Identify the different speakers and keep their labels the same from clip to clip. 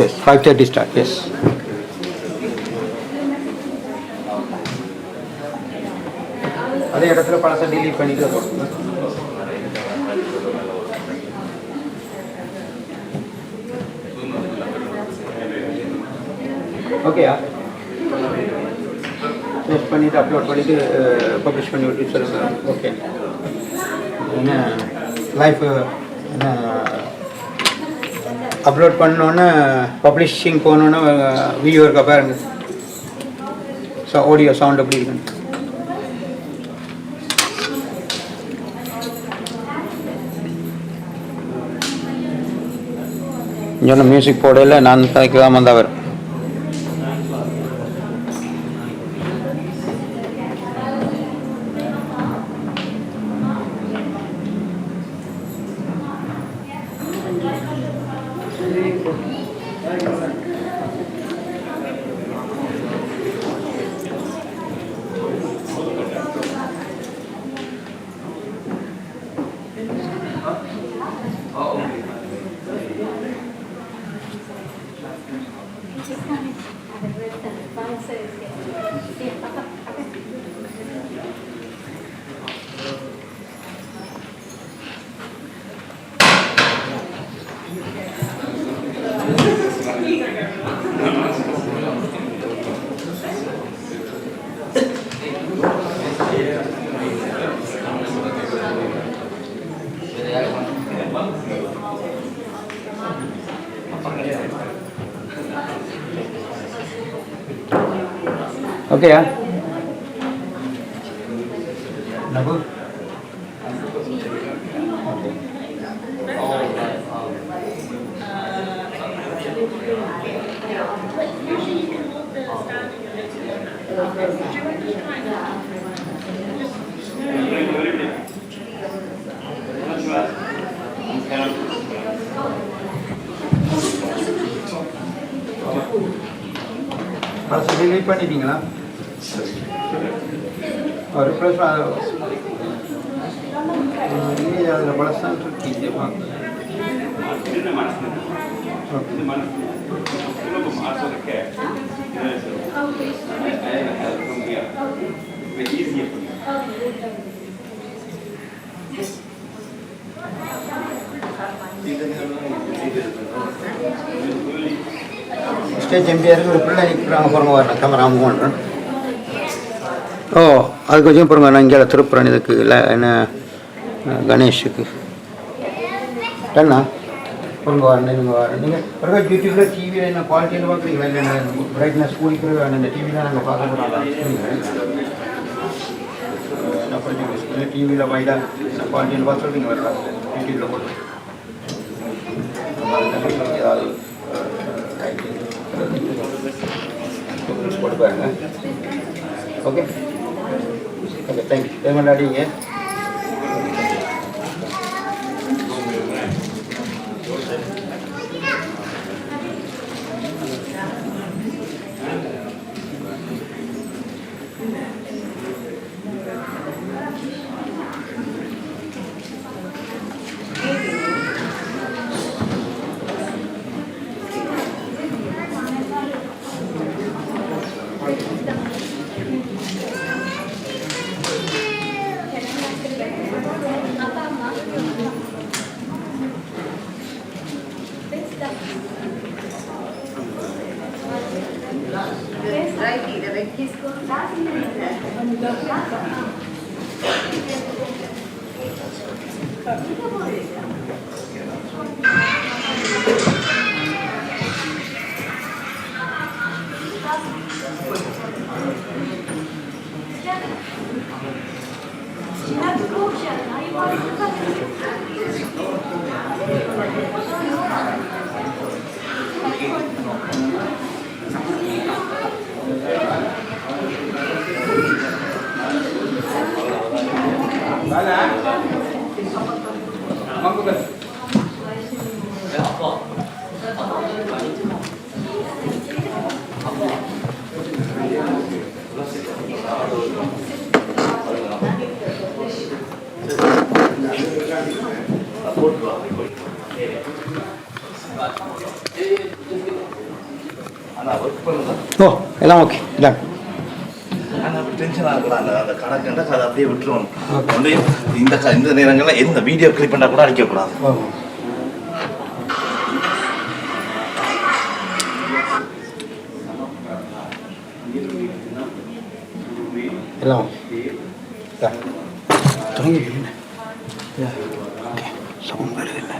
Speaker 1: Yes, 5:30 start. Yes. அதே இடத்துல பழச delete பண்ணிட்டு போடுங்க. ஓகேயா? பேஸ்ட் பண்ணிட்டு அப்லோட் பண்ணிட்டு பப்ளிஷ் பண்ணி விட்டு சொல்லுங்க. ஓகே. என்ன லைஃப் என்ன அப்லோட் பண்ணோன்னே பப்ளிஷிங் போனோன்னே வீடியோ இருக்கா பாருங்க. ஆடியோ சவுண்ட் எப்படி இருக்குன்னு. இங்கே மியூசிக் போடல, நான் தான் வந்தவர். ஓகேயா? நபு பழச delete பண்ணிட்டீங்களா? ஒரு ப்ளஸ் அதில் பழசான் இருக்கீங்க. ஸ்டேஜ் எம்பிஆருக்கு ஒரு பிள்ளை நிற்கிறாங்க பாருங்க, வரணும் கேமரா மூவ் பண்ணுறேன். ஓ அது கொஞ்சம் பாருங்க, நான் இங்கே திருப்புறேன். இதுக்கு இல்லை என்ன கணேஷுக்கு டன்னா பாருங்க, வரணும் நீங்கள் வரணும். நீங்கள் பிறகு யூடியூப்பில் டிவியில் என்ன குவாலிட்டியில் பார்க்குறீங்களா? இல்லை பிரைட்னஸ் கூடிக்கிறது அந்த டிவியில் நாங்கள் பார்க்க போகிறோம். என்ன பண்ணுறீங்க டிவியில் வைடாக குவாலிட்டியில் பார்த்து சொல்கிறீங்க வரலாம் யூடியூப்பில் போட்டு ஏதாவது போட்டு பாருங்க. Okay okay, thank you. பேமெண்ட் அடிங்க.
Speaker 2: Gracias.
Speaker 1: ஓ எல்லாம் ஓகே இல்லை
Speaker 2: டென்ஷன் ஆகலாம் அந்த கணக்குண்டா அதை அப்படியே விட்டுருவோம் இந்த நேரங்களில் எந்த வீடியோ கிளிப் பண்ணால் கூட அடிக்கக்கூடாது.
Speaker 1: எல்லாம் தொடங்கி சவுண்ட் வருதில்லை.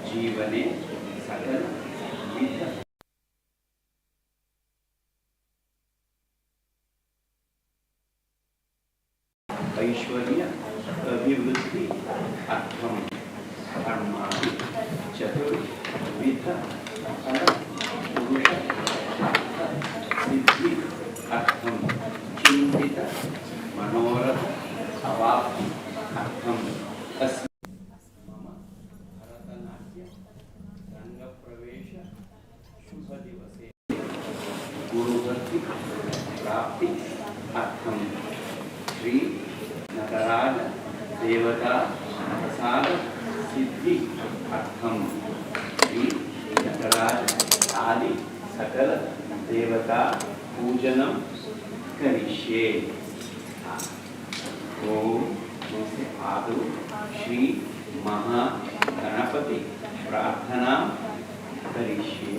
Speaker 3: जीवने सकल ऐश्वर्य अभिवृद्धि अर्थम धर्मादि चतुर्विध फल पुरुष सिद्धि अर्थम चिंतित मनोरथ अवाप्ति अर्थम मम भरतनाट्य रंग प्रवेश शुभ दिवसे गुरुवर्ति प्राप्ति अर्थम श्री नटराज देवता प्रसाद सिद्धि अर्थम श्री नटराज आदि सकल देवता पूजनम करिष्ये। ओम आदु श्री महागणपति प्रार्थना करिष्ये।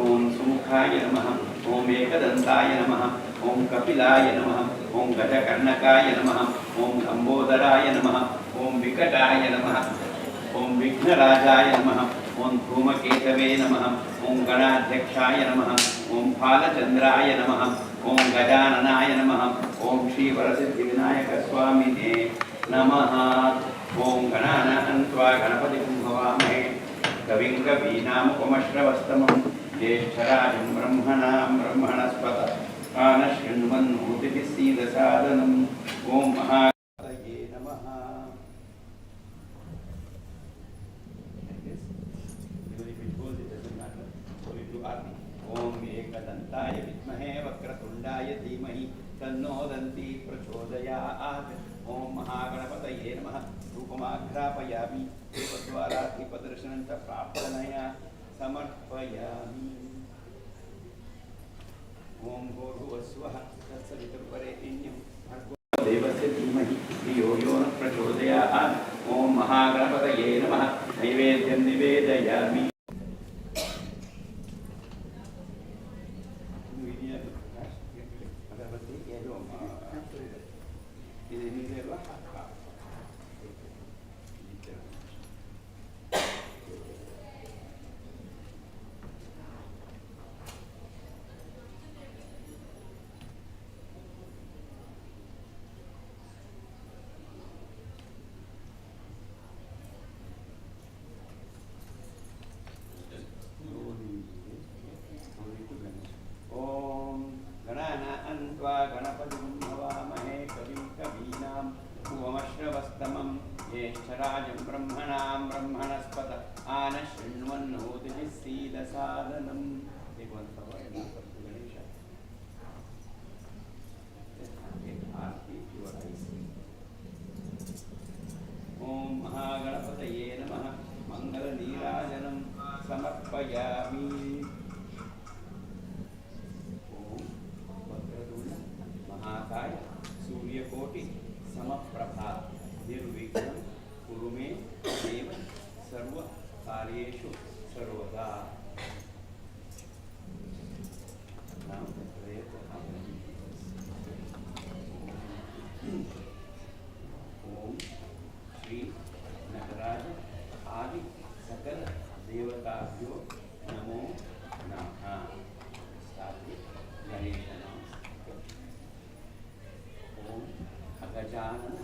Speaker 3: ओम सुमुखाय नमः, ओम एकदंताय नमः, ओम कपिलाय नमः, ओम गजकर्णकाय नमः, ओम लंबोदराय नमः, ओम विकटाय नमः, ओम विघ्नराजाय नमः, ओम धूमकेतवे नमः, ओम गणाध्यक्षाय नमः, ओम फालचंद्राय नमः, ओम गजाननाय नमः, ओम श्री वरसिद्धिविनायक स्वामिने नमः। ओम गणानां त्वा गणपतिं भवामहे कविं कवीनामुपमश्रवस्तमं ज्येष्ठराजं ब्रह्मणस्पत आनशृण्वन्नोतिभिः सीदसादनम्। ओम महागणपतये नमः। ओम एकदंताय विद्महे वक्रतुंडाय धीमहि तन्नो दन्ती प्रचोदयात्। ओम महागणपतये नमः। रूपमाघ्रापयामि देवद्वाराधिपदर्शनं च प्रार्थनया समर्पयामि। ओम भूर्भुवस्वः तत्सवितुर्वरेण्यं भर्गो देवस्य धीमहि धियो यो नः प्रचोदयात्। ओम महागणपतये नमः। नैवेद्यं निवेदयामि। गणपतिं भवामहे कविं कवीनाम् उपमश्रवस्तमं ज्येष्ठराजं ब्रह्मणस्पत आनशृण्वन्नोतिभिः सीदसादनम्। ओम महागणपतये नमः। मंगलनीराजनं समर्पयामि। महाकाय सूर्यकोटि समप्रभा निर्विघ्नं कुरु मे देव सर्व कार्येषु सर्वदा ओम श्री नटराज आदि सकल देवताभ्यो नमो नमः। गणेश ओम अगजानन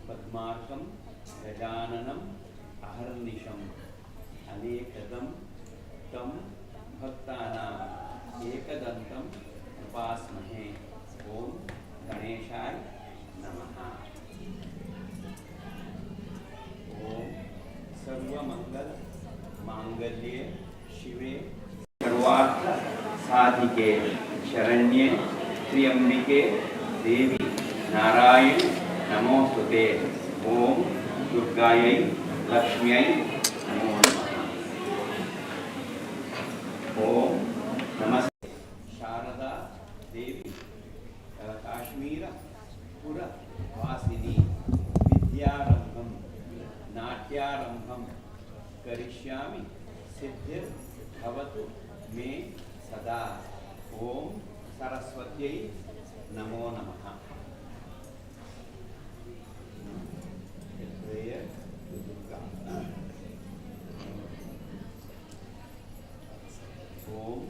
Speaker 3: पद्मार्कं गजाननम अहर्निशम अनेकदं तं भक्तानां एकदंतं उपास्महे। ओम गणेशाय नमः। ओम सर्वमंगल मांगल्ये शिवे सर्वार्थ साधिके शरण्ये त्र्यंबिके देवी नारायण नमोस्तुते। ओम दुर्गायै लक्ष्म्यै नमो नमः। ओम नमस्ते शारदा देवी काश्मीर पुरवासिनी विद्यारंभं नाट्यारंभं करिष्यामि सिद्धिर्भवतु मे सदा। ओम सरस्वत्यै नमो नमः। Prayer to Durga. Om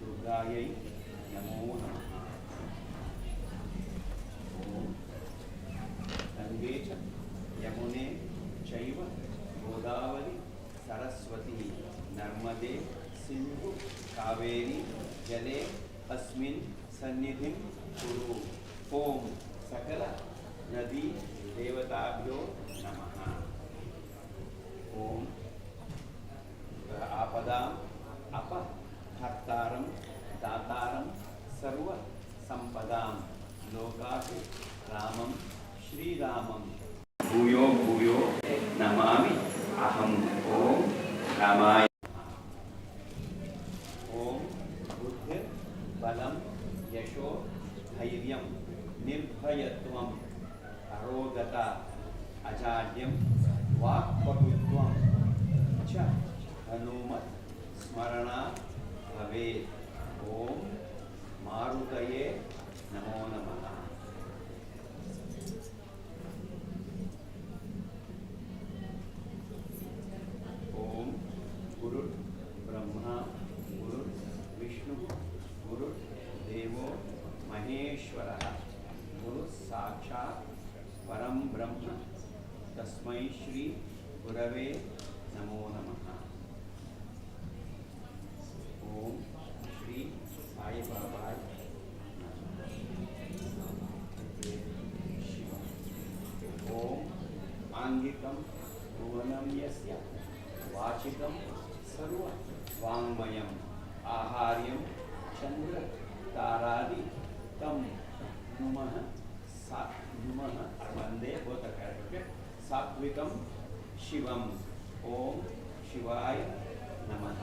Speaker 3: Durgayai Namo Namaha. Om Gange cha Yamune Chaiva Godavari Saraswati Narmade Sindhu Kaveri Jale Asmin Sannidhim Kuru. Om Sakala Nadi देवताभ्यो नमः। ओम आपदाम अपहर्तारं दातारं सर्व संपदां लोकासु रामं श्रीरामं भूयो भूयो नमामि अहम्। ओम रामाय ओम बुद्धिर् बलं यशो धैर्यं निर्भयत्वं अरोगता अजाड्यं वाक्पटुत्वं च हनुमत् स्मरणात् भवेत्। ओम मारुतये नमो नमः। ओम गुरुर् ब्रह्मा गुरुर् विष्णु गुरुर् देवो महेश्वरः गुरुः साक्षात् परम ब्रह्म तस्मै श्री गुरवे नमो नमः। ओम श्री साई बाबाय ओम आंगिकं भुवनं यस्य वाचिकं सर्व वाङ्मयम् आहार्यं चंद्र तारादि तं नुमः नुमः वंदे बहुत सात्विकं शिवम। ओम शिवाय नमः।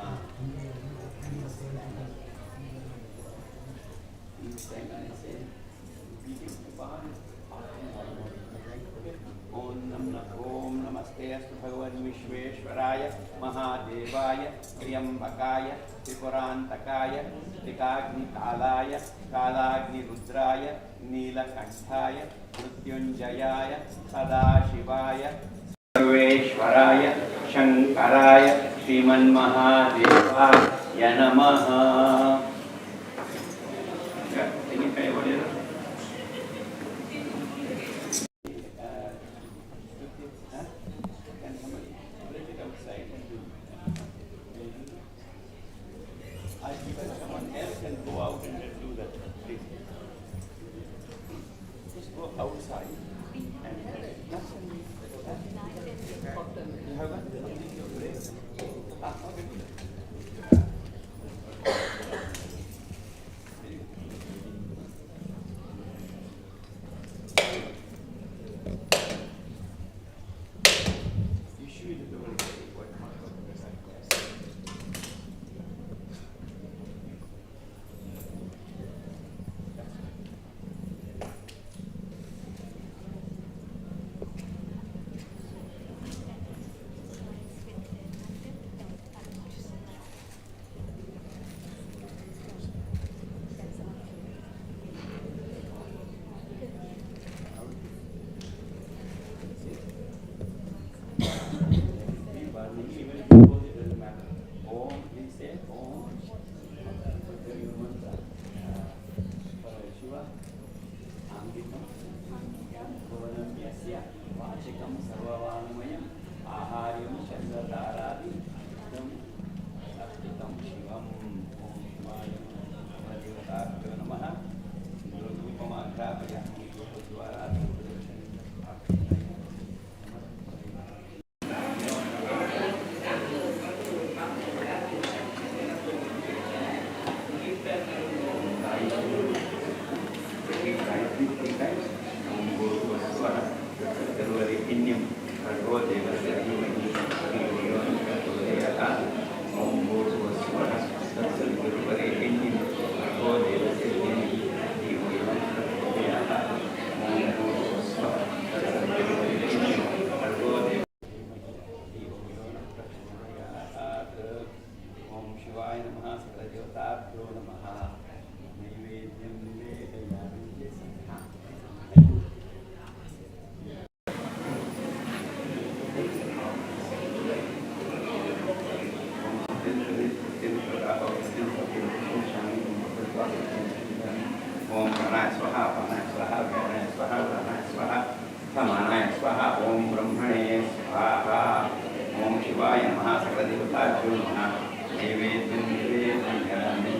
Speaker 3: ओम नमस्ते अस्तु भगवन् विश्वेश्वराय महादेवाय त्र्यंबकाय त्रिपुरांतकाय त्रिकाग्निकालाय कालाग्निरुद्राय नीलकंठाय मृत्युंजयाय सदाशिवाय सर्वेश्वराय शंकराय श्रीमन्महादेवाय नमः। Someone else can go out and do that. Please. Just go outside and you have that? Okay. देवाय नमः सकलदेवताभ्यो नमः नैवेद्यं निवेदयामि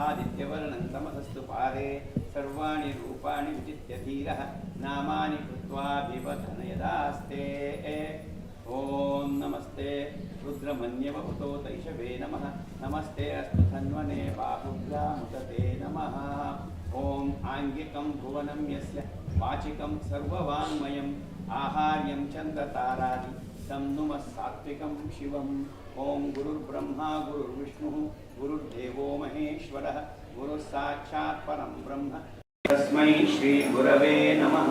Speaker 3: आदित्यवर्णन्तमस्तु पारे सर्वाणि रूपाणि विचित्य धीरः नामानि कृत्वा बिबधनयदास्ते ॐ नमस्ते रुद्रमन्यवपुतो तैषवे नमः नमस्ते अस्तु धन्वने बाहुभ्यामुदते नमः ॐ आङ्गिकं भुवनं यस्य वाचिकं सर्ववाङ्मयम् आहार्यं चन्द्रतारादि तं नुमः सात्विकं शिवम् ॐ गुरुर्ब्रह्मा गुरुर्विष्णुः गुरुर्देवो महेश्वरः गुरुः साक्षात् परं ब्रह्म तस्मै श्री गुरवे नमः।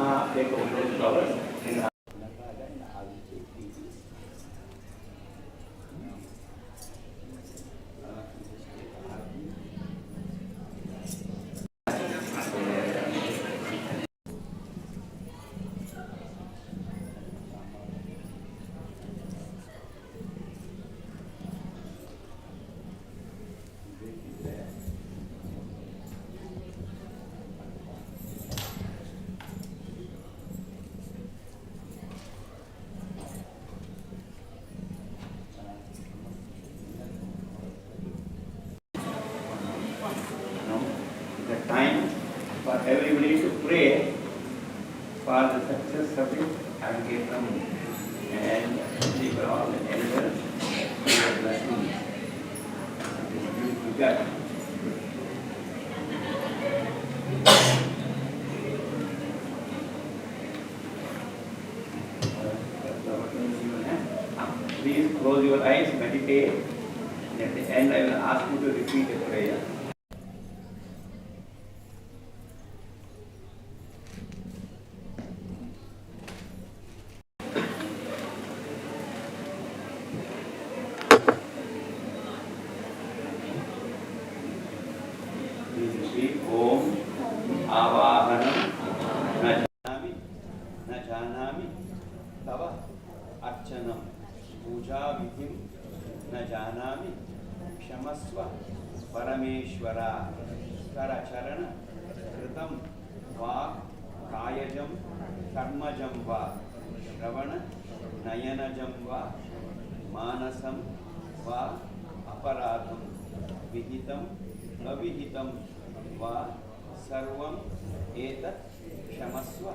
Speaker 3: The time for everybody to pray for the success of it Arangetram and for all the elders for the blessing. You got it. Please close your eyes, meditate. At the end, I will ask you to repeat a prayer. ओम आवाहनम न जानामि तव अर्चनम पूजा विधिं न जानामि क्षमस्व परमेश्वरा करचरण कृतं वा कायजं कर्मजं वा श्रवण नयनजं वा मानसं वा अपराधं विहितं अविहितं वा सर्वं एतत् क्षमस्व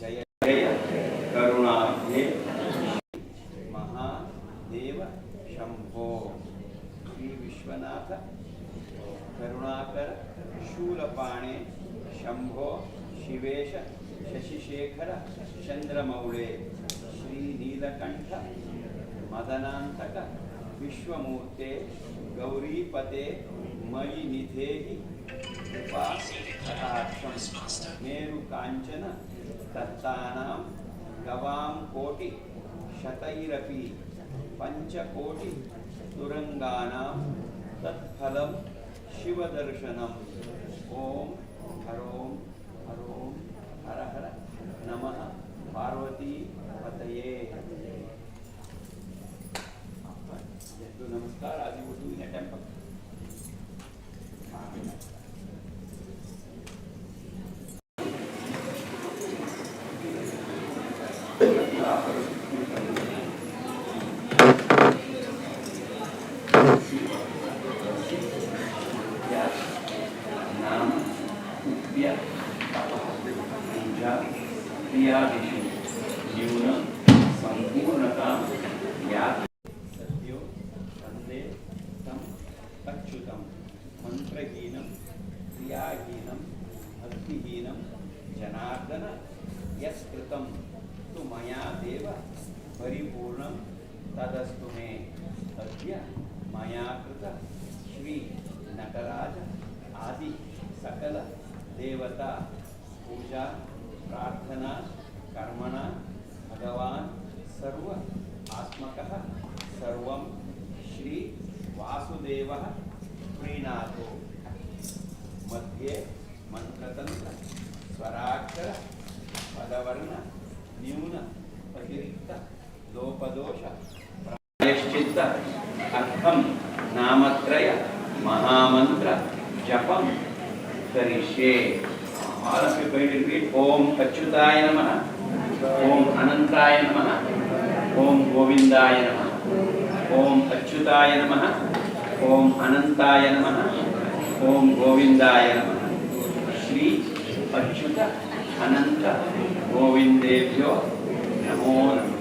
Speaker 3: जय जय करुणाब्धे महादेव शंभो। श्री विश्वनाथ करुणाकर शूलपाणे शंभो शिवेश शशिशेखर चंद्रमौळे श्री नीलकंठ मदनांतक विश्वमूर्ते गौरीपते मयि निधेहि मेरु कांचन दत्तानां गवां कोटि शतैरपि पंचकोटि तुरंगानां तत्फलं शिवदर्शनम्। ओम हरों हरों हर हर नमः पार्वती पतये। Do namaskar as you would do in a temple. नाम उप्य पूजा क्रियादिषु न्यून संपूर्णता या सद्यो वन्दे तं अच्युतं मंत्रहीनं क्रियाहीनं भक्तिहीनं जनार्दन यस्कृतं तु मया देव परिपूर्णं तदस्तु मे अद्य मया कृत श्री नटराज आदि सकल देवता पूजा प्रार्थना कर्मणा भगवान् सर्व आत्मकः सर्वं श्री वासुदेवः प्रीणातु मध्ये मंत्रतंत्र स्वराक्षर पदवर्ण न्यून अतिरिक्त लोपदोष प्रायश्चित्त अर्थम नामत्रय महामंत्र जपम करिष्ये. All of you going to repeat Om Achyutaya Namaha, Om Anantaya Namaha, Om Govindaya Namaha, Om Achyutaya Namaha, Om Anantaya Namaha, Om Govindaya Namaha. Shri Achyuta Ananta Govindebhyo Namo Namaha.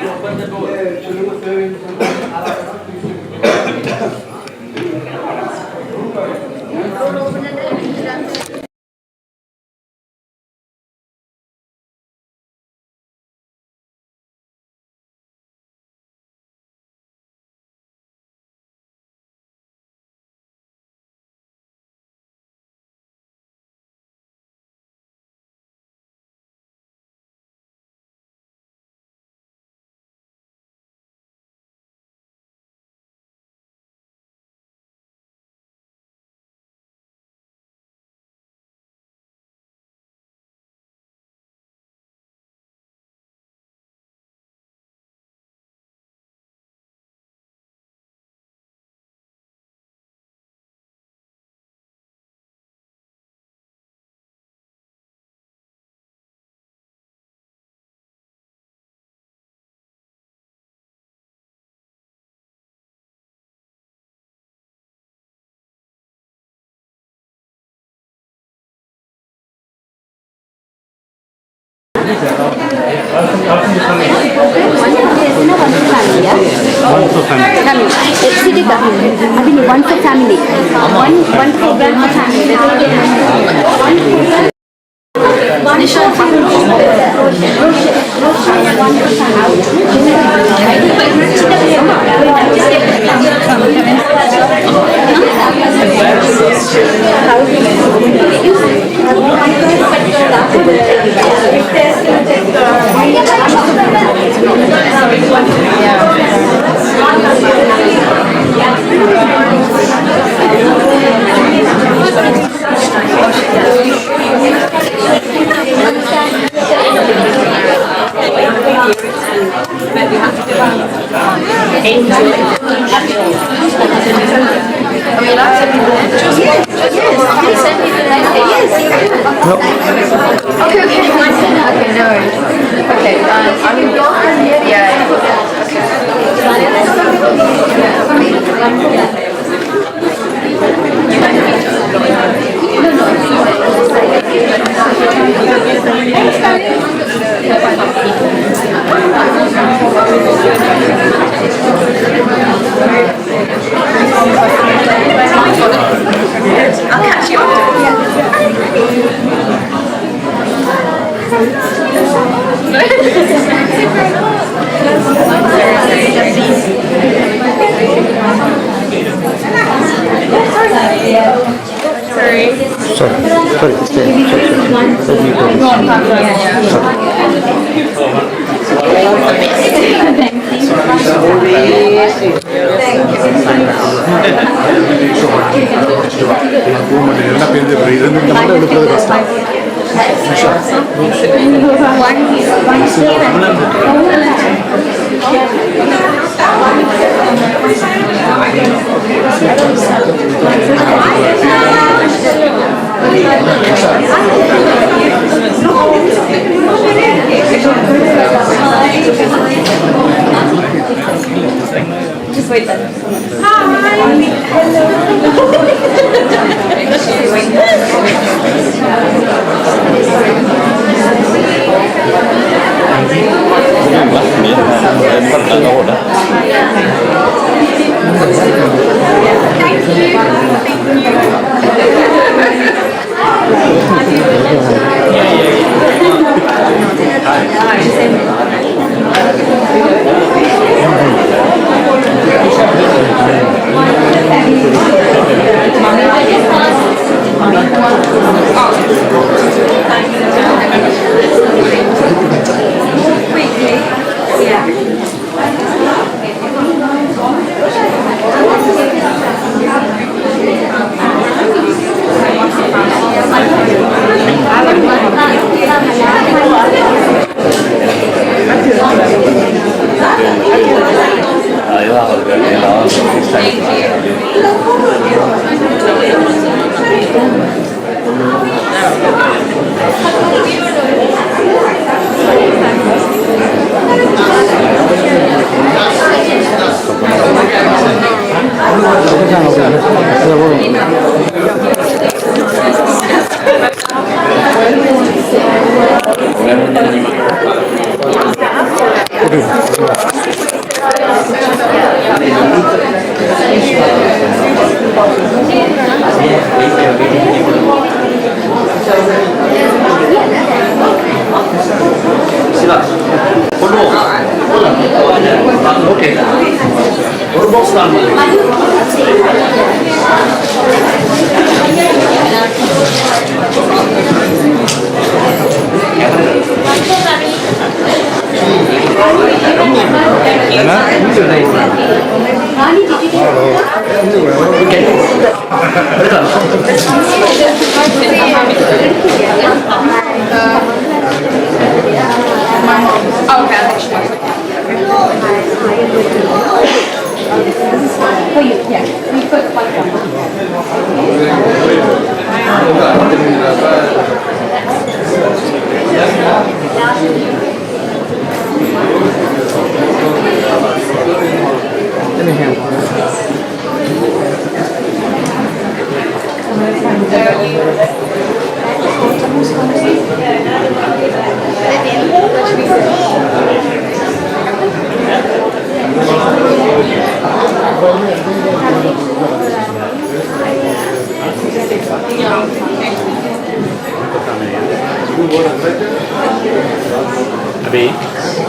Speaker 4: Open the door.
Speaker 5: family. One for family. One program for family. One for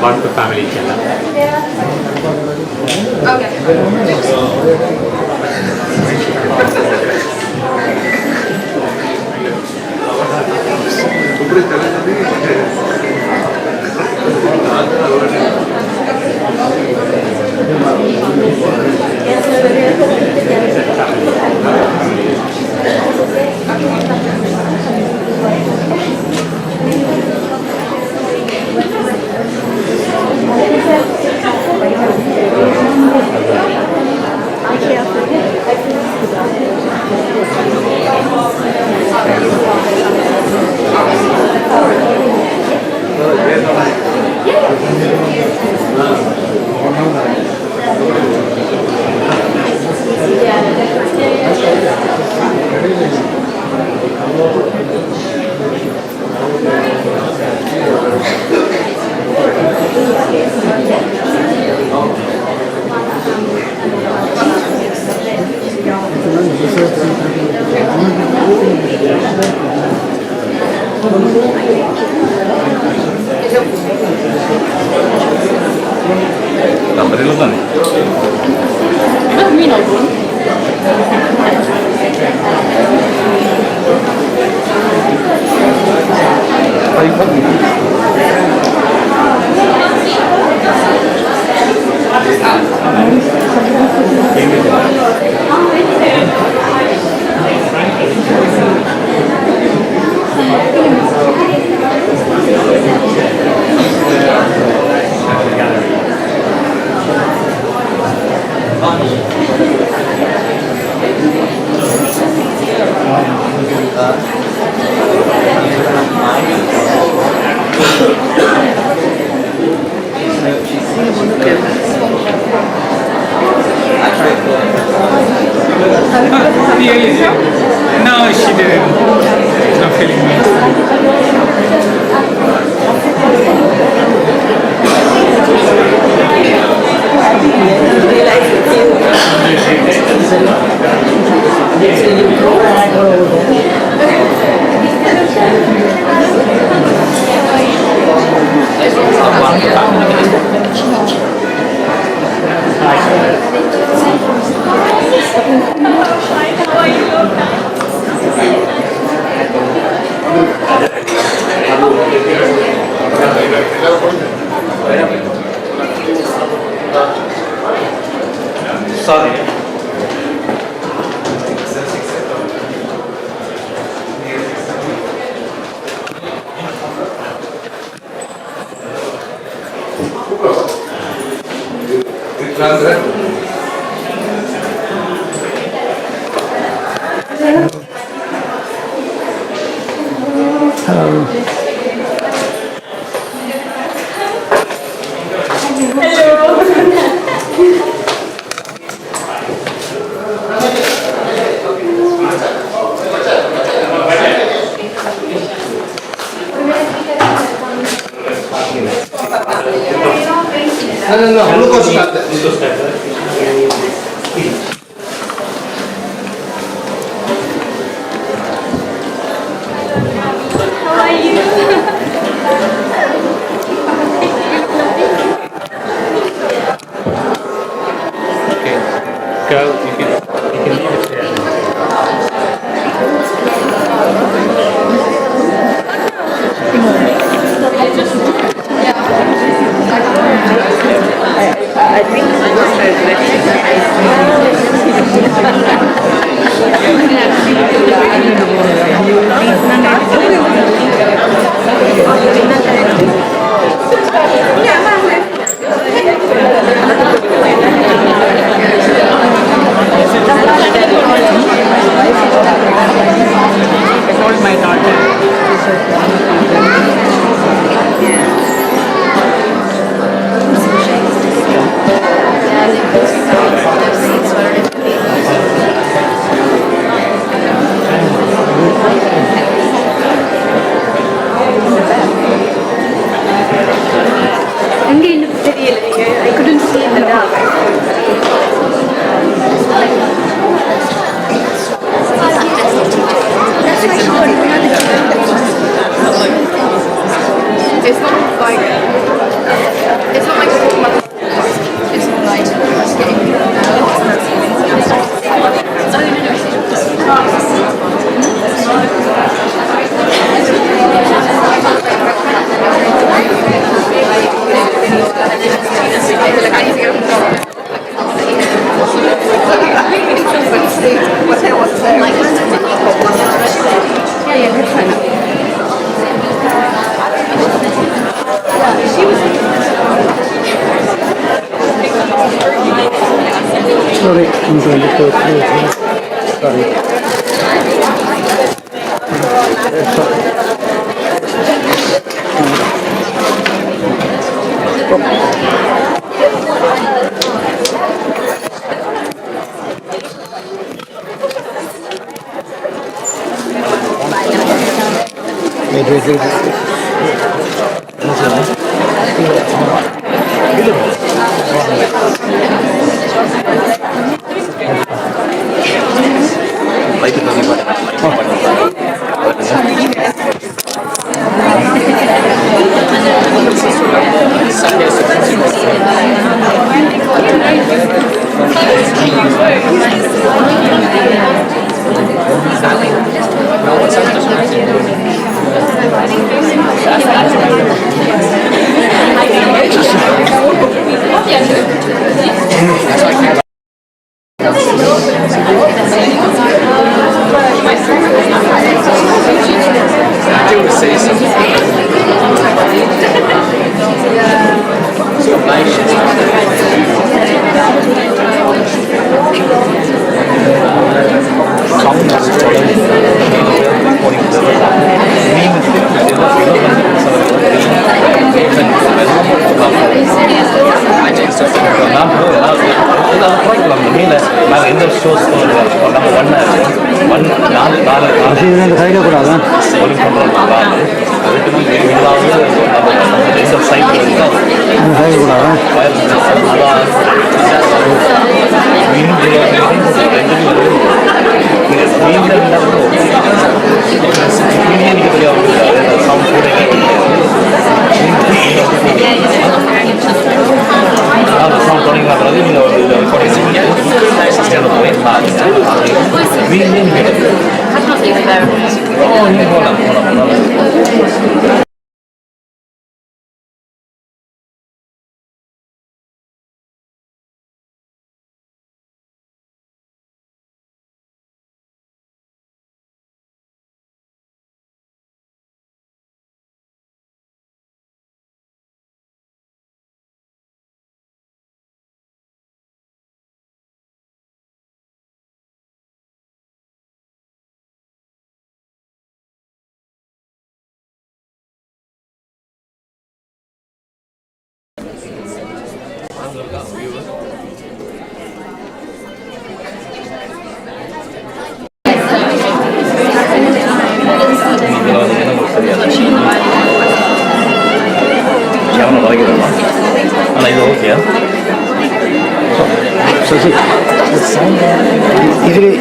Speaker 4: Part of family channel.
Speaker 6: Really? No, she didn't. She's not feeling me.
Speaker 2: Sorry.
Speaker 4: Girl, you can leave it there.
Speaker 6: I told my daughter.
Speaker 1: Sorry, I'm going to go through. Sorry. Wait.
Speaker 2: Light is only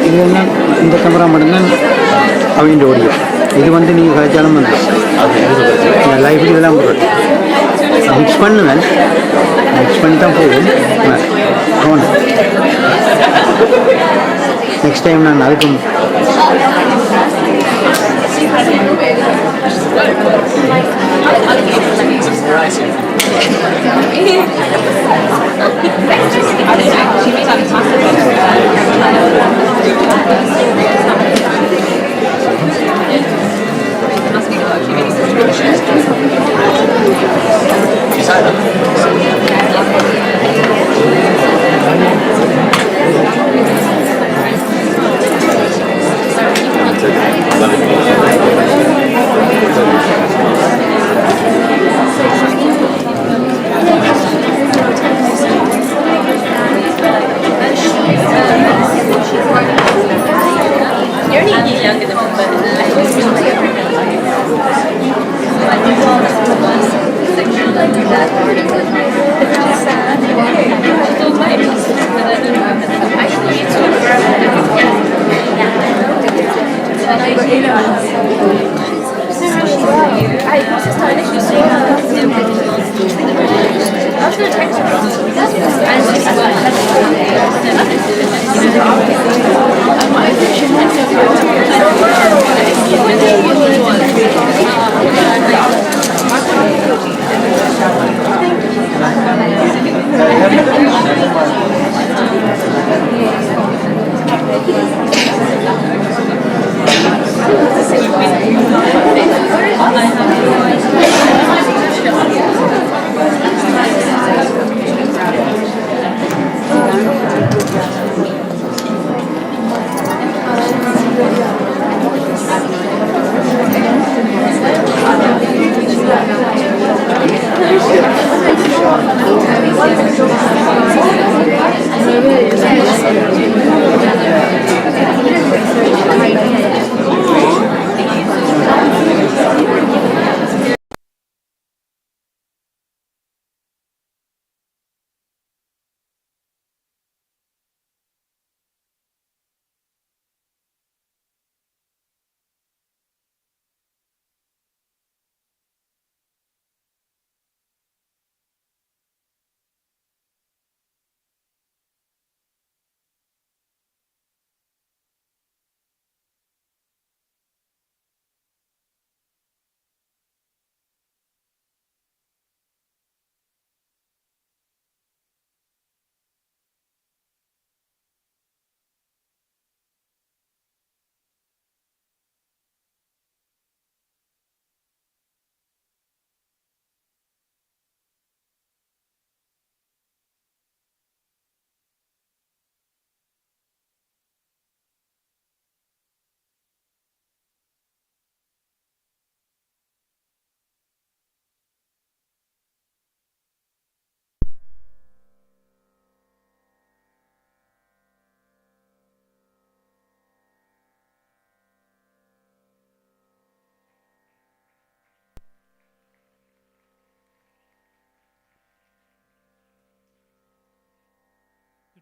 Speaker 1: இதெல்லாம் இந்த camera மட்டும்தான் அவங்க ஓடியோ. இது வந்து நீங்கள் கழிச்சாலும் வந்து life இதெல்லாம் mix பண்ணுவேன். மிக்ஸ் பண்ணி தான் போகும். நெக்ஸ்ட் டைம் நான் அதுக்கும்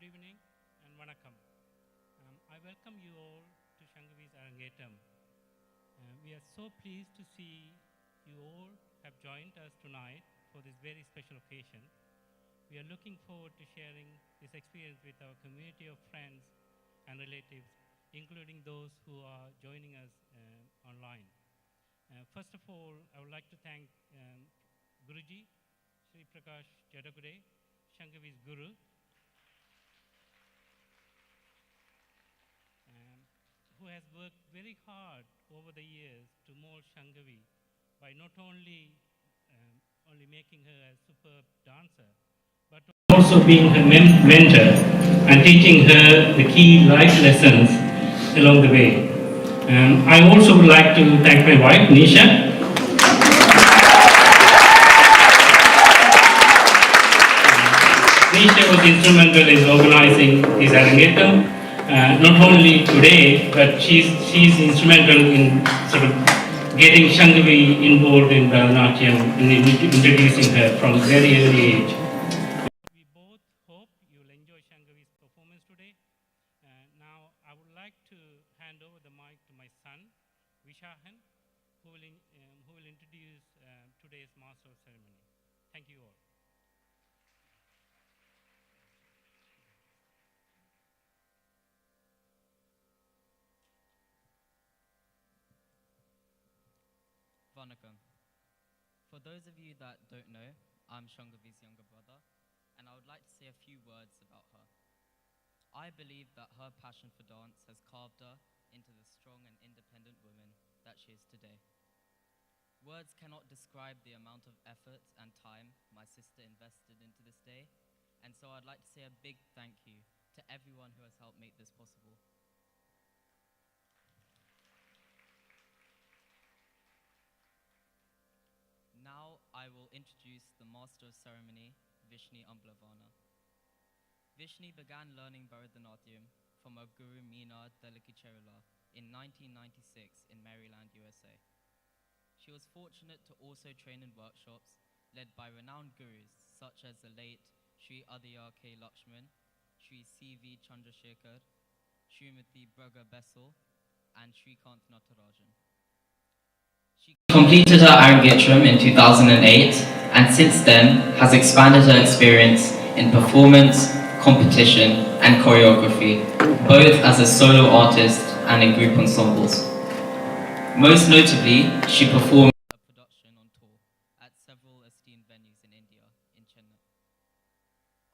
Speaker 4: good evening and vanakkam. I welcome you all to Shangavi's Arangetram. We are so pleased to see you all have joined us tonight for this very special occasion. We are looking forward to sharing this experience with our community of friends and relatives, including those who are joining us online. First of all, I would like to thank Guruji, Sri Prakash Jadagude, Shangavi's Guru, who has worked very hard over the years to mold Shangavi by not only making her a superb dancer, but also being her mentor and teaching her the key life lessons along the way. I also would like to thank my wife, Nisha. Nisha was instrumental in organizing this Arangetram. Not only today, but she's instrumental in sort of getting Shangavi involved in Bharatanatyam and introducing her from very early age. We both hope you'll enjoy Shangavi's performance today. Now, I would like to hand over the mic to my son, Vishahan, who will introduce today's master of ceremony. Thank you all.
Speaker 7: Vanakkam. For those of you that don't know, I'm Shangavi's younger brother, and I would like to say a few words about her. I believe that her passion for dance has carved her into the strong and independent woman that she is today. Words cannot describe the amount of effort and time my sister invested into this day, and so I'd like to say a big thank you to everyone who has helped make this possible. Now I will introduce the Master of Ceremony, Vishni Amblavana. Vishni began learning Bharatanatyam from her guru Meena Delikicherula in 1996 in Maryland, USA. She was fortunate to also train in workshops led by renowned gurus such as the late Sri Adya K. Lakshman, Sri C.V. Chandrasekhar, Srimati Braga Bessel, and Srikant Natarajan. She completed her Arangetram in 2008 and since then has expanded her experience in performance, competition and choreography, both as a solo artist and in group ensembles. Most notably, she performed a production on tour at several esteemed venues in India, in Chennai.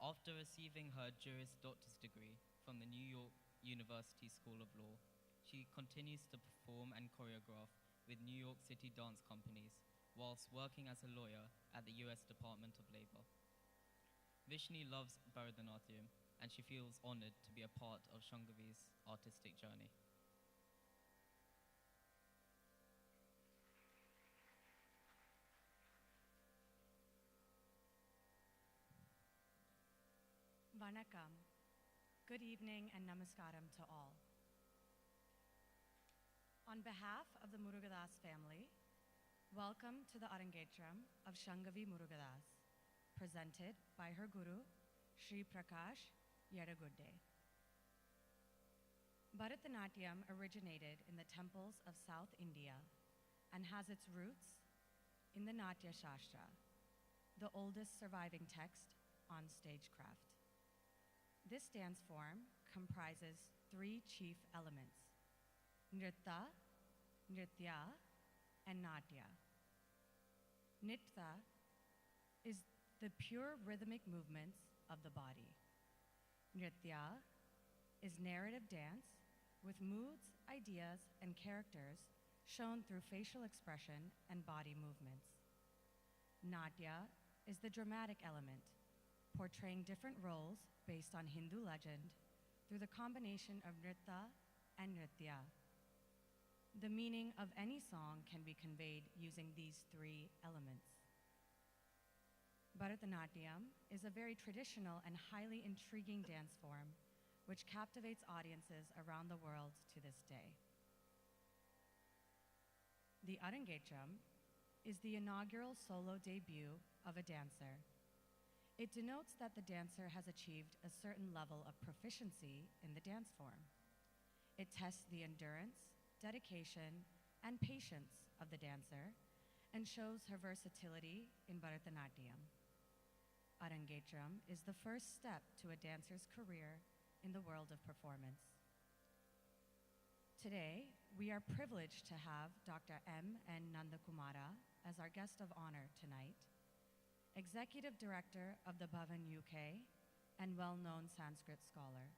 Speaker 7: After receiving her Juris Doctor's degree from the New York University School of Law, she continues to perform and choreograph with New York City dance companies, whilst working as a lawyer at the US Department of Labor. Vishni loves Bharatanatyam, and she feels honored to be a part of Shangavi's artistic journey.
Speaker 8: Vanakkam. Good evening and namaskaram to all. On behalf of the Murugathas family, welcome to the Arangetram of Shangavi Murugathas, presented by her guru, Sri Prakash Jadagude. Bharatanatyam originated in the temples of South India and has its roots in the Natya Shastra, the oldest surviving text on stagecraft. This dance form comprises three chief elements: Nritta, Nritya, and Natya. Nritta is the pure rhythmic movements of the body. Nritya is narrative dance with moods, ideas, and characters shown through facial expression and body movements. Natya is the dramatic element, portraying different roles based on Hindu legend through the combination of Nritta and Nritya. The meaning of any song can be conveyed using these three elements. Bharatanatyam is a very traditional and highly intriguing dance form which captivates audiences around the world to this day. The Arangetram is the inaugural solo debut of a dancer. It denotes that the dancer has achieved a certain level of proficiency in the dance form. It tests the endurance, dedication, and patience of the dancer and shows her versatility in Bharatanatyam. Arangetram is the first step to a dancer's career in the world of performance. Today, we are privileged to have Dr. M. N. Nandakumara as our guest of honor tonight, Executive Director of the Bhavan UK and well-known Sanskrit scholar.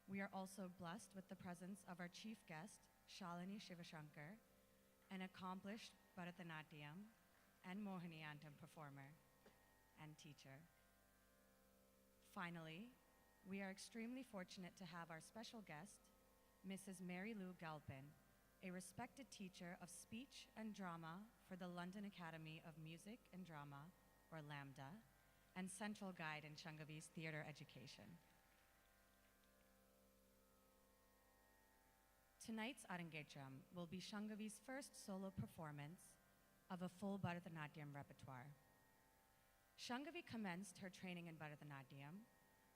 Speaker 8: We are also blessed with the presence of our chief guest, Shalini Shivashankar, an accomplished Bharatanatyam and Mohiniyattam performer and teacher. Finally, we are extremely fortunate to have our special guest, Mrs. Mary Lou Galpin, a respected teacher of speech and drama for the London Academy of Music and Drama, or LAMDA, and central guide in Shangavi's theater education. Tonight's Arangetram will be Shangavi's first solo performance of a full Bharatanatyam repertoire. Shangavi commenced her training in Bharatanatyam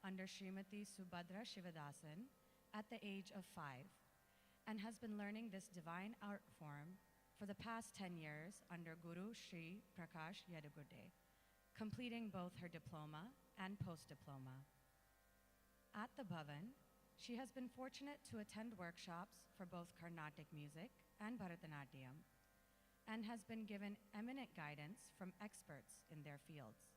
Speaker 8: under Srimati Subhadra Shivadasan at the age of 5 and has been learning this divine art form for the past 10 years under Guru Sri Prakash Yedugude, completing both her diploma and post-diploma. At the Bhavan, she has been fortunate to attend workshops for both Carnatic music and Bharatanatyam and has been given eminent guidance from experts in their fields.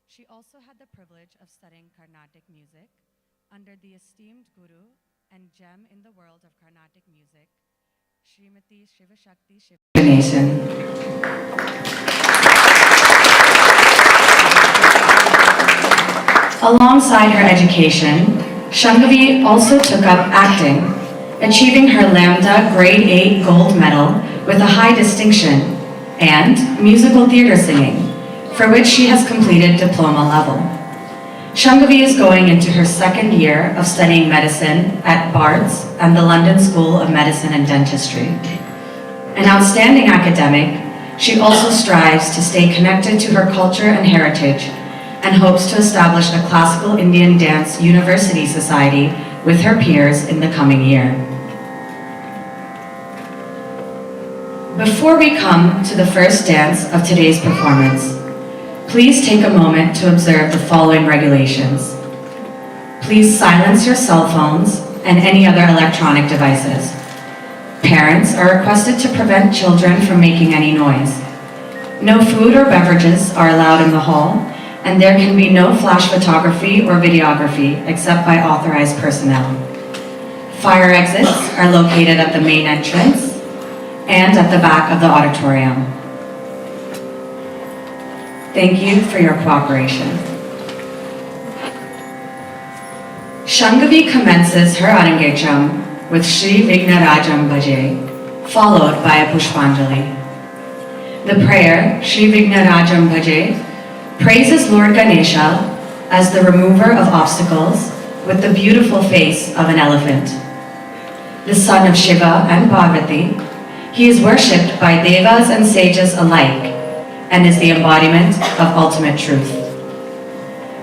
Speaker 8: She also had the privilege of studying Carnatic music under the esteemed guru and gem in the world of Carnatic music, Srimati Shivashakti Shivanesan. Alongside her education, Shangavi also took up acting, achieving her LAMDA Grade 8 gold medal with a high distinction, and musical theater singing, for which she has completed diploma level. Shangavi is going into her second year of studying medicine at Barts and the London School of Medicine and Dentistry. An outstanding academic, she also strives to stay connected to her culture and heritage and hopes to establish a classical Indian dance university society with her peers in the coming year. Before we come to the first dance of today's performance, please take a moment to observe the following regulations. Please silence your cell phones and any other electronic devices. Parents are requested to prevent children from making any noise. No food or beverages are allowed in the hall, and there can be no flash photography or videography except by authorized personnel. Fire exits are located at the main entrance and at the back of the auditorium. Thank you for your cooperation. Shangavi commences her Arangetram with Sri Vignarajam Bhaje, followed by a Pushpanjali. The prayer, Sri Vignarajam Bhaje, praises Lord Ganesha as the remover of obstacles with the beautiful face of an elephant. The son of Shiva and Parvati, he is worshipped by devas and sages alike and is the embodiment of ultimate truth.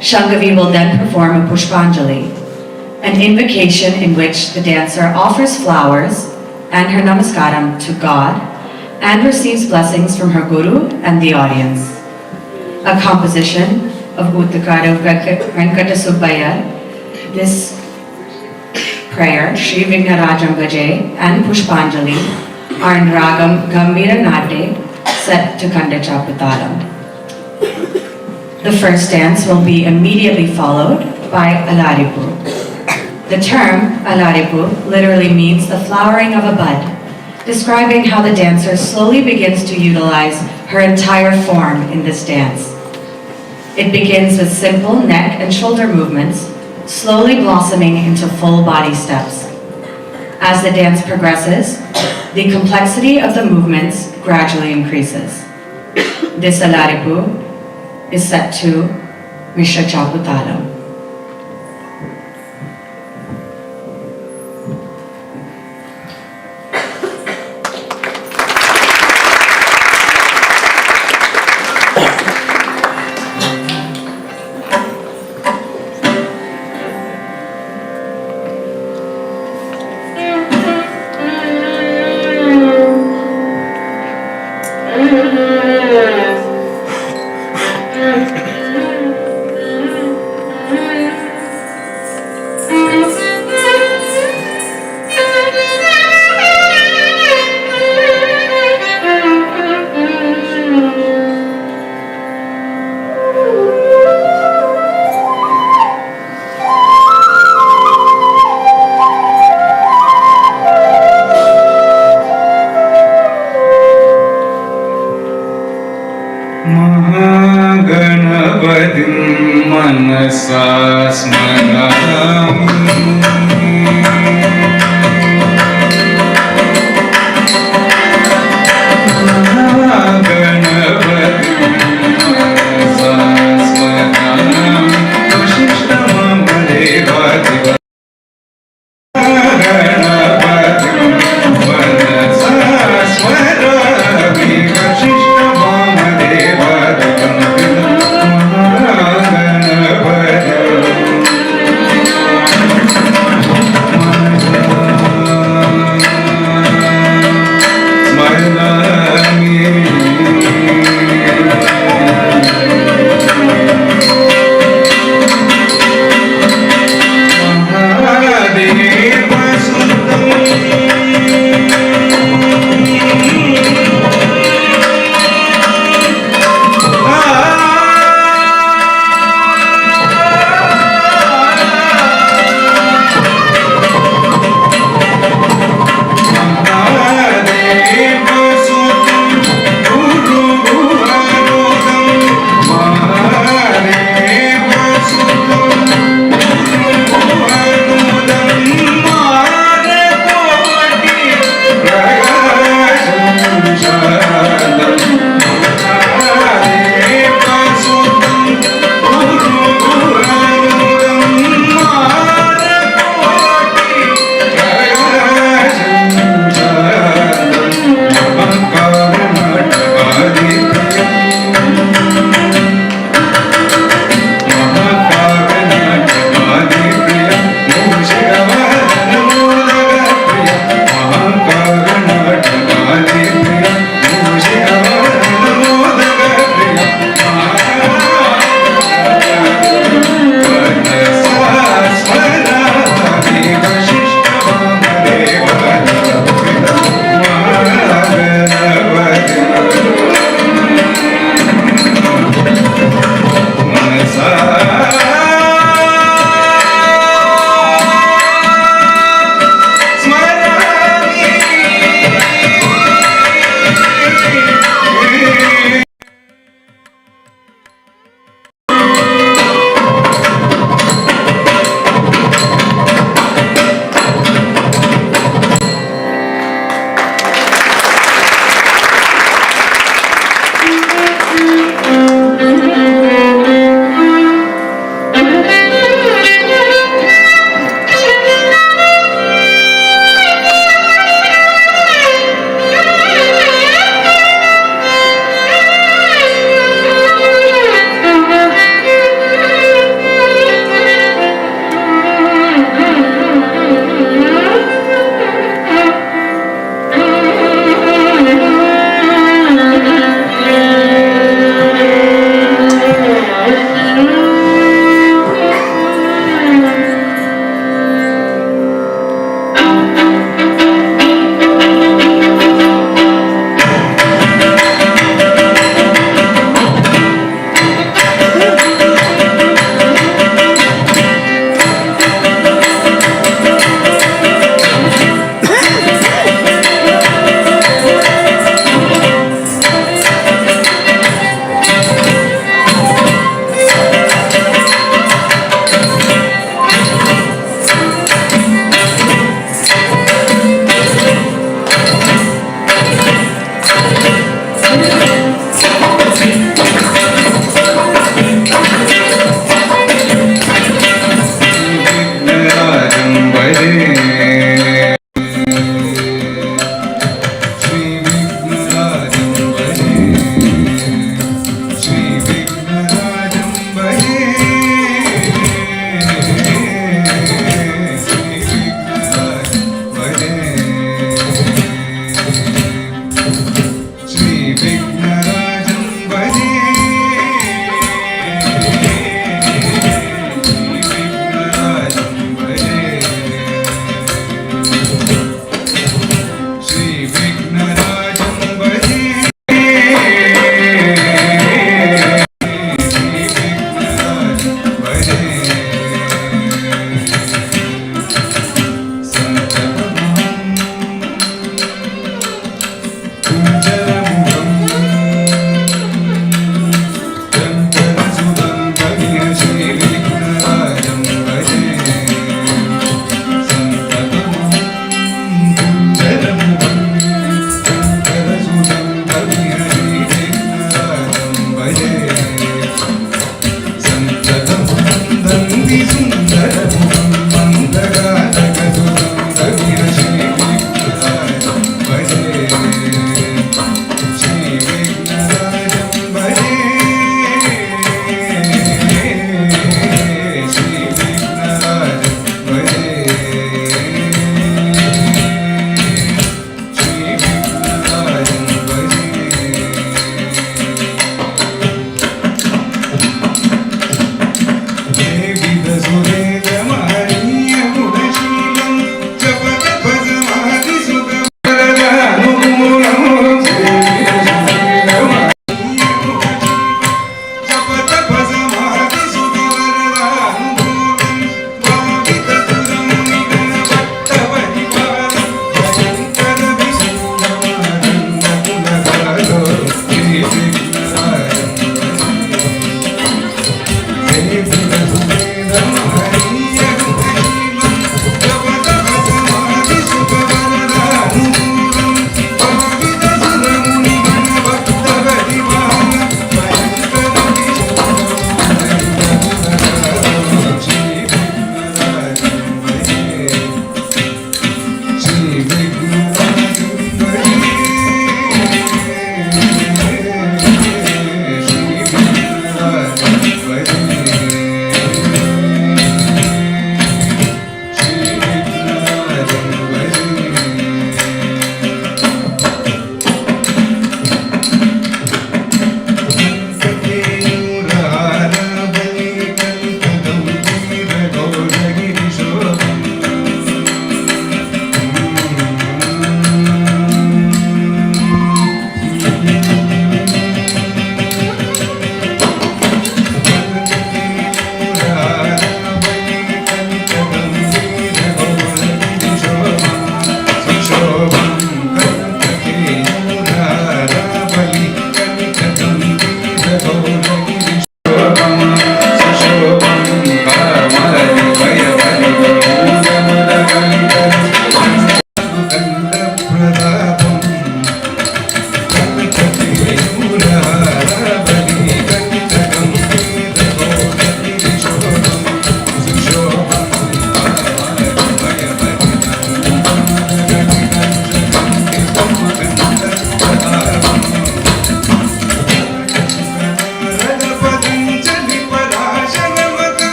Speaker 8: Shangavi will then perform a Pushpanjali, an invocation in which the dancer offers flowers and her namaskaram to God and receives blessings from her guru and the audience. A composition of Uttakara Venkata Subbaya, this prayer, Sri Vignarajam Bhaje and Pushpanjali, are in Ragam Gambira Nate, set to Kanda Chaputalam. The first dance will be immediately followed by Alaripu. The term Alaripu literally means the flowering of a bud, describing how the dancer slowly begins to utilize her entire form in this dance. It begins with simple neck and shoulder movements, slowly blossoming into full body steps. As the dance progresses, the complexity of the movements gradually increases. This Alaripu is set to Mishra Chaputalam.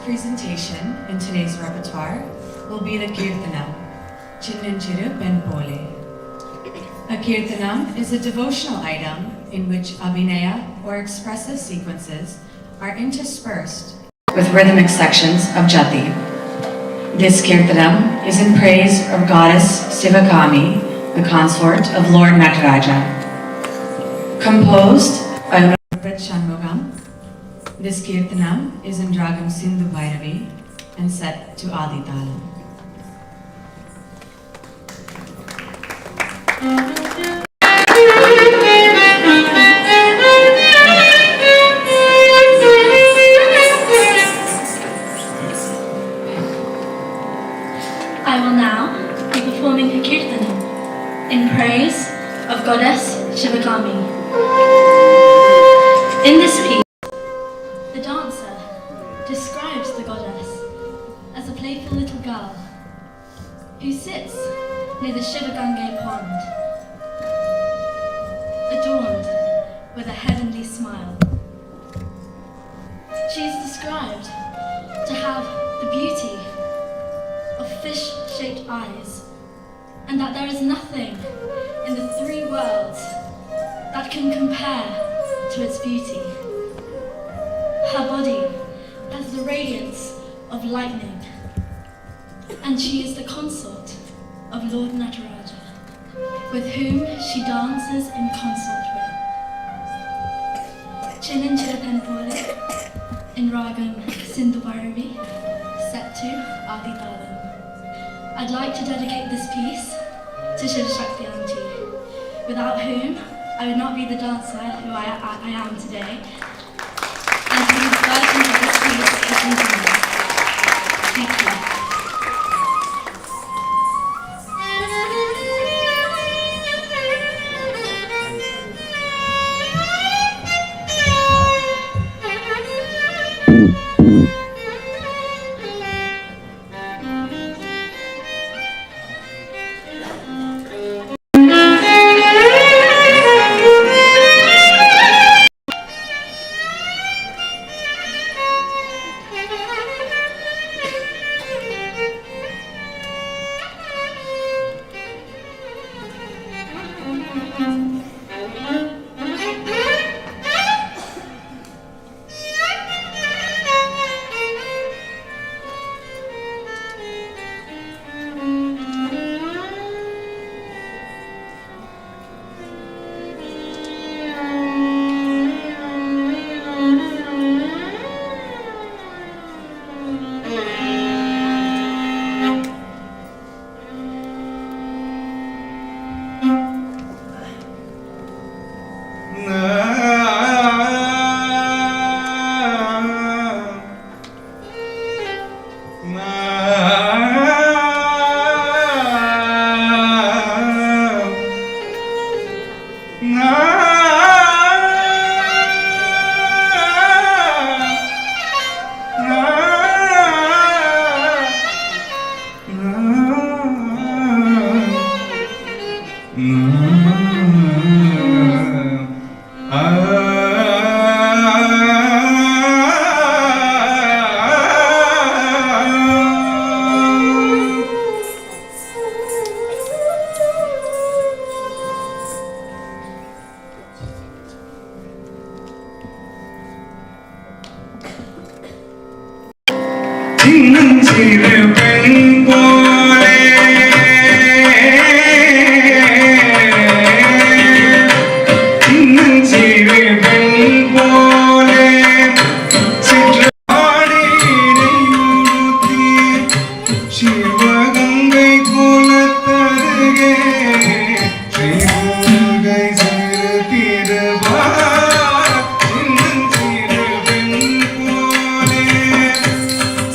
Speaker 8: presentation in today's repertoire will be the Kirtanam, Chinnan Chiru Pen Pole, a A kirtanam is a devotional item in which abhinaya or expressive sequences are interspersed with rhythmic sections of jati. This kirtanam is in praise of goddess Sivakami, the consort of Lord Nataraja. Composed by Murugathas Shanmugam, this kirtanam is in Ragam Sindhu Bhairavi and set to Adi Talam.
Speaker 9: I will now be performing a kirtanam in praise of goddess Shivakami. In this piece, the dancer describes the goddess as a playful little girl who sits near the Shivagange pond, adorned with a heavenly smile. She is described to have the beauty of fish-shaped eyes, and that there is nothing in the three worlds that can compare to its beauty. Her body has the radiance of lightning, and she is the consort of Lord Nataraja, with whom she dances in consort with. Chinin Chirapenpore in Ragam Sindhu Bhairavi, set to Adi Talam. I'd like to dedicate this piece to Shiva Shakti Auntie, without whom I would not be the dancer who I am today, and whose version of this piece is intimate. Thank you.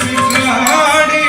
Speaker 10: சிற்றாடி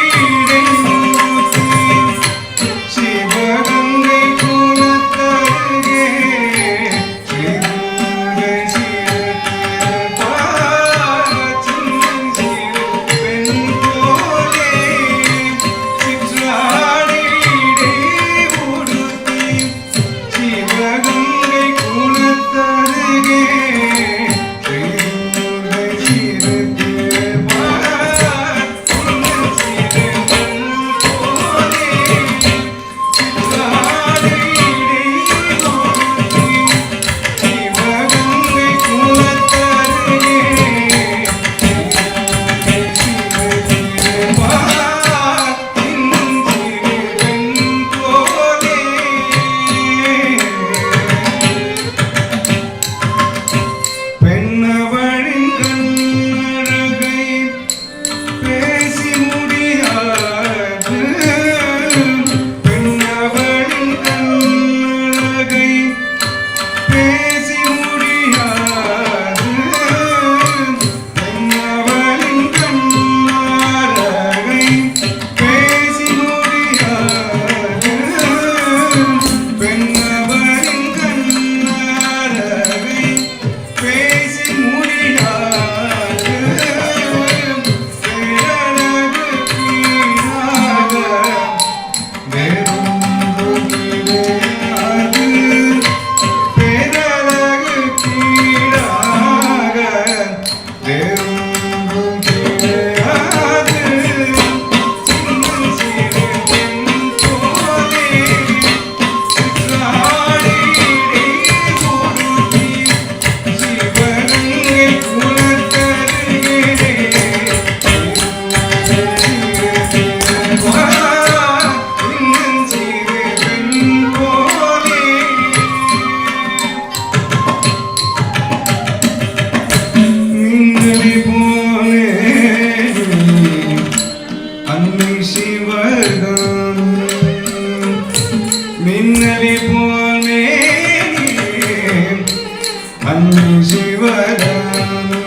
Speaker 10: அன்னை சிவகாமி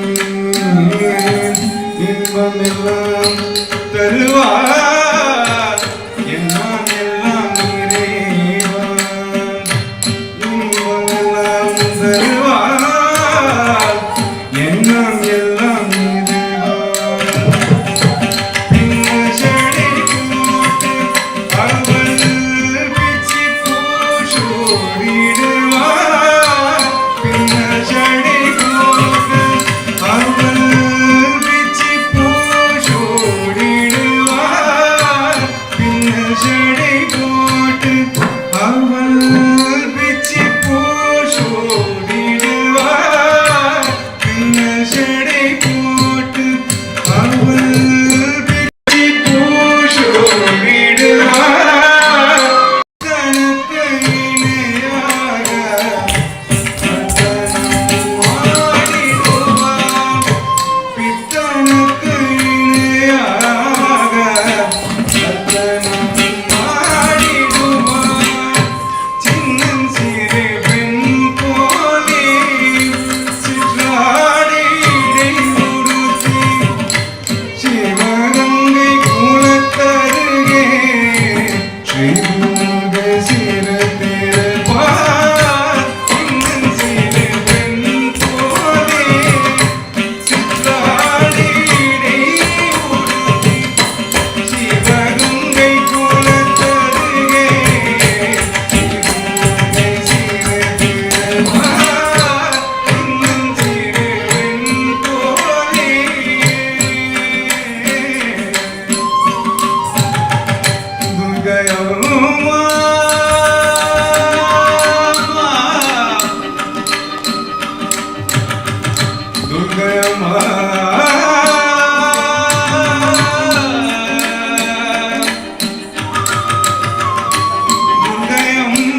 Speaker 10: இன்பமெல்லாம் தருவார் எல்லாம் எல்லாம் நிறைவார் இன்பமெல்லாம் தருவார் எல்லாம் எல்லாம் நிறைவார் பின்னசடை கூட்டு அவள் பிச்சி பூசோடிடுவார் பின்னசடை கூட்டு அவள் பிச்சி பூசோடிடுவார் பின்னசடை கூட்டு அவள் பிச்சி பூசோடிடுவார் பின்னசடை கூட்டு அவள் பிச்சி பூசோடிடுவார் தனக்கு இணையாக ஆடிடுவார் பித்தனுக்கு இணையாக ஆடிடுவார் சின்னம் சிறு பெண் போலே சிற்றாடிடை உடுத்தி சிவகங்கை குலத்தருகே ஸ்ரீமுக சிறப்பிறப்பார் சின்னம் சிறு பெண் போலே சிற்றாடிடை உடுத்தி சிவகங்கை குலத்தருகே ஸ்ரீமுக சிறப்பிறப்பார் சின்னம் சிறு பெண் போலே துர்கையம்மா துர்கையம்மா துர்கையம்மா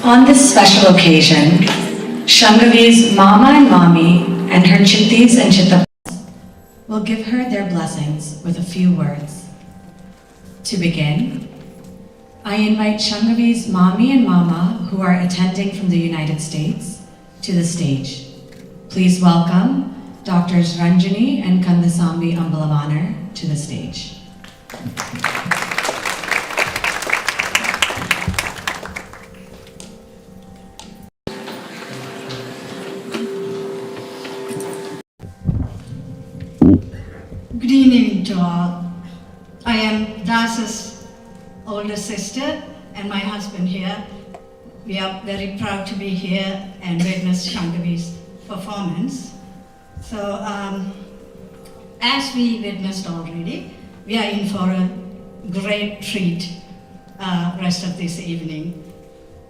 Speaker 8: On this special occasion, Shangavi's Mama and Mommy and her Chittis and Chittapas will give her their blessings with a few words. To begin, I invite Shangavi's Mommy and Mama who are attending from the United States to the stage. Please welcome Doctors Ranjani and Kandasambi Ambalavanar to the stage.
Speaker 11: Good evening to all. I am Das's older sister and my husband here. We are very proud to be here and witness Shangavi's performance. So, as we witnessed already, we are in for a great treat rest of this evening.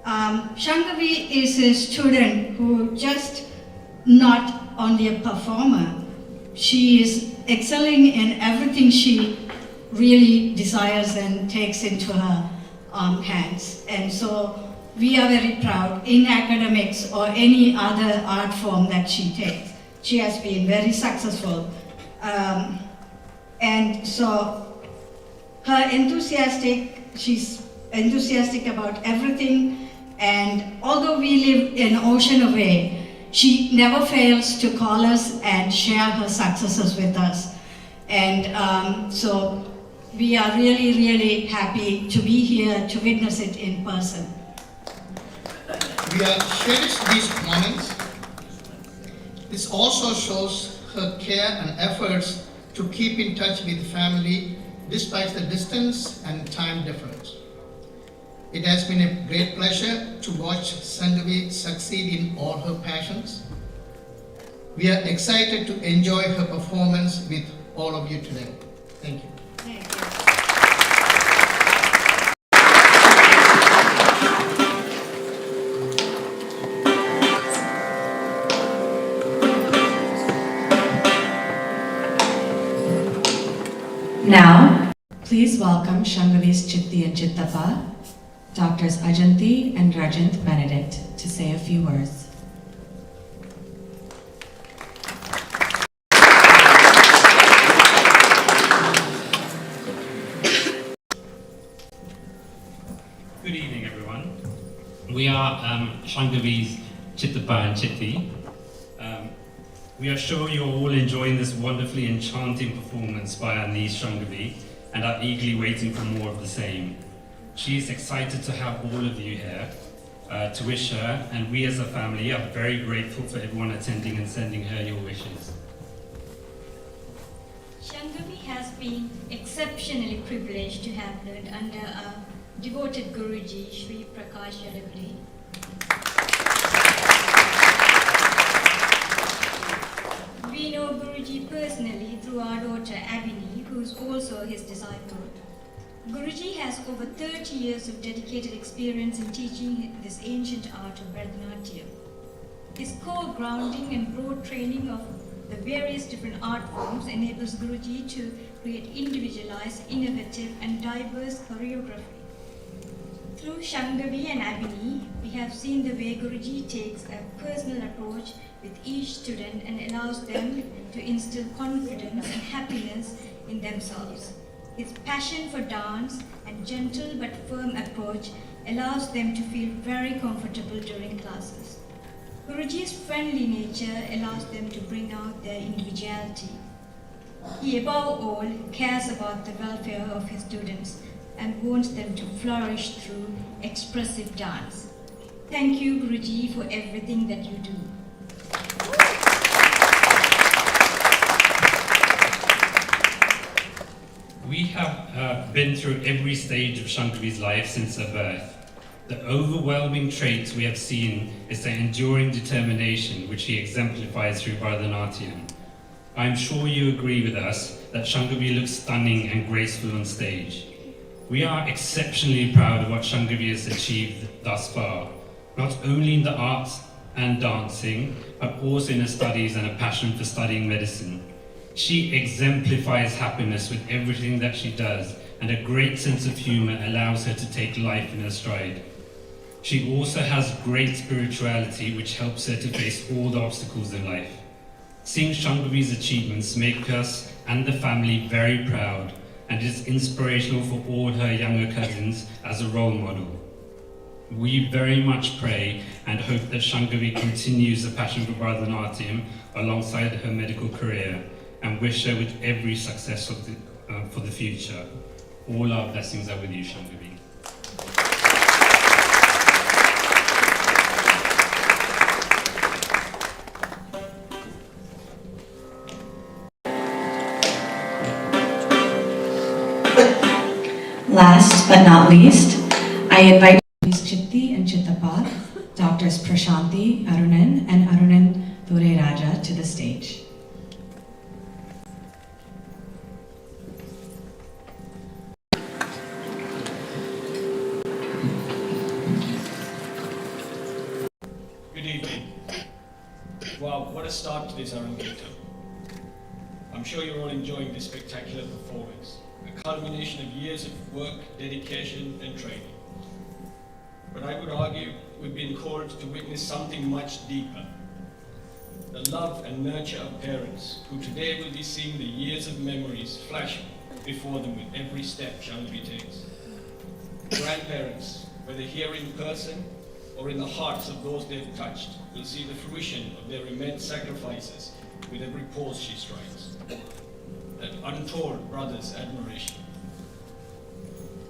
Speaker 11: Shangavi is a student who just not only a performer, she is excelling in everything everything she really desires and takes into her hands. And so we are very proud in academics or any other art form that she takes. She has been very successful. And so she's enthusiastic about everything, and although we live an ocean away, she never fails to call us and share her successes with us. And so we are really, really happy to be here to witness it in person.
Speaker 12: We cherish these moments. This also shows her care and efforts to keep in touch with family despite the distance and time difference. It has been a great pleasure to watch Shangavi succeed in all her passions. We are excited to enjoy her performance with all of you today. Thank you.
Speaker 11: Thank you.
Speaker 8: Now, please welcome Shangavi's Chitti and Chittappa, Doctors Ajanti and Rajant Benedict, to say a few words.
Speaker 4: Good evening, everyone. We are Shangavi's Chittappa and Chitti. We are sure you're all enjoying this wonderfully enchanting performance by our niece Shangavi and are eagerly waiting for more of the same. She is excited to have all of you here to wish her, and we as a family are very grateful for everyone attending and sending her your wishes.
Speaker 13: Shangavi has been exceptionally privileged to have learned under our devoted Guruji, Sri Prakash Yadagri. We know Guruji personally through our daughter Abhini, who is also his disciple. Guruji has over 30 years of dedicated experience in teaching this ancient art of Bharatanatyam. His core grounding and broad training of the various different art forms enables Guruji to create individualized, innovative and diverse choreography. Through Shangavi and Abhini, we have seen the way Guruji takes a personal approach with each student and allows them to instill confidence and happiness in themselves. His passion for dance and gentle but firm approach allows them to feel very comfortable during classes. Guruji's friendly nature allows them to bring out their individuality. He above all cares about the welfare of his students and wants them to flourish through expressive dance. Thank you, Guruji, for everything that you do.
Speaker 4: We have been through every stage of Shangavi's life since her birth. The overwhelming traits we have seen is their enduring determination, which he exemplifies through Bharatanatyam. I am sure you agree with us that Shangavi looks stunning and graceful on stage. We are exceptionally proud of what Shangavi has achieved thus far, not only in the arts and dancing, but also in her studies and a passion for studying medicine. She exemplifies happiness with everything that she does, and a great sense of humor allows her to take life in her stride. She also has great spirituality, which helps her to face all the obstacles in life. Seeing Shangavi's achievements make us and the family very proud, and is inspirational for all her younger cousins as a role model. We very much pray and hope that Shangavi continues the passion for Bharatanatyam alongside her medical career, and wish her with every success for the future. All our blessings are with you, Shangavi.
Speaker 8: Last but not least, I invite Chitti and Chittappa, Doctors Prashanthi Arunan and Arunan Dureraja to the stage.
Speaker 6: Good evening. Wow, what a start to this Arangetram. I'm
Speaker 14: sure you're all enjoying this spectacular performance, a culmination of years of work, dedication, and training. But I would argue we've been called to witness something much deeper. The love and nurture of parents who today will be seeing the years of memories flash before them with every step Shangavi takes. Grandparents, whether here in person or in the hearts of those they've touched, will see the fruition of their immense sacrifices with every pose she strikes. That untold brother's admiration.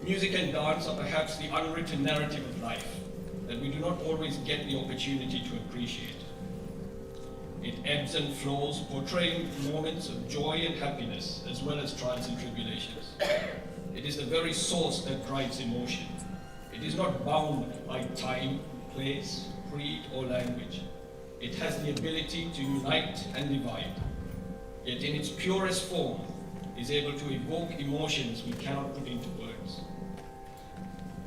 Speaker 14: Music and dance are perhaps the unwritten narrative of life that we do not always get the opportunity to appreciate. It ebbs and flows, portraying moments of joy and happiness as well as trials and tribulations. It is the very source that drives emotion. It is not bound by time, place, creed, or language. It has the ability to unite and divide, yet in its purest form is able to evoke emotions we cannot put into words.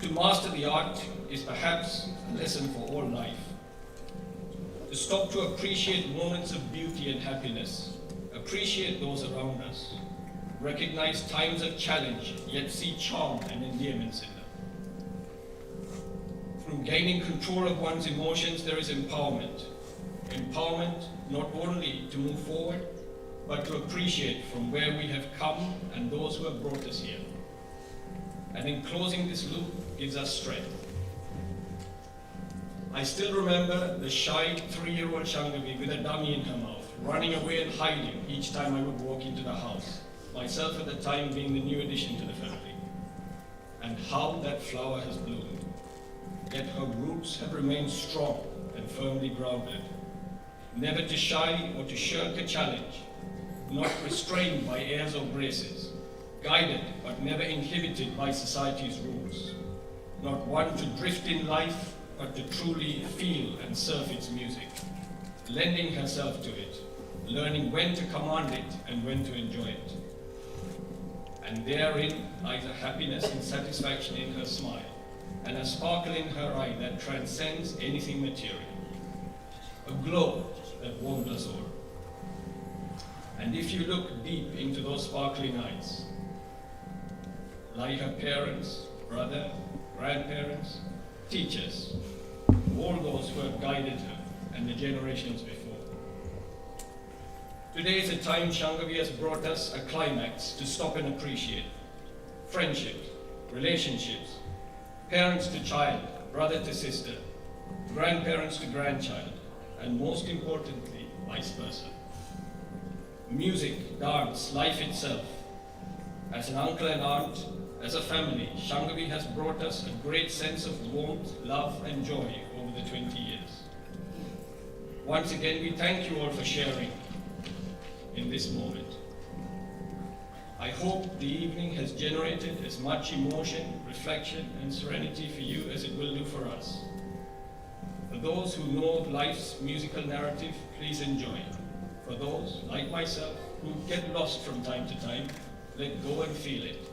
Speaker 14: To master the art is perhaps a lesson for all life. To stop to appreciate moments of beauty and happiness, appreciate those around us, recognize times of challenge, yet see charm and endearments in them. From gaining control of one's emotions, there is empowerment. Empowerment not only to move forward, but to appreciate from where we have come and those who have brought us here. And in closing this loop gives us strength. I still remember the shy 3-year-old Shangavi with a dummy in her mouth, running away and hiding each time I would walk into the house, myself at the time being the new addition to the family. And how that flower has bloomed. Yet her roots have remained strong and firmly grounded. Never to shy or to shirk a challenge, not restrained by airs or graces, guided but never inhibited by society's rules. Not one to drift in life, but to truly feel and surf its music, lending herself to it, learning when to command it and when to enjoy it. And therein lies a happiness and satisfaction in her smile, and a sparkle in her eye that transcends anything material. A glow that warmed us all. And if you look deep into those sparkling eyes, lie her parents, brother, grandparents, teachers, all those who have guided her and the generations before. Today is a time Shangavi has brought us a climax to stop and appreciate. Friendships, relationships, parents to child, brother to sister, grandparents to grandchild, and most importantly, vice versa. Music, dance, life itself. As an uncle and aunt, as a family, Shangavi has brought us a great sense of warmth, love, and joy over the 20 years. Once again, we thank you all for sharing in this moment. I hope the evening has generated as much emotion, reflection, and serenity for you as it will do for us. For those who know of life's musical narrative, please enjoy. For those, like myself, who get lost from time to time, let go and feel it.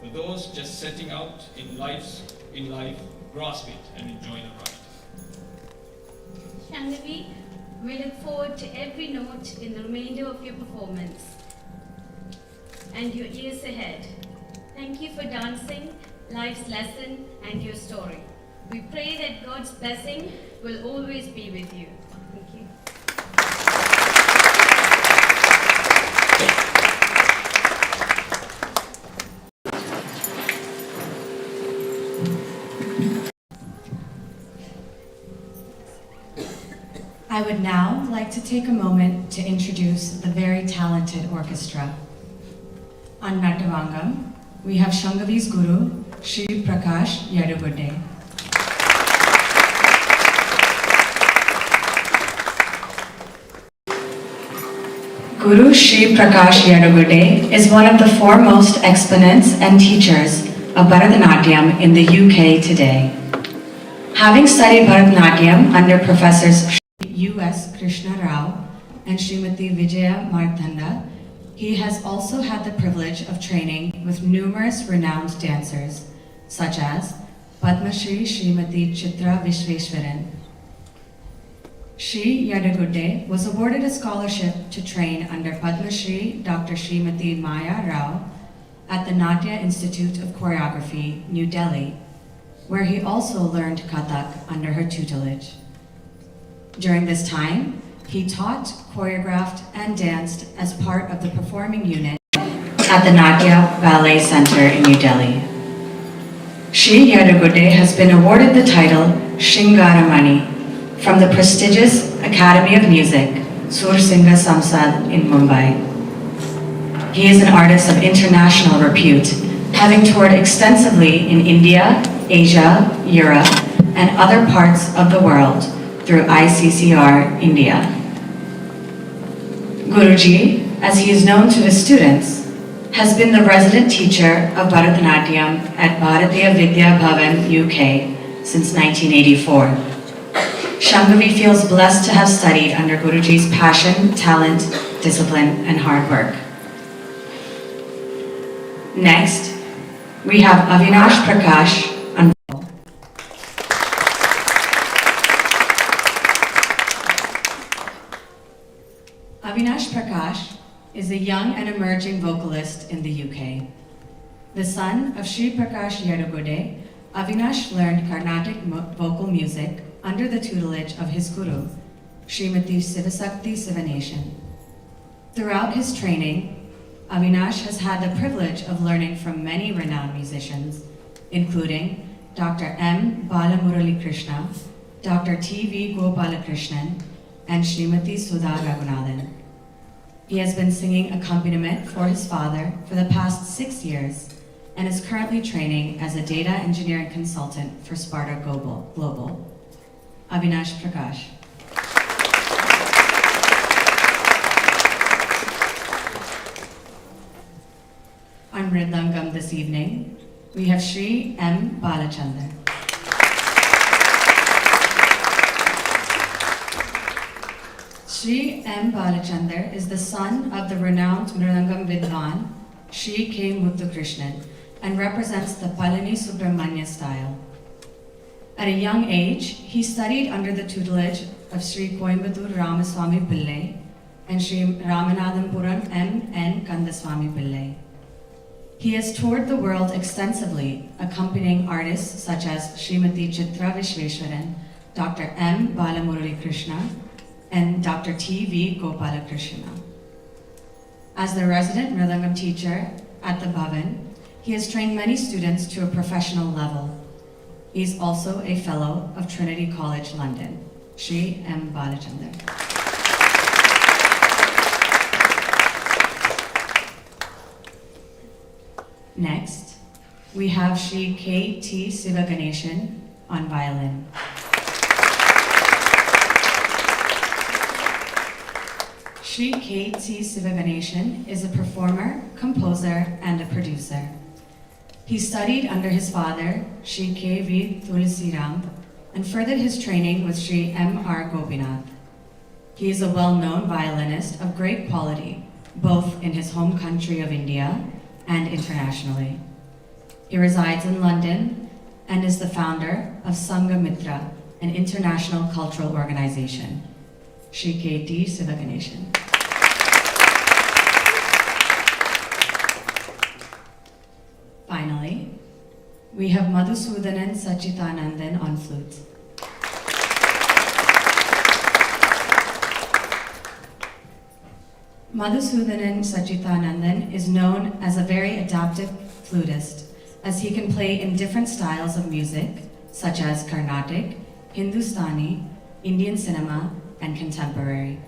Speaker 14: For those just setting out in life, grasp it and enjoy the ride.
Speaker 5: Shangavi, we look forward to every note in the remainder of your performance and your years ahead. Thank you for dancing, life's lesson, and your story. We pray that God's blessing will always be with you. Thank you.
Speaker 8: I would now like to take a moment to introduce the very talented orchestra. On Nattavangam, we have Shangavi's Guru, Shri Prakash Yadugudde. Guru Shri Prakash Yadugudde is one of the foremost exponents and teachers of Bharatanatyam in the UK today. Having studied Bharatanatyam under Professors U.S. Krishna Rao and Srimati Vijaya Marthanda, he has also had the privilege of training with numerous renowned dancers, such as Padma Shri Srimati Chitra Vishveshwaran, Shri Yadagude was awarded a scholarship to train under Padma Shri Dr. Srimati Maya Rao at the Natya Institute of Choreography, New Delhi, where he also learned Kathak under her tutelage. During this time, he taught, choreographed, and danced as part of the performing unit at the Natya Ballet Center in New Delhi. Shri Yadagude has been awarded the title Shingaramani from the prestigious Academy of Music, Sursingha Samsad in Mumbai. He is an artist of international repute, having toured extensively in India, Asia, Europe, and other parts of the world through ICCR India. Guruji, as he is known to his students, has been the resident teacher of Bharatanatyam at Bharatiya Vidya Bhavan, UK, since 1984. Shangavi feels blessed to have studied under Guruji's passion, talent, discipline, and hard work. Next, we have Avinash Prakash on vocal. Avinash Prakash is a young and emerging vocalist in the UK. The son of Shri Prakash Yadagude, Avinash learned Carnatic vocal music under the tutelage of his guru, Srimati Sivasakti Sivanation. Throughout his training, Avinash has had the privilege of learning from many renowned musicians, including Dr. M. Balamurali Krishna, Dr. T.V. Gopalakrishnan, and Srimati Sudha Raghunathan. He has been singing accompaniment for his father for the past 6 years and is currently training as a data engineering consultant for Sparta Global. Avinash Prakash. On Mridangam this evening, we have Shri M. Balachandar. Shri M. Balachandar is the son of the renowned Mridangam Vidwan, Shri K. Muthukrishnan, and represents the Palani Subramanya style. At a young age, he studied under the tutelage of Sri Coimbatore Ramaswamy Pillai and Sri Ramanathampuram M. N. Kandaswamy Pillai. He has toured the world extensively, accompanying artists such as Srimati Chitra Vishweshwaran, Dr. M. Balamurali Krishna, and Dr. T.V. Gopalakrishna. As the resident Mridangam teacher at the Bhavan, he has trained many students to a professional level. He is also a fellow of Trinity College London. Shri M. Balachandar. Next, we have Shri K. T. Sivaganeshan on violin. Shri K. T. Sivaganeshan is a performer, composer, and a producer. He studied under his father, Shri K. V. Tulsiram, and furthered his training with Shri M. R. Gopinath. He is a well-known violinist of great quality, both in his home country of India and internationally. He resides in London and is the founder of Sangha Mitra, an international cultural organization. Shri K. T. Sivaganeshan. Finally, we have Madhusudanan Sachitanandan on flute. Madhusudanan Sachitanandan is known as a very adaptive flutist, as he can play in different styles of music, such as Carnatic, Hindustani, Indian cinema, and contemporary.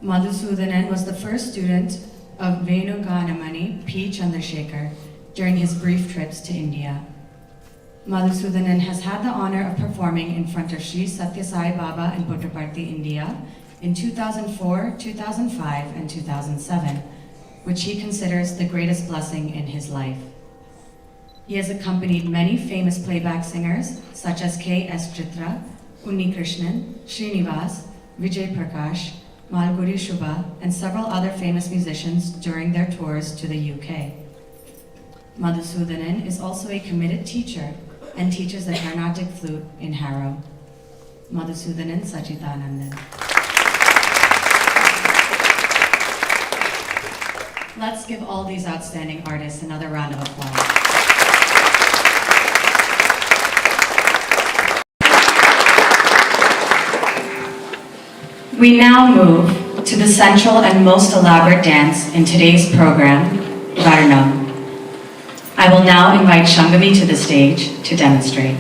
Speaker 8: Madhusudanan was the first student of Venu Ganamani P. Chandrasekhar during his brief trips to India. Madhusudanan has had the honor of performing in front of Sri Satya Sai Baba in Puttaparthi, India in 2004, 2005, and 2007, which he considers the greatest blessing in his life. He has accompanied many famous playback singers such as K.S. Chitra, Unni Krishnan, Srinivas, Vijay Prakash, Malguri Shubha, and several other famous musicians during their tours to the UK. Madhusudanan is also a committed teacher and teaches the Carnatic flute in Harrow. Madhusudanan Sachitanandan. Let's give all these outstanding artists another round of applause. We now move to the central and most elaborate dance in today's program, Varnam. I will now invite Shangavi to the stage to demonstrate.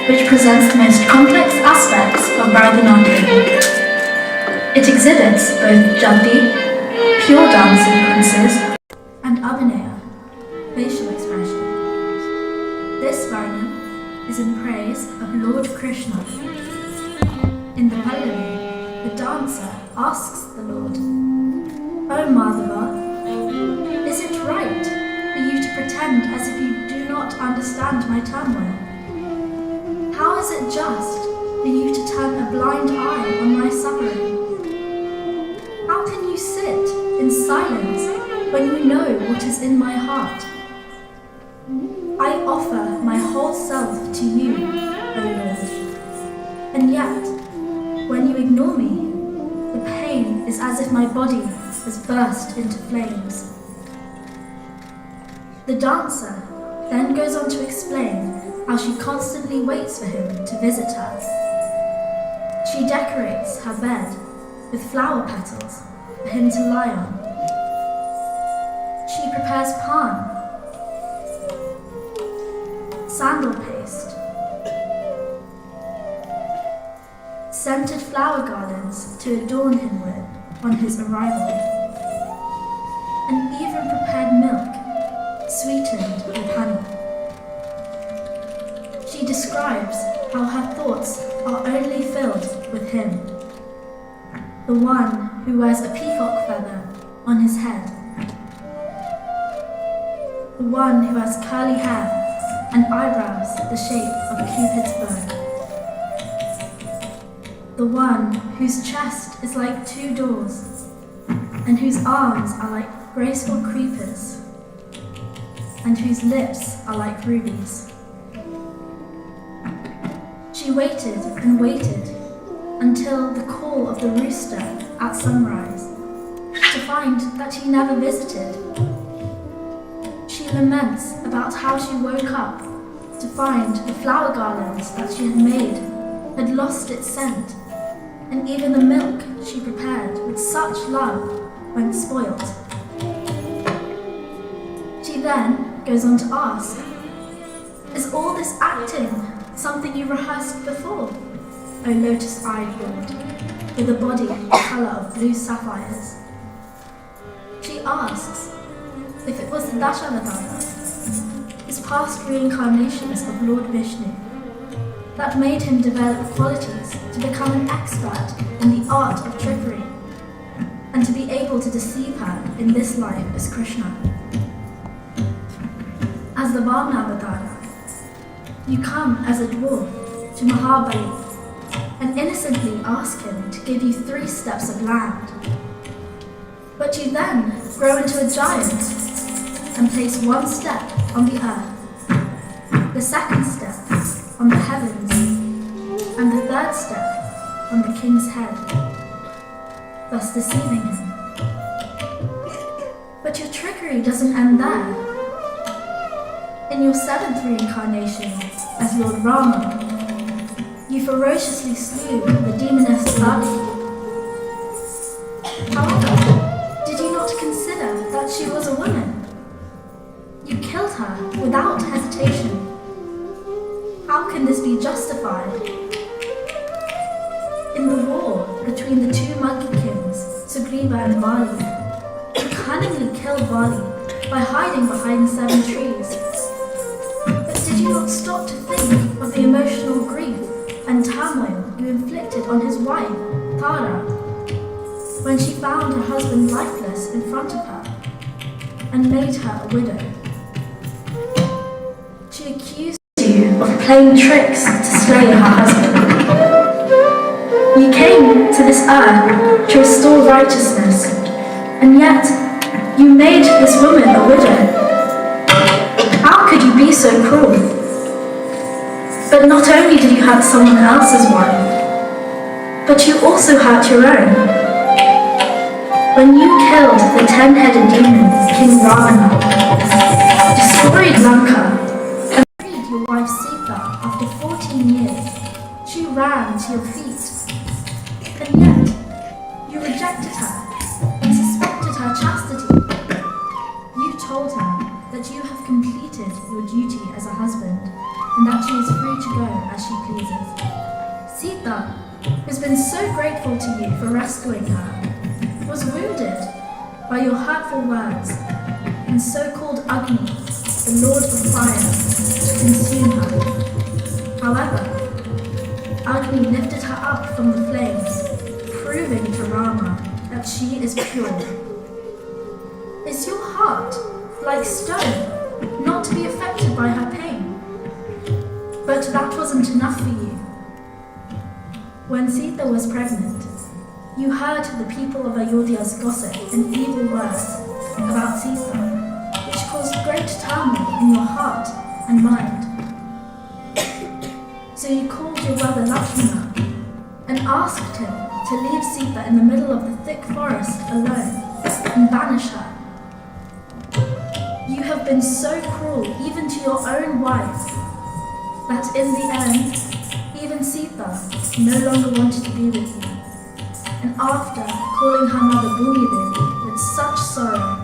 Speaker 9: which presents the most complex aspects of Bharatanatyam. It exhibits both Jati, pure dance sequences, and Abhinaya, facial expression. This Varnam is in praise of Lord Krishna. In the Pallavi, the dancer asks the Lord, "O Madhava, is it right for you to pretend as if you do not understand my turmoil? How is it just for you to turn a blind eye on my suffering? How can you sit in silence when you know what is in my heart? I offer my whole self to you, O Lord. And yet, when you ignore me, the pain is as if my body has burst into flames." The dancer then goes on to explain how she constantly waits for him to visit her. She decorates her bed with flower petals for him to lie on. She prepares pan, sandal paste, scented flower garlands to adorn him with on his arrival, and even prepared milk sweetened with honey. She describes how her thoughts are only filled with him, the one who wears a peacock feather on his head the one who has curly hair and eyebrows the shape of Cupid's bow, the one whose chest is like two doors and whose arms are like graceful creepers and whose lips are like rubies. She waited and waited until the call of the rooster at sunrise to find that he never visited. She laments about how she woke up to find the flower garlands that she had made had lost its scent, and even the milk she prepared with such love went spoilt. She then goes on to ask, "Is all this acting something you rehearsed before, O lotus-eyed lord, with a body the colour of blue sapphires?" She asks if it was the Dashavatara, his past reincarnations of Lord Vishnu, that made him develop qualities to become an expert in the art of trickery and to be able to deceive her in this life as Krishna. As the Varnavatara, you come as a dwarf to Mahabali and innocently ask him to give you 3 steps of land. But you then grow into a giant and place 1 step on the earth, the 2nd step on the heavens, and the 3rd step on the king's head, thus deceiving him. But your trickery doesn't end there. In your 7th reincarnation as Lord Rama, you ferociously slew the demoness Sati. However, did you not consider that she was a woman? You killed her without hesitation. How can this be justified? In the war between the 2 monkey kings, Sugriva and Bali, you cunningly killed Bali by hiding behind 7 trees. But did you not stop to think of the emotional grief and turmoil you inflicted on his wife, Tara, when she found her husband lifeless in front of her and made her a widow? She accused you of playing tricks to slay her husband. You came to this earth to restore righteousness, and yet you made this woman a widow. How could you be so cruel? But not only did you hurt someone else's wife, but you also hurt your own. When you killed the 10-headed demon, King Ravana, destroyed Lanka, and freed your wife Sita after 14 years, she ran to your feet. And yet, you rejected her and suspected her chastity. You told her that you have completed your duty as a husband and that she is free to go as she pleases. Sita, who's been so grateful to you for rescuing her, was wounded by your hurtful words and so called Agni, the Lord of Fire, to consume her. However, Agni lifted her up from the flames, proving to Rama that she is pure. Is your heart like stone, not to be affected by her pain? But that wasn't enough for you. When Sita was pregnant, you heard the people of Ayodhya's gossip and evil words about Sita, which caused great turmoil in your heart and mind. So you called your brother Lakshmana and asked him to leave Sita in the middle of the thick forest alone and banish her. You have been so cruel even to your own wife that in the end, even Sita no longer wanted to be with you. And after calling her mother Bhumi Devi with such sorrow,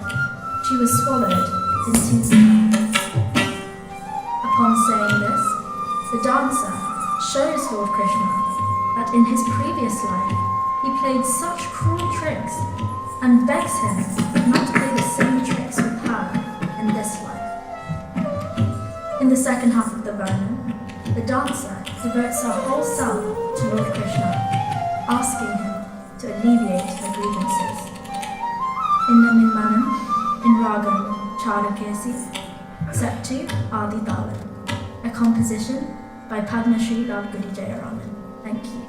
Speaker 9: she was swallowed into the earth. Upon saying this, the dancer shows Lord Krishna that in his previous life he played such cruel tricks and begs him not to play the same tricks with her in this life. In the second half of the Varnam, the dancer devotes her whole self to Lord Krishna, asking him to alleviate her grievances. In Namin Manam, in Ragam Charakesi, set to Adi Thalan, a composition by Padma Shri Ravgudi Jayaraman. Thank you.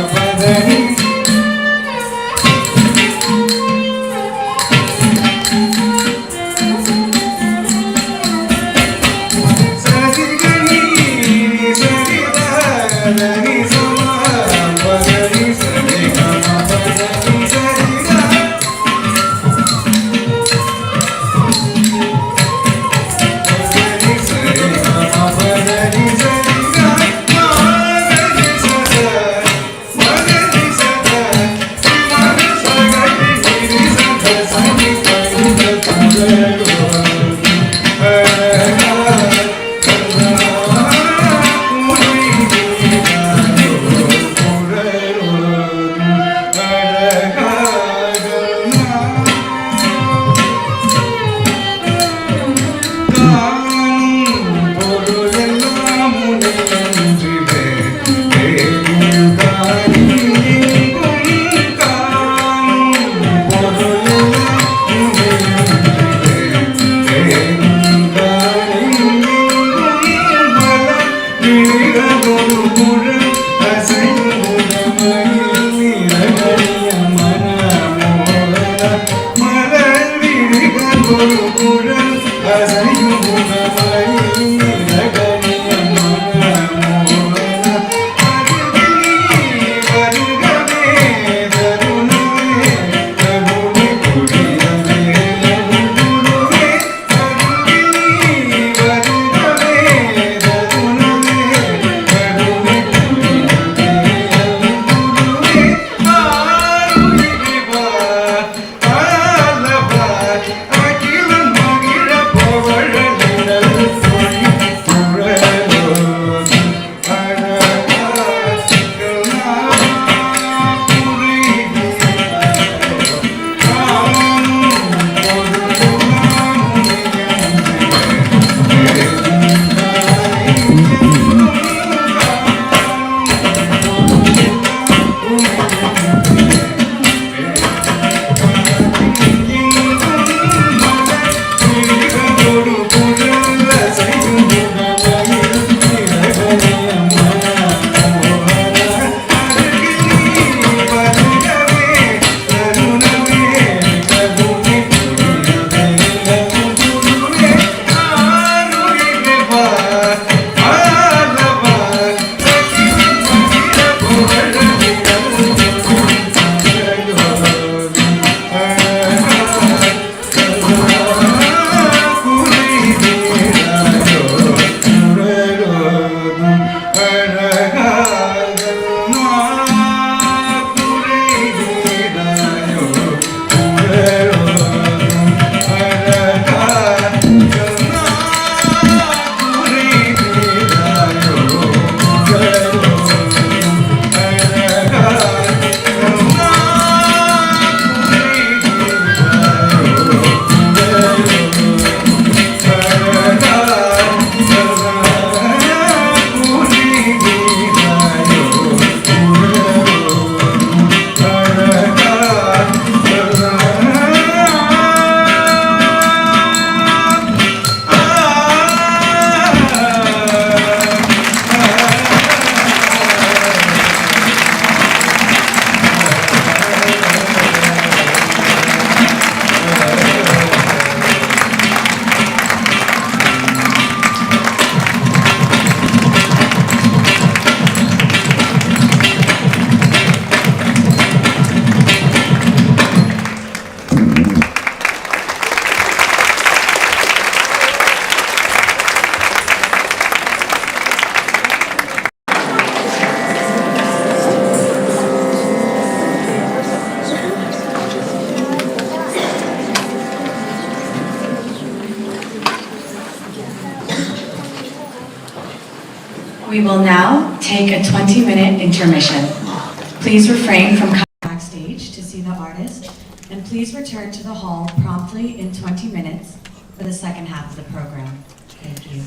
Speaker 10: Bhagavani
Speaker 8: We will now take a 20-minute intermission. Please refrain from coming backstage to see the artist, and please return to the hall promptly in 20 minutes for the second half of the program. Thank you.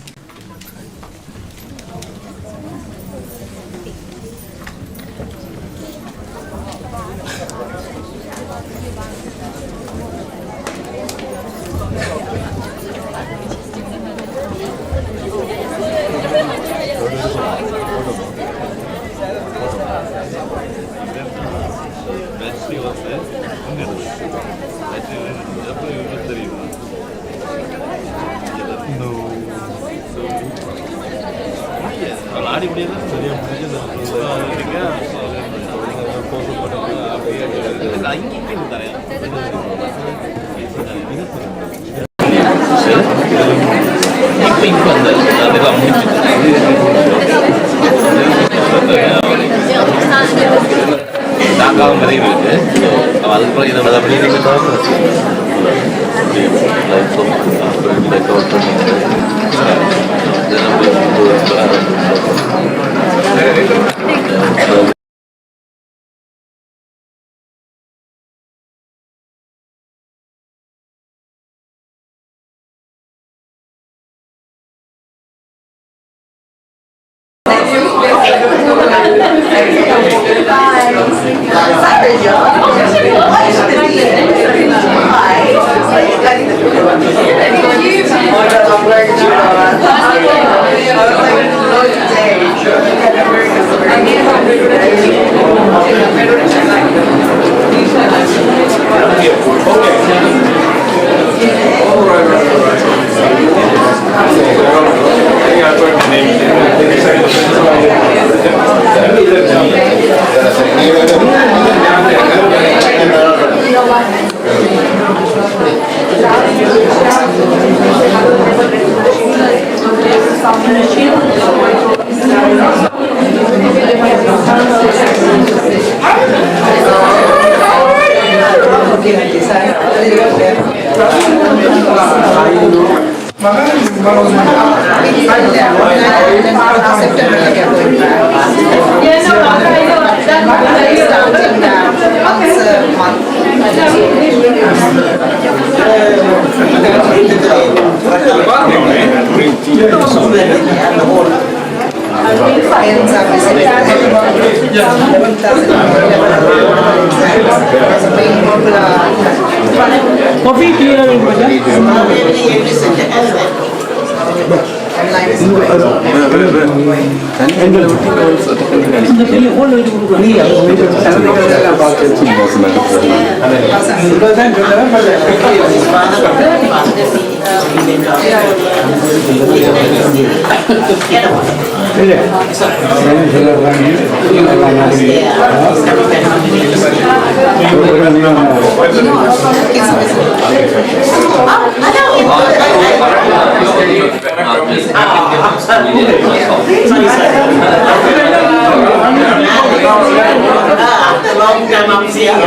Speaker 15: After a long time I'm seeing her.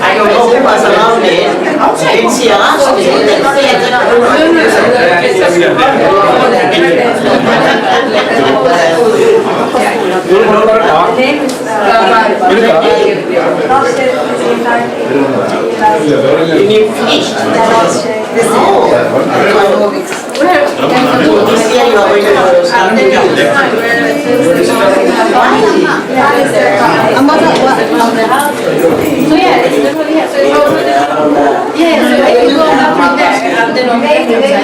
Speaker 15: I go home for a long day. And she asked me,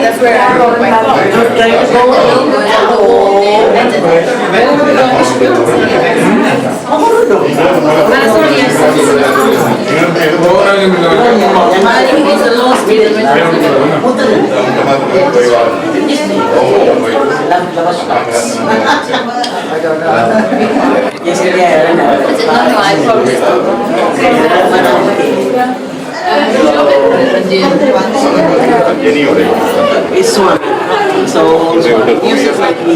Speaker 15: that's where I wrote my car. It's one. So music like me.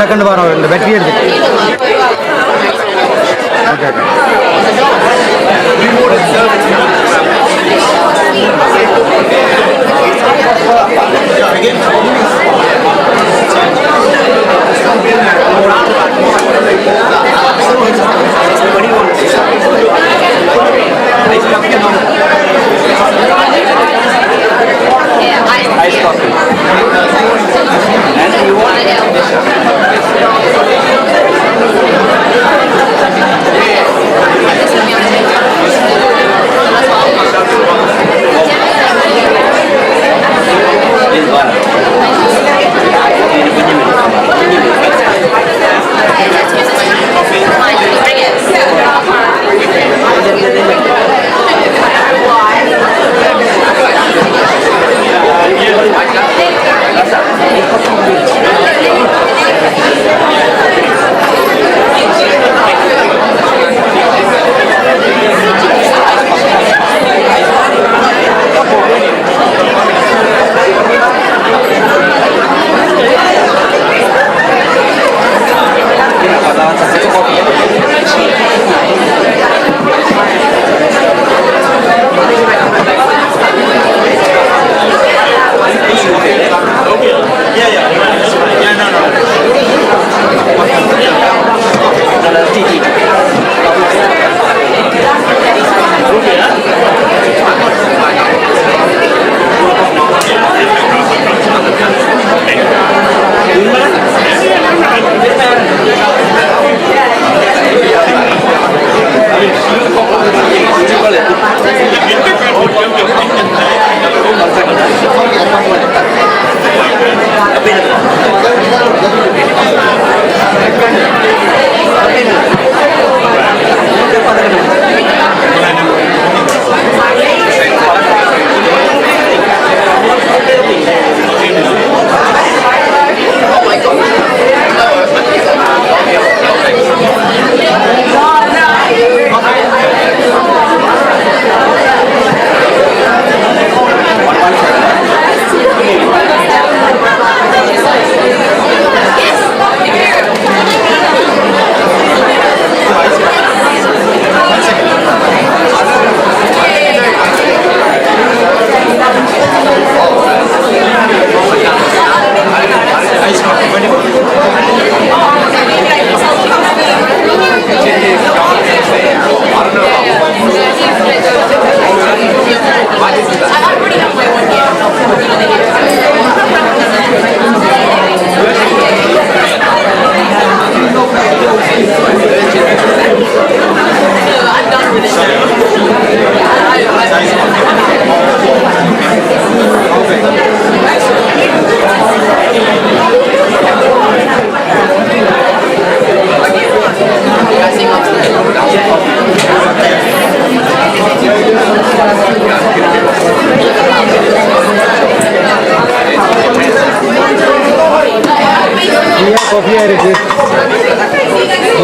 Speaker 1: டக்குன்னு பாருங்க இந்த battery எடுத்து okay
Speaker 16: Ice coffee. And you want this one.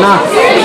Speaker 16: Thank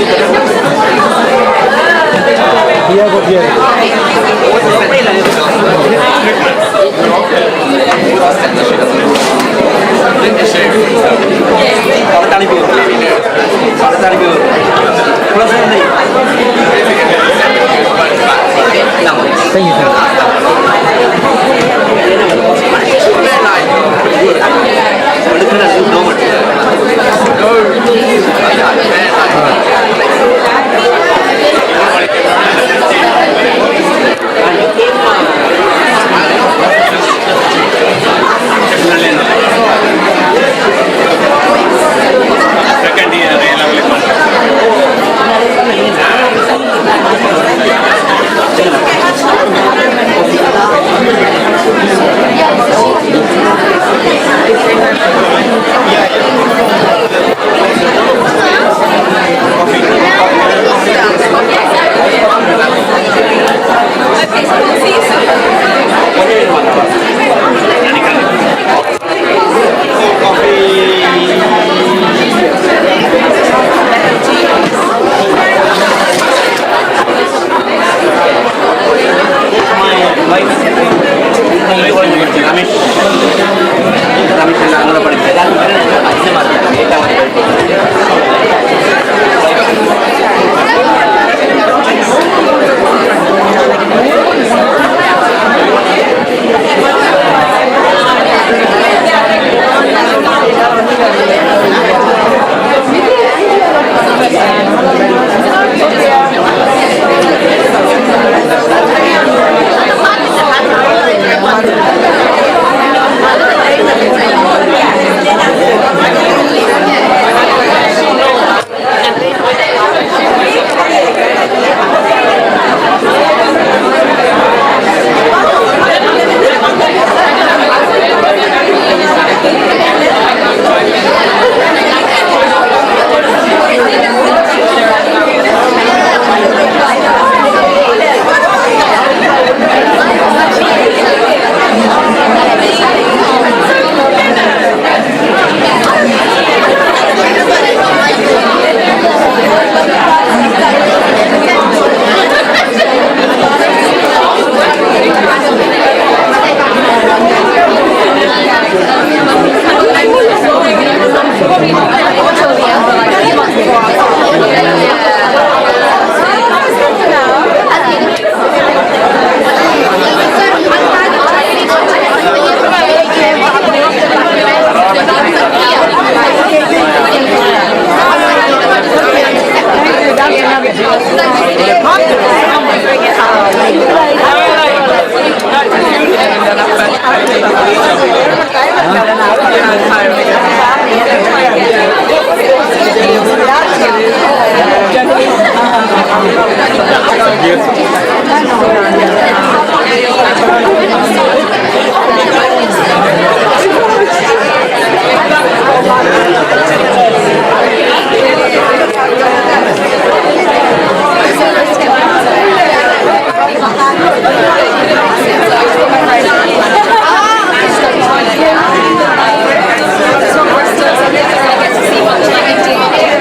Speaker 16: you.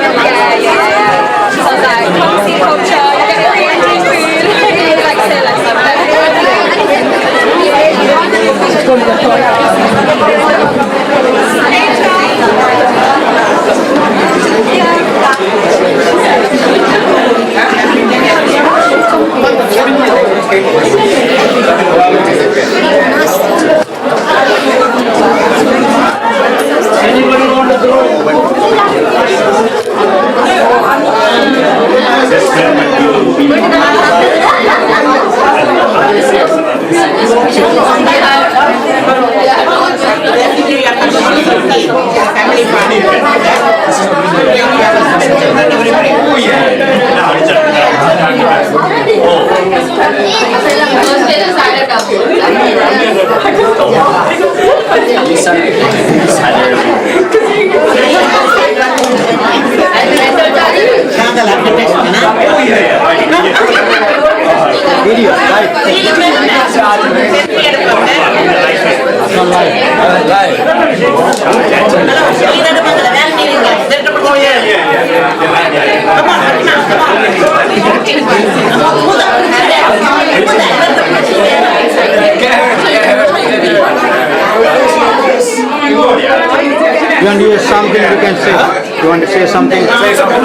Speaker 1: You want to use something you can say? You want to say something?
Speaker 6: Say something.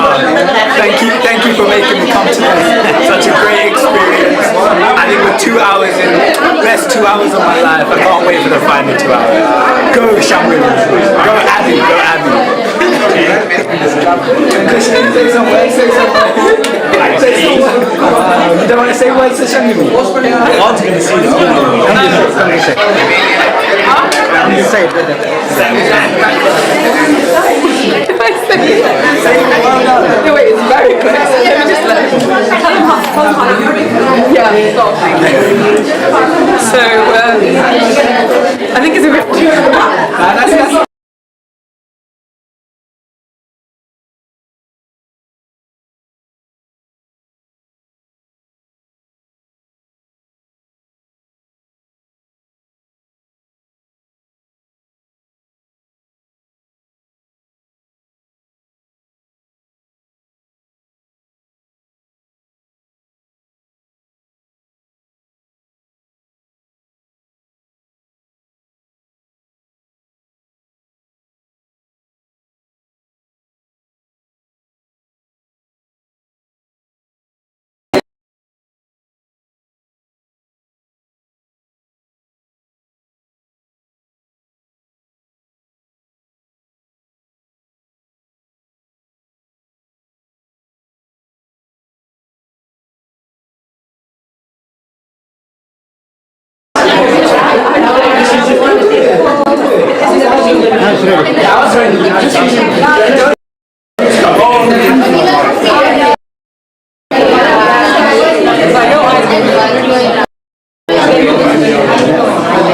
Speaker 6: Thank you for making me come to this. Such a great experience. I think with 2 hours in, best 2 hours of my life. I can't wait for the final 2 hours. Go Shangavi. Go Abby. Go Abby. Christian, say some words. Say some words. You don't want to say words to Shangavi? I'm going to see this.
Speaker 16: No, wait, it's very close. Let me just tell him yeah, stop. So, I think it's a bit too that's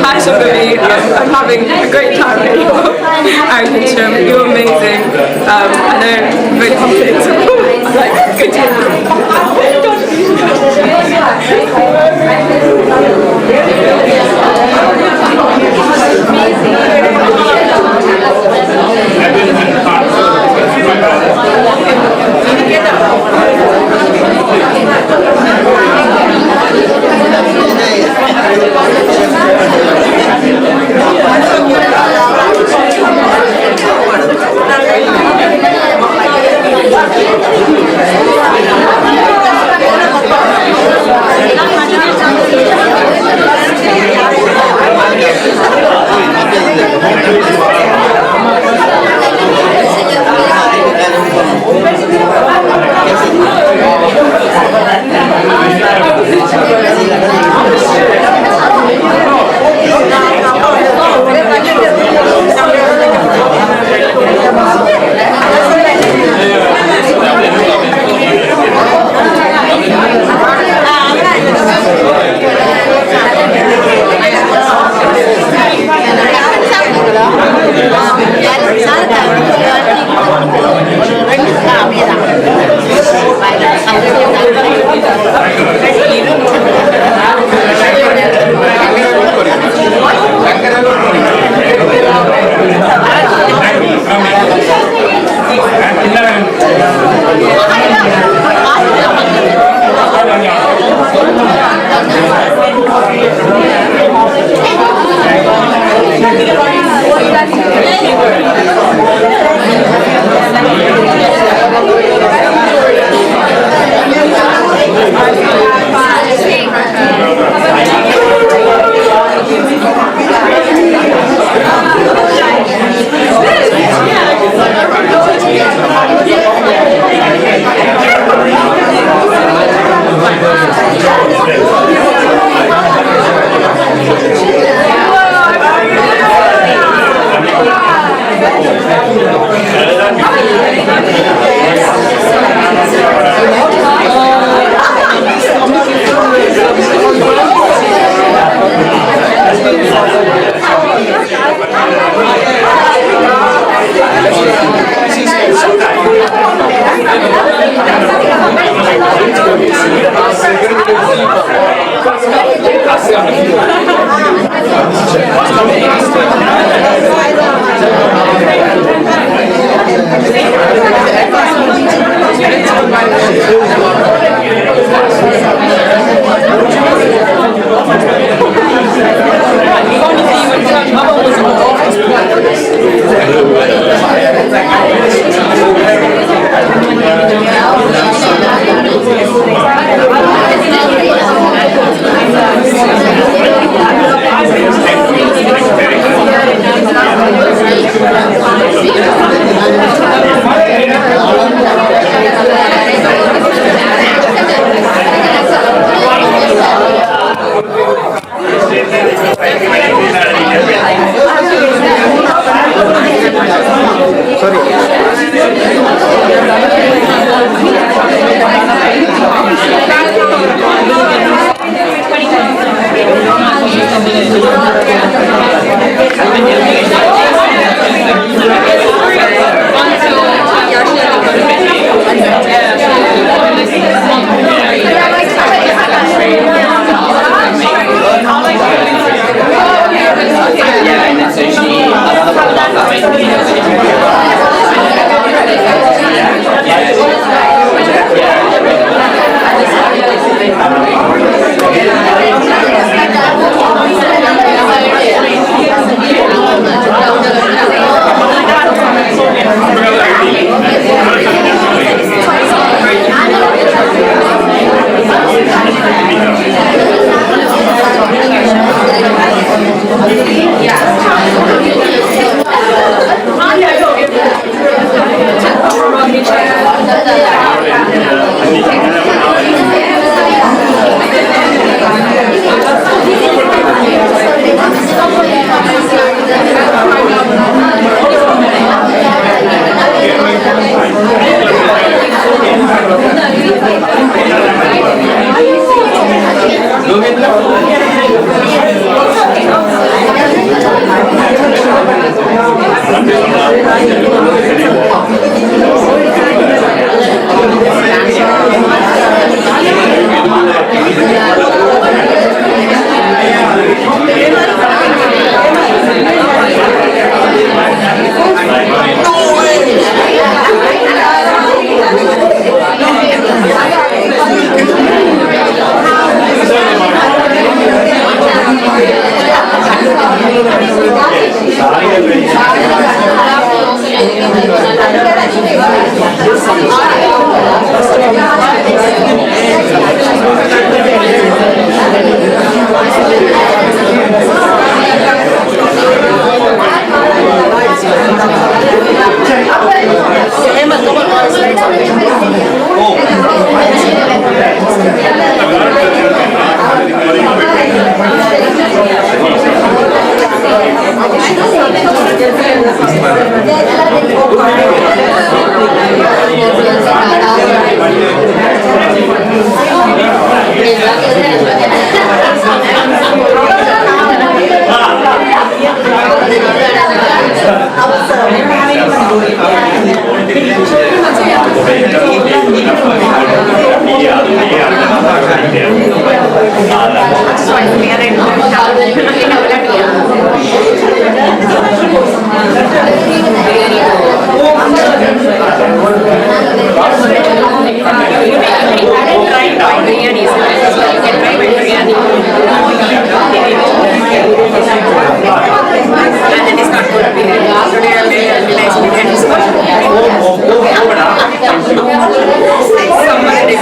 Speaker 16: Hi Shangavi, I'm having a great time at your Arangetram. You're amazing. I know I'm really confident. Like, good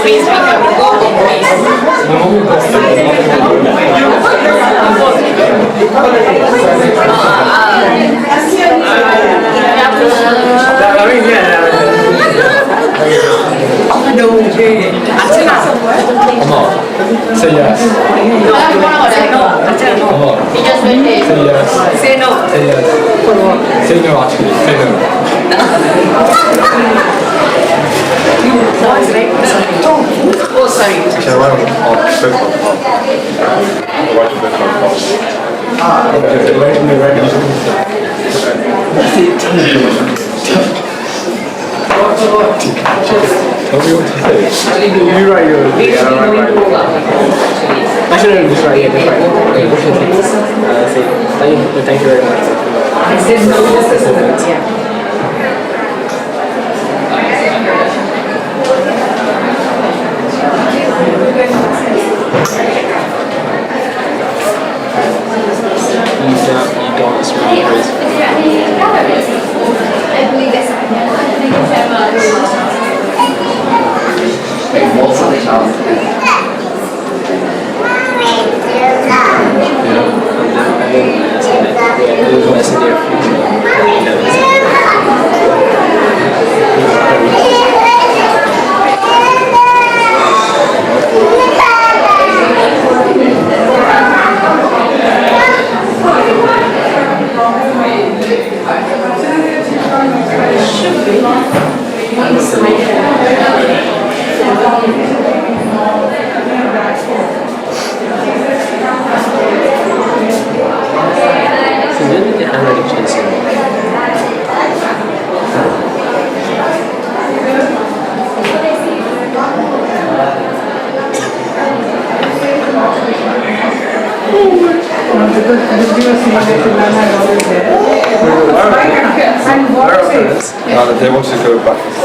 Speaker 16: please, we can go home,
Speaker 6: Say yes.
Speaker 16: No. He just went there.
Speaker 6: Say yes.
Speaker 16: Say no.
Speaker 6: Say yes. Say no, actually. Say no.
Speaker 16: Oh, sorry.
Speaker 6: Shall I write on first one? Write the first Tell me what to say. You write yours. Yeah, I'll write mine.
Speaker 16: Actually, no, just right here. Just right here. Okay, what should I say? Thank you very much. I said no. Yeah.
Speaker 6: You got this really crazy.
Speaker 9: I believe it's thank you so much.
Speaker 6: They want to go back.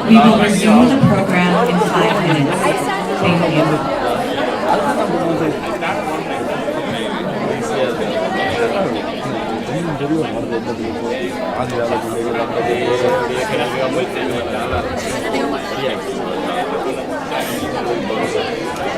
Speaker 11: We will resume the program in 5 minutes. Thank you.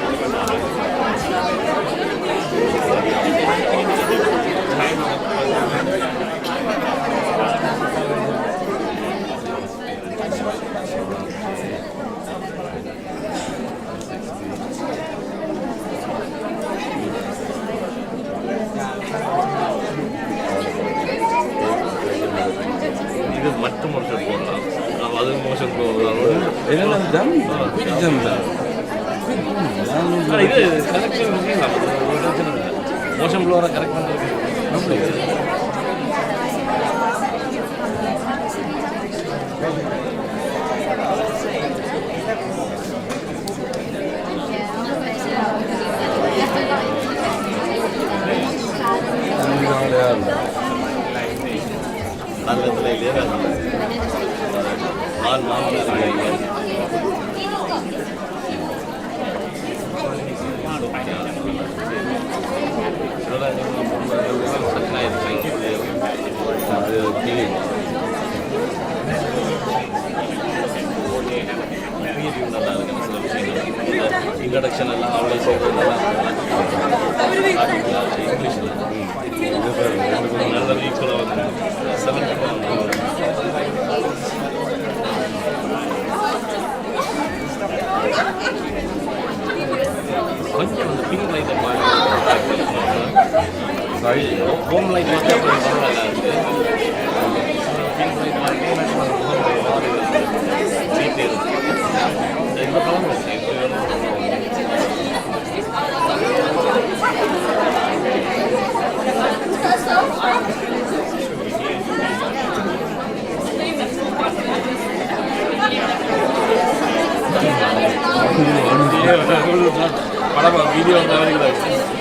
Speaker 2: Motion ப்ளோரை correct பண்ணுறதுக்கு introduction எல்லாம் அவ்வளோ செய்கிறதுனால இங்கிலீஷில் நல்ல ஈக்குவலாக வந்து 7 கொஞ்சம் அந்த பிங்க் லைட் ஹோம் லைட் வந்து அப்படி பரவாயில்ல இருக்குது பிங்க் லைட் வாங்கி வீட்டில் இருக்குது இந்த பழம் படம் வீடியோ வந்த வரைக்கும்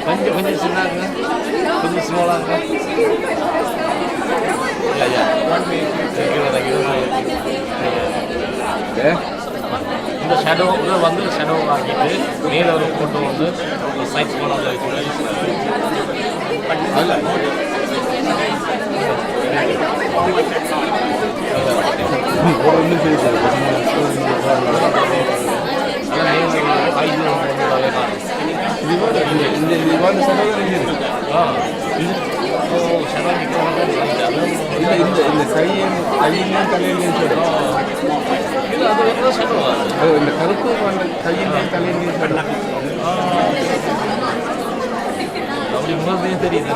Speaker 2: கொஞ்சம் சின்னாங்க கொஞ்சம் ஸ்மாலாங்க இந்த ஷேடோ வந்து ஷேடோ ஆக்கிட்டு மேலே ஒரு ஃபோட்டோ வந்து சைட் பண்ணாத
Speaker 10: இந்த கையும் தலையிலையும் இந்த கருப்பு கையிலையும் தலையிலையும்
Speaker 2: அப்படி முன்னாடியே தெரியுது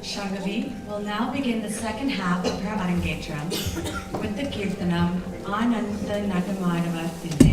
Speaker 8: Shangavi will now begin the second half of her Arangetram with the Kirtanam Ananda Nadamadava Dinde.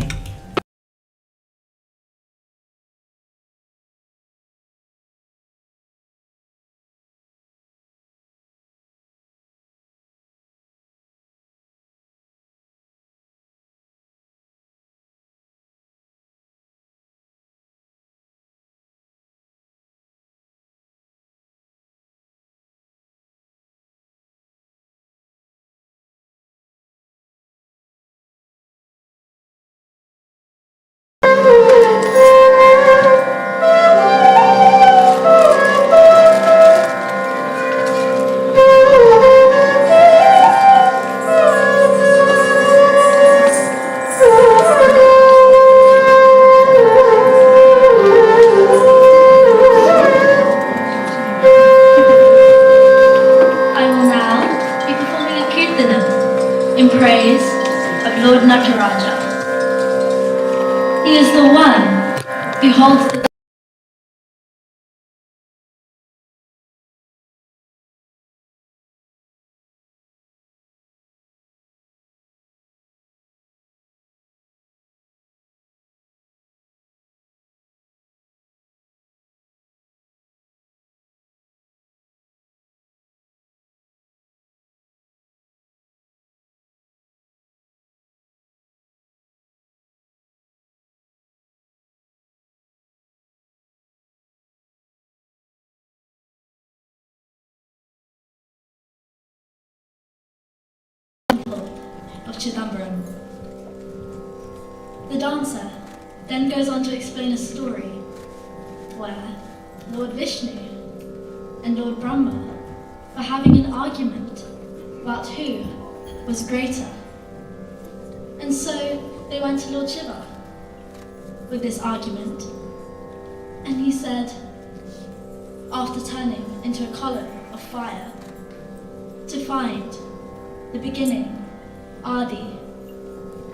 Speaker 9: In praise of Lord Nataraja. He is the one who holds the of Chidambaram. The dancer then goes on to explain a story where Lord Vishnu and Lord Brahma were having an argument about who was greater. And so they went to Lord Shiva with this argument. And he said, after turning into a column of fire, to find the beginning, Adi,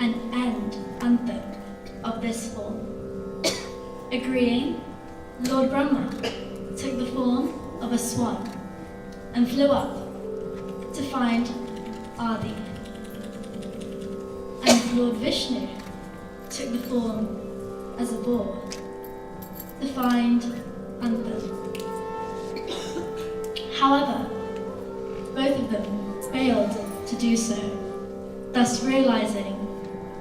Speaker 9: and end, Antak, of this form. Agreeing, Lord Brahma took the form of a swan and flew up to find Adi. And Lord Vishnu took the form as a boar to find Antak. However, both of them failed to do so, thus realizing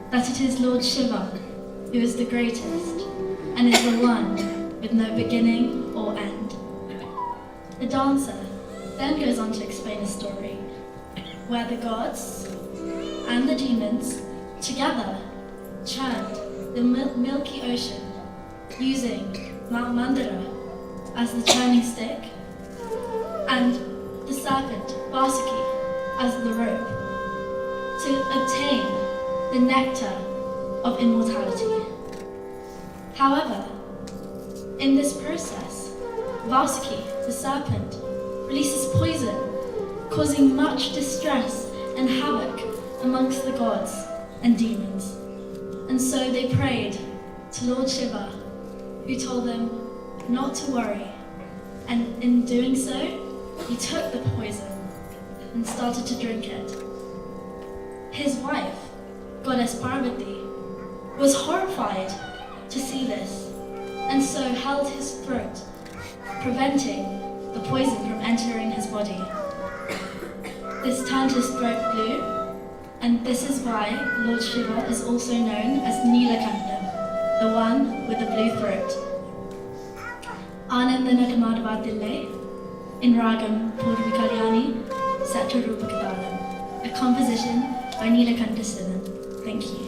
Speaker 9: that it is Lord Shiva who is the greatest and is the one with no beginning or end. The dancer then goes on to explain a story where the gods and the demons together churned the milky ocean using Mount Mandara as the churning stick and the serpent Vasuki as the rope to obtain the nectar of immortality. However, in this process, Vasuki, the serpent, releases poison causing much distress and havoc amongst the gods and demons. And so they prayed to Lord Shiva, who told them not to worry. And in doing so, he took the poison and started to drink it. His wife, goddess Parvati, was horrified to see this, and so held his throat, preventing the poison from entering his body. This turned his throat blue, and this is why Lord Shiva is also known as Neelakanta, the one with the blue throat. Anandanatamadavadille in Ragam Purvi Kalyani Satrarupakatalam, a composition by Neelakanta Sivan. Thank you.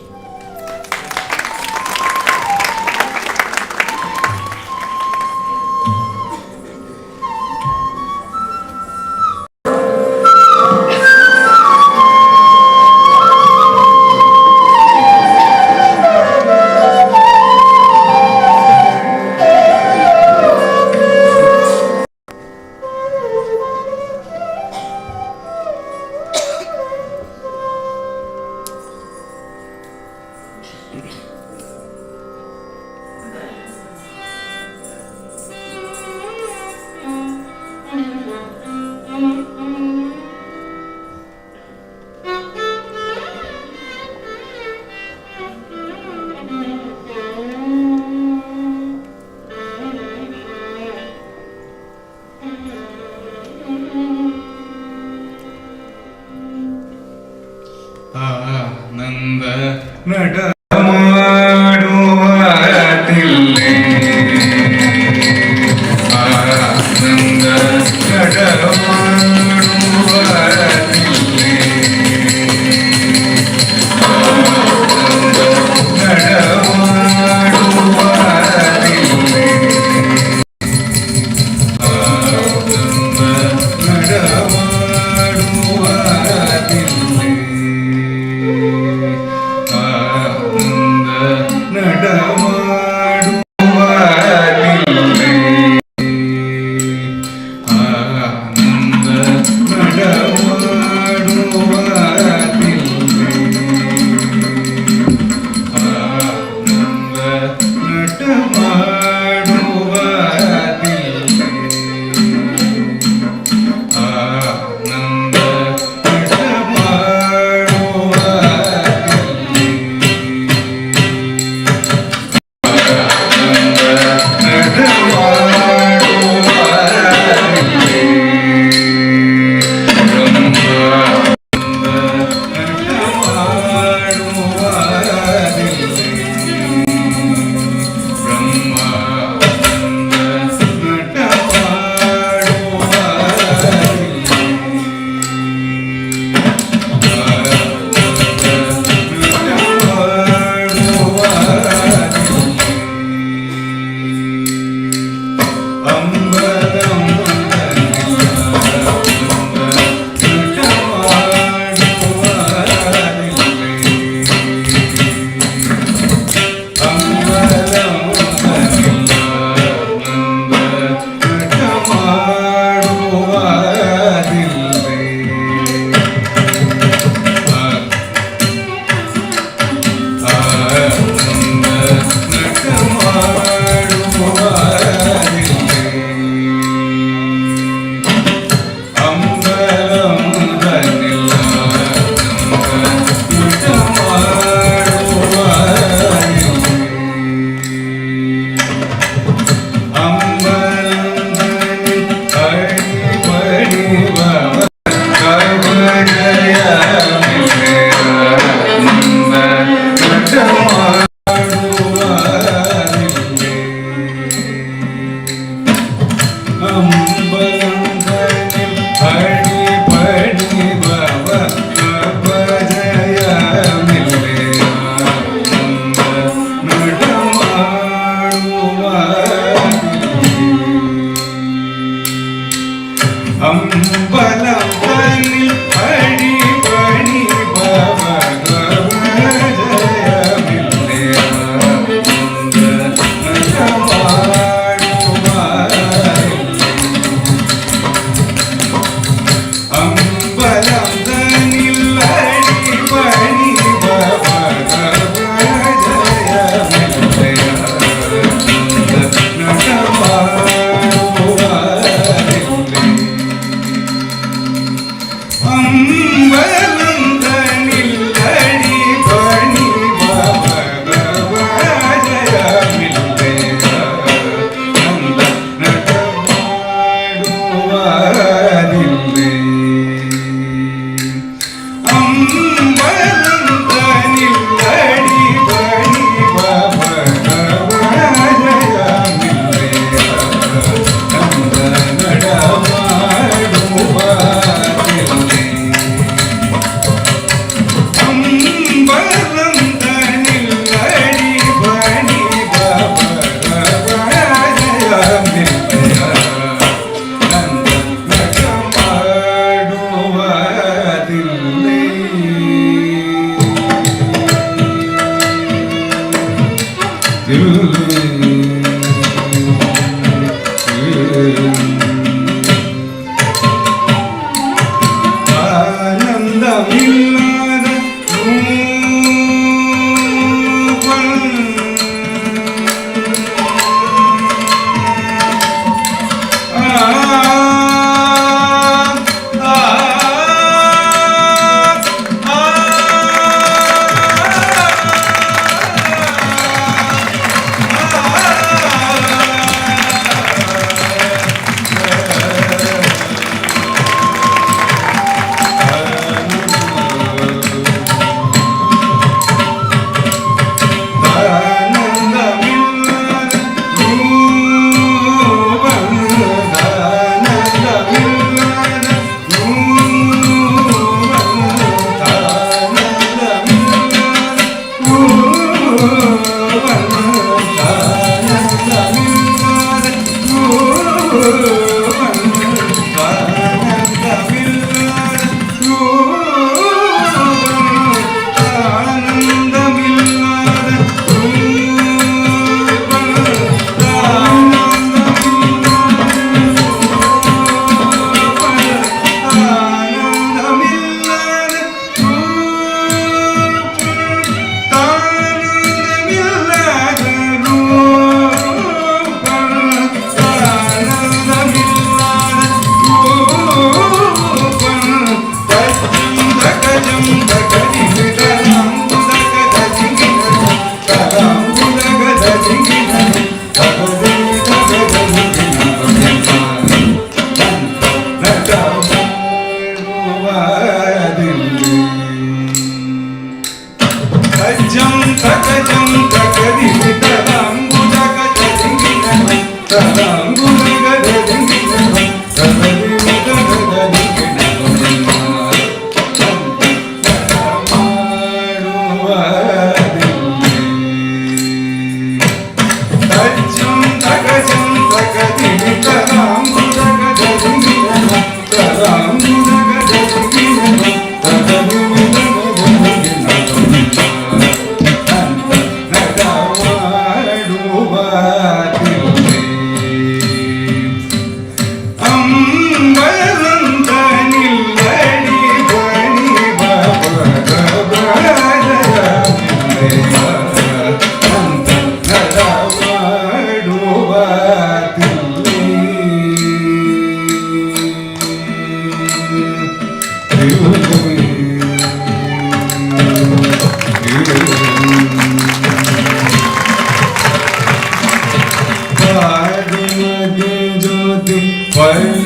Speaker 17: Pali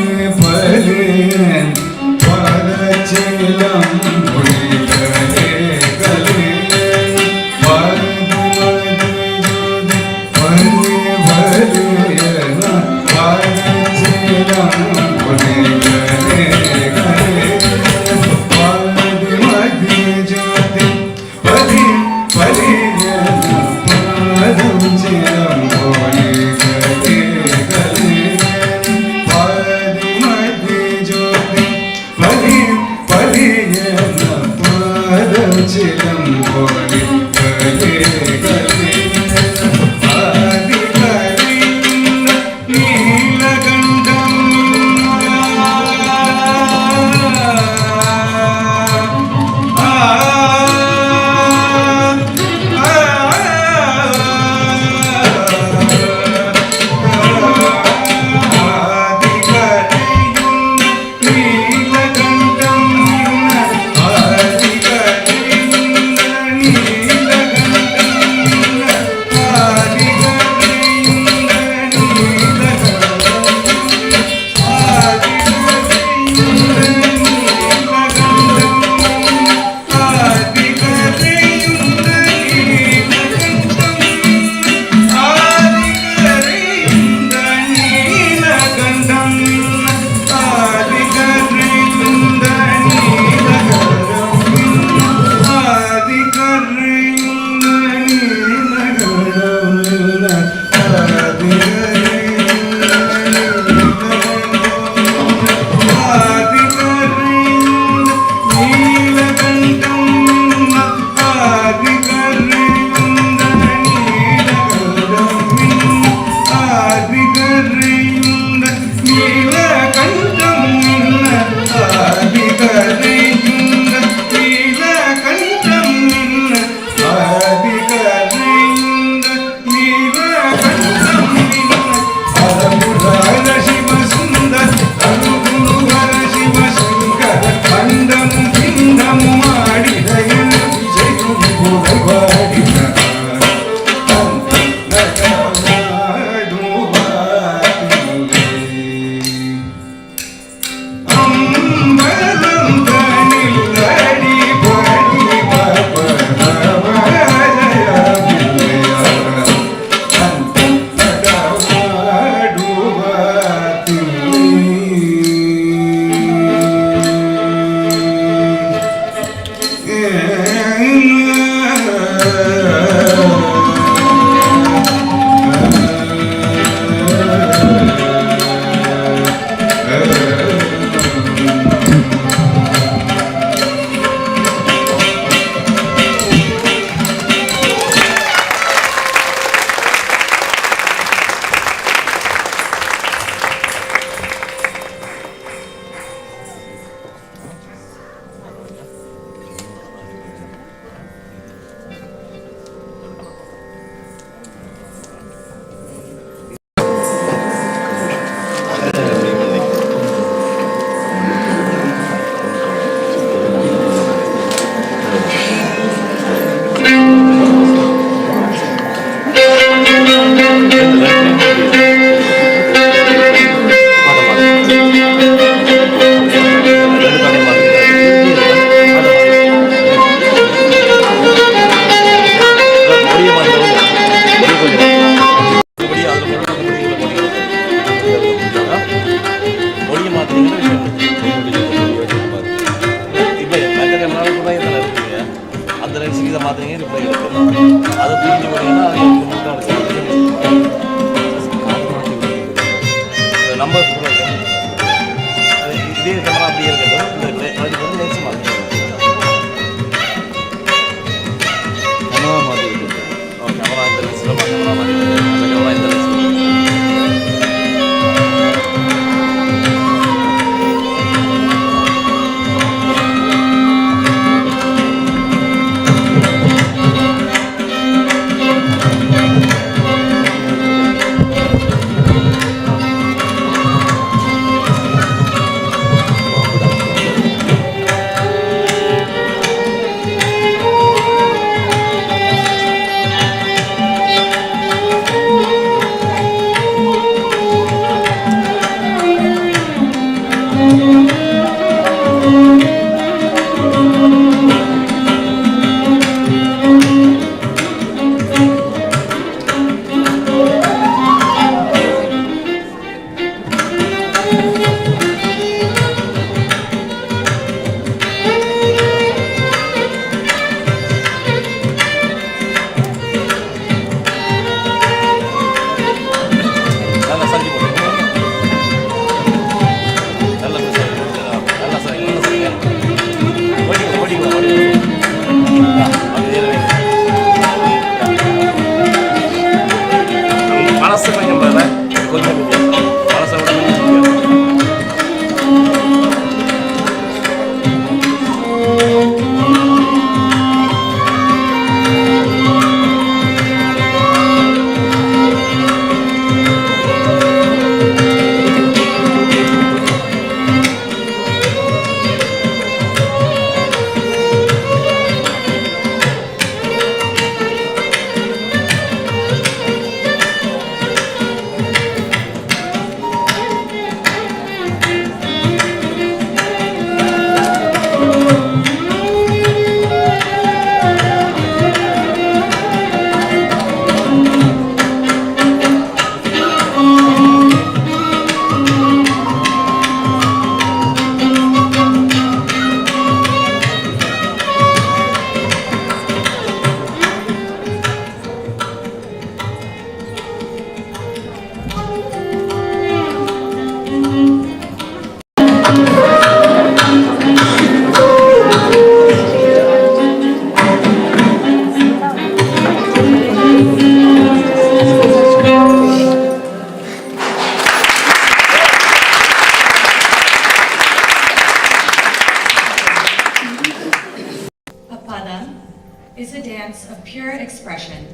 Speaker 8: is a dance of pure expression,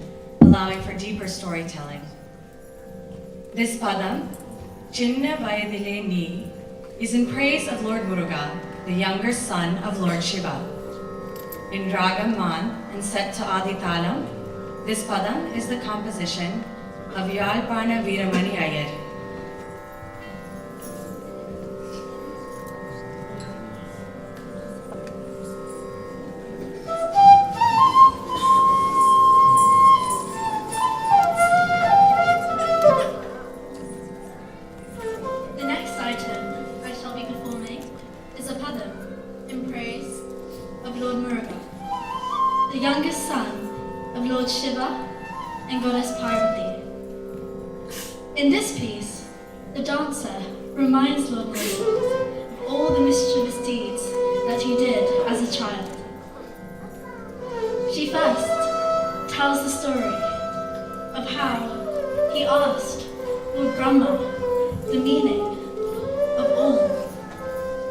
Speaker 8: allowing for deeper storytelling. This padam, Chinna Vayadile Ni, is in praise of Lord Muruga, the younger son of Lord Shiva. In Ragam Man and set to Adi Talam, this padam is the composition of Yalpana Veeramani Iyer.
Speaker 9: The next item I shall be performing is a padam in praise of Lord Muruga, the youngest son of Lord Shiva and Goddess Parvati. In this piece, the dancer reminds Lord Muruga of all the mischievous deeds that he did as a child. She first tells the story of how he asked Lord Brahma the meaning of Om,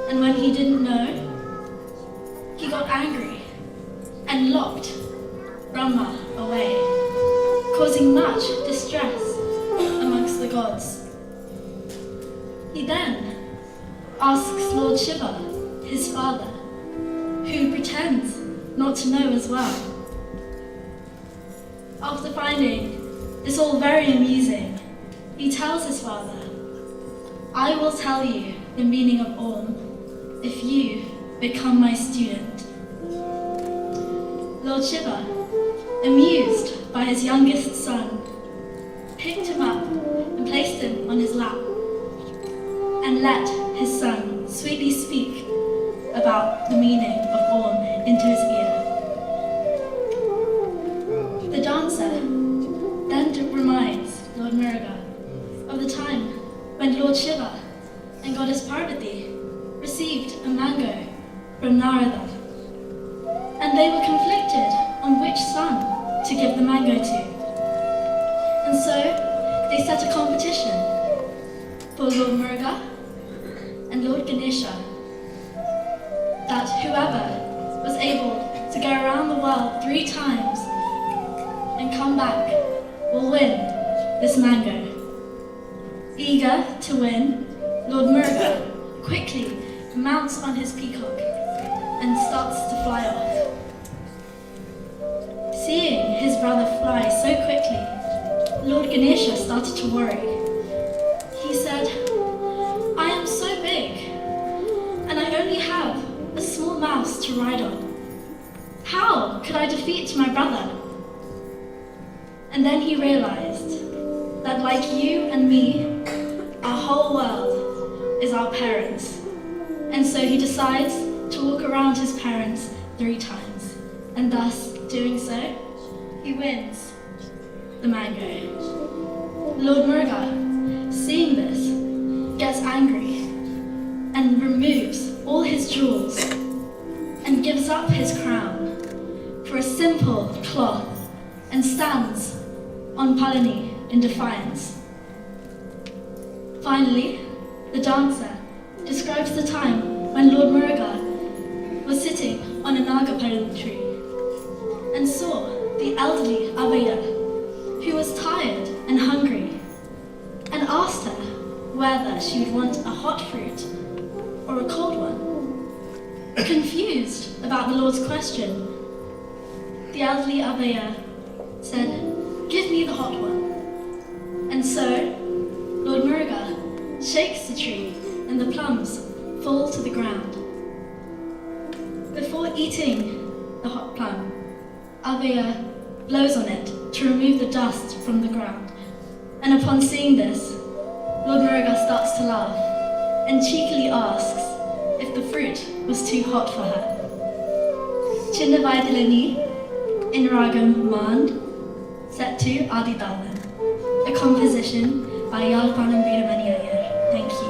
Speaker 9: and when he didn't know, he got angry and locked Brahma away, causing much distress amongst the gods. He then asks Lord Shiva, his father, who pretends not to know as well. After finding this all very amusing, he tells his father, "I will tell you the meaning of Om if you become my student." Lord Shiva, amused by his youngest son, picked him up and placed him on his lap and let his son sweetly speak about the meaning of Om into his ear. The dancer then reminds Lord Muruga of the time when Lord Shiva and Goddess Parvati received a mango from Narada, and they were conflicted on which son to give the mango to. And so they set a competition for Lord Muruga and Lord Ganesha, that whoever was able to go around the world 3 times and come back will win this mango. Eager to win, Lord Muruga quickly mounts on his peacock and starts to fly off. Seeing his brother fly so quickly, Lord Ganesha started to worry. He said, "I am so big, and I only have a small mouse to ride on. How could I defeat my brother?" And then he realized that like you and me, our whole world is our parents. And so he decides to walk around his parents 3 times. And thus, doing so, he wins the mango. Lord Muruga, seeing this, gets angry and removes all his jewels and gives up his crown for a simple cloth and stands on Palani in defiance. Finally, the dancer describes the time when Lord Muruga was sitting on a nagaparan tree and saw the elderly Abhaya, who was tired and hungry, and asked her whether she would want a hot fruit or a cold one. Confused about the Lord's question, the elderly Abhaya said, "Give me the hot one." And so, Lord Muruga shakes the tree and the plums fall to the ground. Before eating the hot plum, Abhaya blows on it to remove the dust from the ground. And upon seeing this, Lord Muruga starts to laugh and cheekily asks if the fruit was too hot for her. Chinnavaidilani in Ragam Mand, set to Adi Talam, a composition by Yalpanam Veeramani Iyer. Thank you.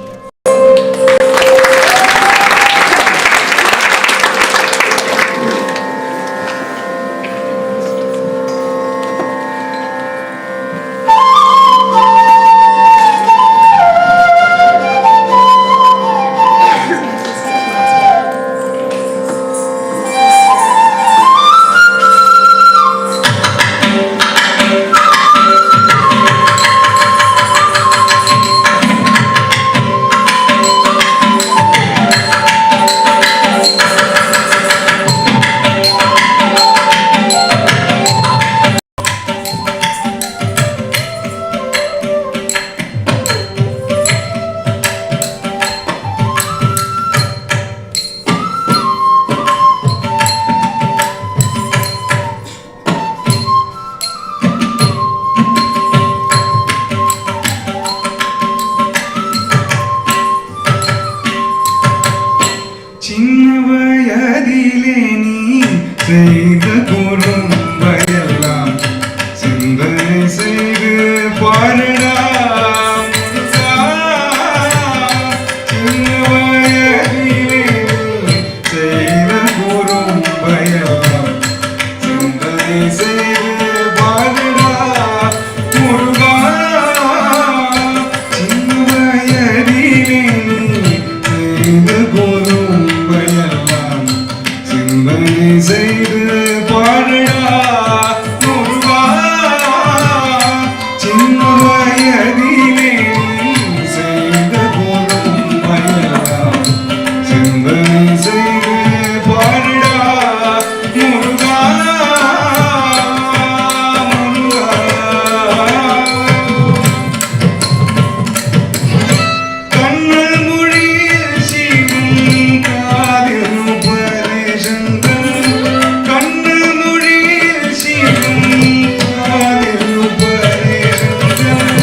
Speaker 17: வயதிலே நீ செய்த குறும்பையெல்லாம் சிந்தனை செய்து பாருடா முருகா. சின்ன வயதிலே நீ செய்த குறும்பையெல்லாம் சிந்தனை செய்து பாருடா முருகா. சின்ன வயதிலே நீ செய்த குறும்பையெல்லாம் சிந்தனை செய்து பாருடா முருகா. சின்ன வயதிலே நீ செய்த குறும்பையெல்லாம் சிந்தனை செய்து பாருடா முருகா. கண்ணல் மொழியில் சிவன் காதில் உபதேசங்கள். கண்ணல் மொழியில் சிவன் காதில் உபதேசங்கள்.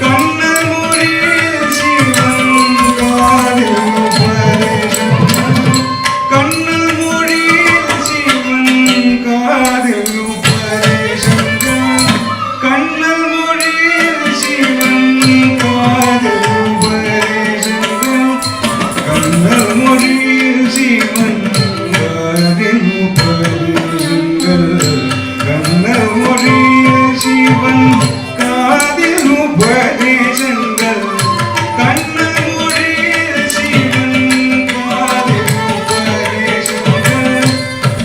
Speaker 17: கண்ணல் மொழியில் சிவன் காதில் உபதேசங்கள். கண்ணல் மொழியில் சிவன் காதில் உபதேசங்கள். கண்ணல் மொழியில் சிவன் காதில் உபதேசங்கள். கண்ணல் மொழியில் சிவன் காதில் உபதேசங்கள். கண்ணல் மொழியில் சிவன் காதில் உபதேசங்கள். கண்ணல் மொழியில் சிவன் காதில் உபதேசங்கள்.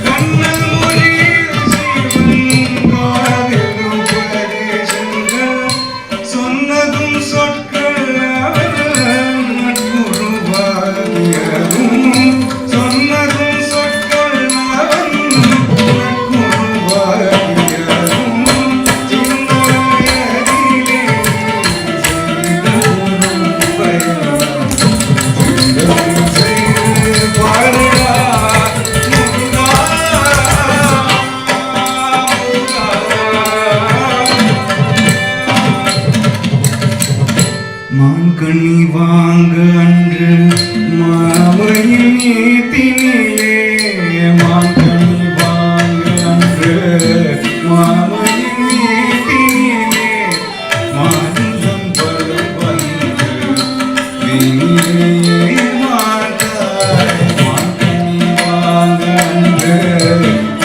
Speaker 17: கண்ணல் மொழியில் சிவன் காதில் உபதேசங்கள். சொன்னதும் சொற்கள் அவன் நட்புருவாகியதும். சொன்னதும் சொற்கள் அவன் நட்புருவாகியதும். சின்ன வயதிலே செய்த குறும்பையெல்லாம் சிந்தனை செய்து பாருடா முருகா. மான்கனி வாங்க அன்று மாமையில் ஏத்தினிலே. மான்கனி வாங்க அன்று மாமையில் ஏத்தினிலே. மாநிலம் பலம் வந்து வீணிலே மாட்டாய். மான்கனி வாங்க அன்று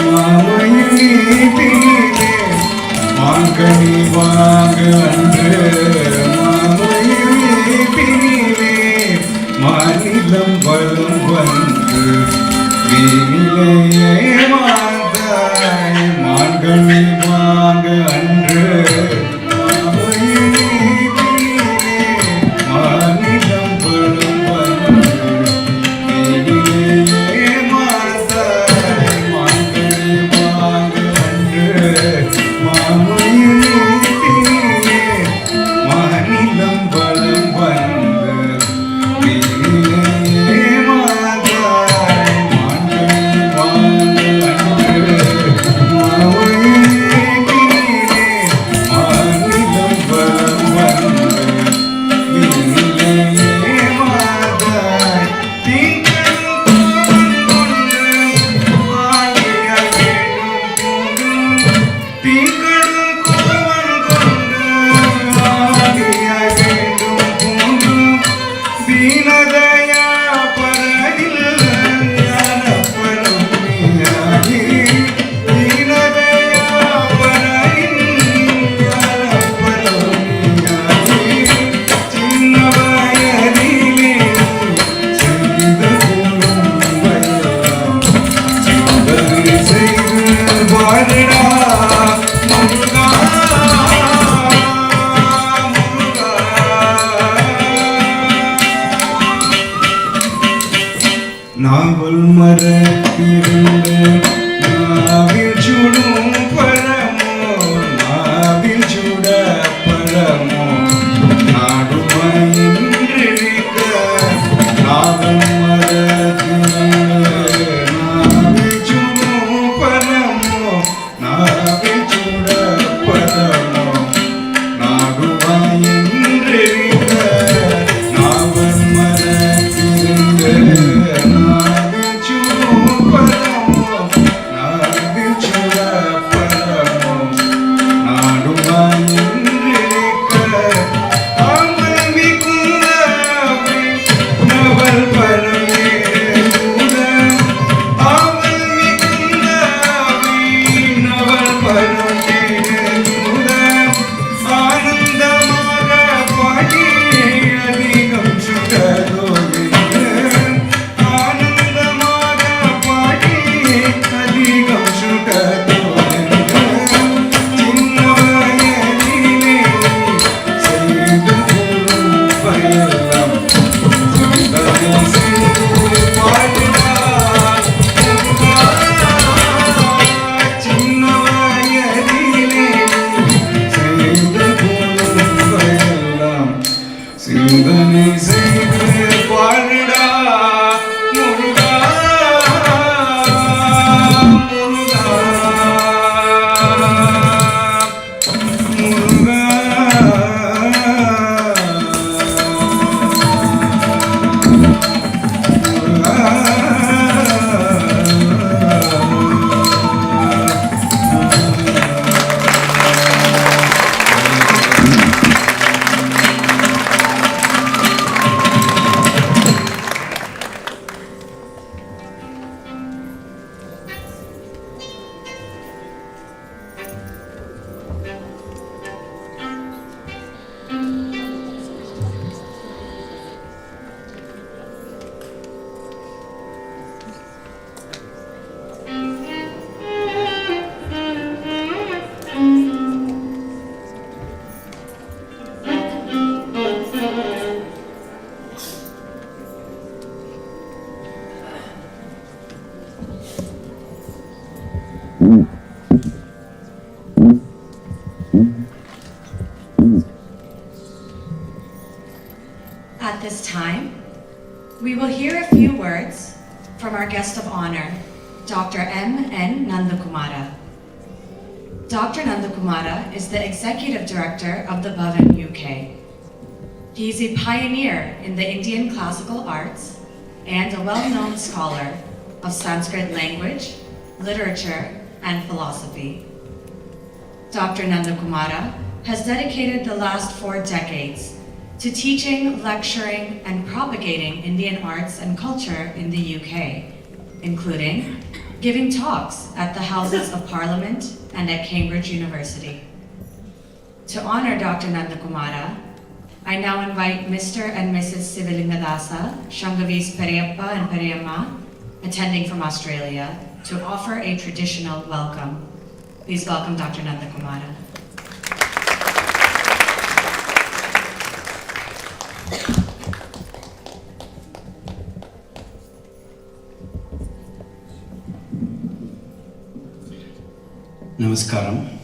Speaker 17: மாமையில் ஏத்தினிலே. மான்கனி வாங்க அன்று மாநிலம் பலம் வந்து வீணிலே மாட்டாய். மான்கனி வாங்க அன்று மாநிலம் பலம் வந்து வீணிலே மாட்டாய். மான்கனி வாங்க அன்று மாநிலம் பலம் வந்து வீணிலே மாட்டாய். மான்கனி வாங்க அன்று மாநிலம் பலம் வந்து வீணிலே மாட்டாய். திங்கள் கோவன் கொண்டு ஆழியாய் வேண்டும் போதும். திங்களும் கோவன் கொண்டு ஆழியாய் வேண்டும் போதும். தீனதயா பரகில் ஞான பரமியாகி. தீனதயா பரகில் ஞான பரமியாகி. சின்ன வயதிலே செய்த குறும்பையெல்லாம் சிந்தனை செய்து பாருடா முருகா. நாவல் மரத்திருந்து நாவில் சுடும் பழமோ. நாவில் சுட பழமோ நாடுவாயின்றிருக்க. நாவல் மரத்திருந்து நாவில் சுடும் பழமோ. நாவில் சுட பழமோ நாடுவாயின்றிருக்க. நாவல் மரத்திருந்து நாவில் சுடும்
Speaker 8: At this time, we will hear a few words from our guest of honor, Dr. M.N. Nandakumara. Dr. Nandakumara is the Executive Director of the Bhavan UK. He is a pioneer in the Indian classical arts and a well-known scholar of Sanskrit language, literature, and philosophy. Dr. Nandakumara has dedicated the last 4 decades to teaching, lecturing, and propagating Indian arts and culture in the UK, including giving talks at the Houses of Parliament and at Cambridge University. To honor Dr. Nandakumara, I now invite Mr. and Mrs. Sivalingadasa, Shangavi's Periyappa and Periyamma, attending from Australia, to offer a traditional welcome. Please welcome Dr. Nandakumara.
Speaker 18: Namaskaram.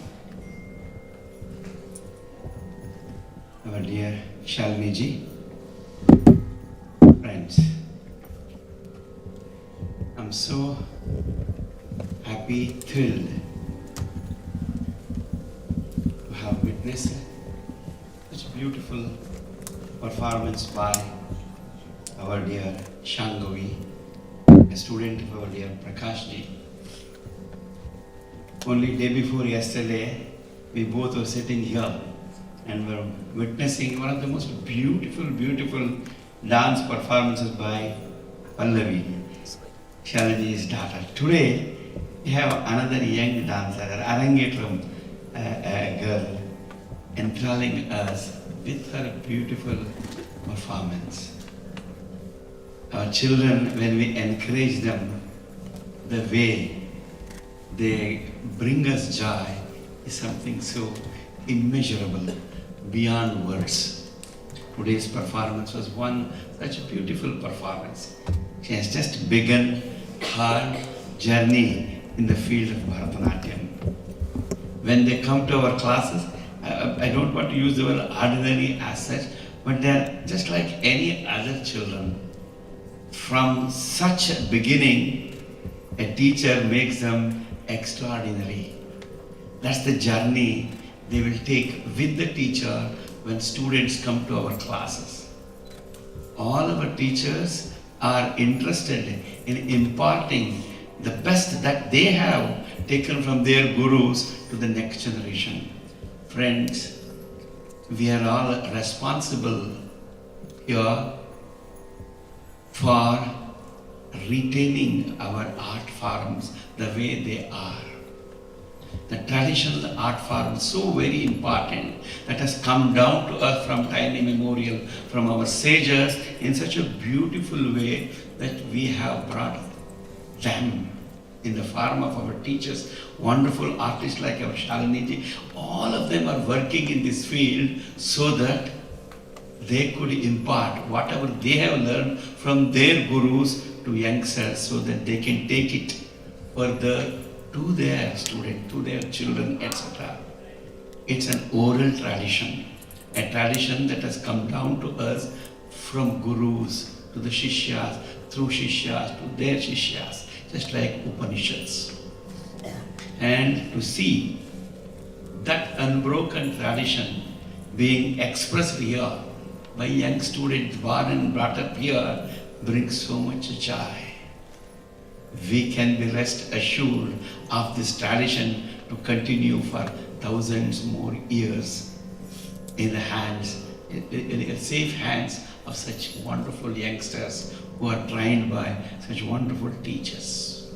Speaker 18: Our dear Shalini ji, friends, I'm so happy, thrilled to have witnessed such a beautiful performance by our dear Shangavi, a student of our dear Prakash ji. Only day before yesterday, we both were sitting here and were witnessing one of the most beautiful dance performances by Pallavi, Shalini's daughter. Today, we have another young dancer, Arangetram, a girl, enthralling us with her beautiful performance. Our children, when we encourage them, the way they bring us joy is something so immeasurable, beyond words. Today's performance was one such a beautiful performance. She has just begun her journey in the field of Bharatanatyam. When they come to our classes, I don't want to use the word ordinary as such, but they're just like any other children. From such a beginning, a teacher makes them extraordinary. That's the journey they will take with the teacher when students come to our classes. All our teachers are interested in imparting the best that they have taken from their gurus to the next generation. Friends, we are all responsible here for retaining our art forms the way they are. The traditional art form is so very important that has come down to us from time immemorial, from our sages in such a beautiful way that we have brought them in the form of our teachers, wonderful artists like our Shalini ji. All of them are working in this field so that they could impart whatever they have learned from their gurus to youngsters so that they can take it further to their students, to their children, etc. It's an oral tradition, a tradition that has come down to us from gurus to the shishyas, through shishyas to their shishyas, just like Upanishads. And to see that unbroken tradition being expressed here by young students born and brought up here brings so much joy. We can be rest assured of this tradition to continue for thousands more years in the hands, in safe hands of such wonderful youngsters who are trained by such wonderful teachers.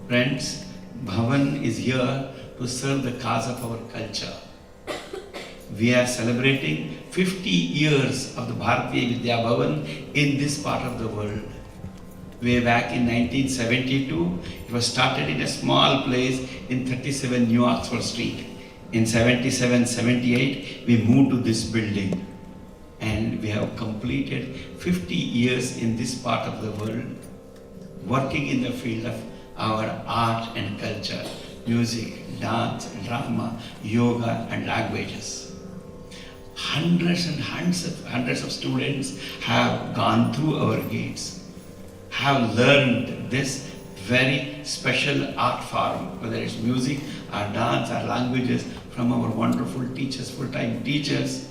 Speaker 18: Friends, Bhavan is here to serve the cause of our culture. We are celebrating 50 years of the Bharatiya Vidya Bhavan in this part of the world. Way back in 1972, it was started in a small place in 37 New Oxford Street. In 77-78, we moved to this building. And we have completed 50 years in this part of the world, working in the field of our art and culture, music, dance, drama, yoga and languages. Hundreds and hundreds of students have gone through our gates, have learned this very special art form, whether it's music or dance or languages, from our wonderful teachers, full-time teachers.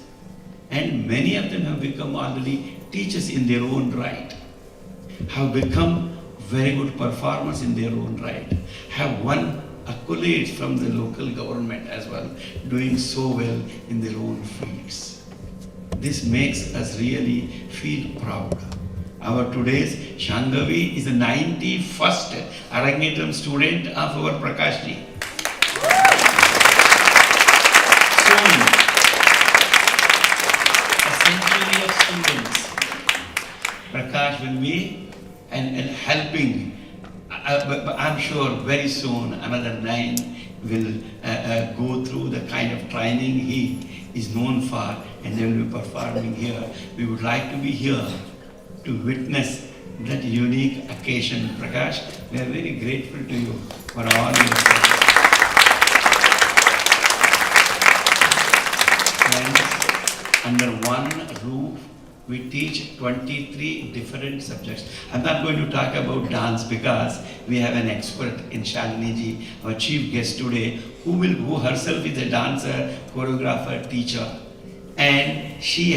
Speaker 18: And many of them have become already teachers in their own right, have become very good performers in their own right, have won accolades from the local government as well, doing so well in their own fields. This makes us really feel proud. Our today's Shangavi is the 91st Arangetram student of our Prakashji. Soon, a century of students, Prakash will be and helping. I'm sure very soon another 9 will go through the kind of training he is known for, and they will be performing here. We would like to be here to witness that unique occasion. Prakash, we are very grateful to you for all your service. Friends, under one roof, we teach 23 different subjects. I'm not going to talk about dance because we have an expert in Shalini ji, our chief guest today, who herself is a dancer, choreographer, teacher. And she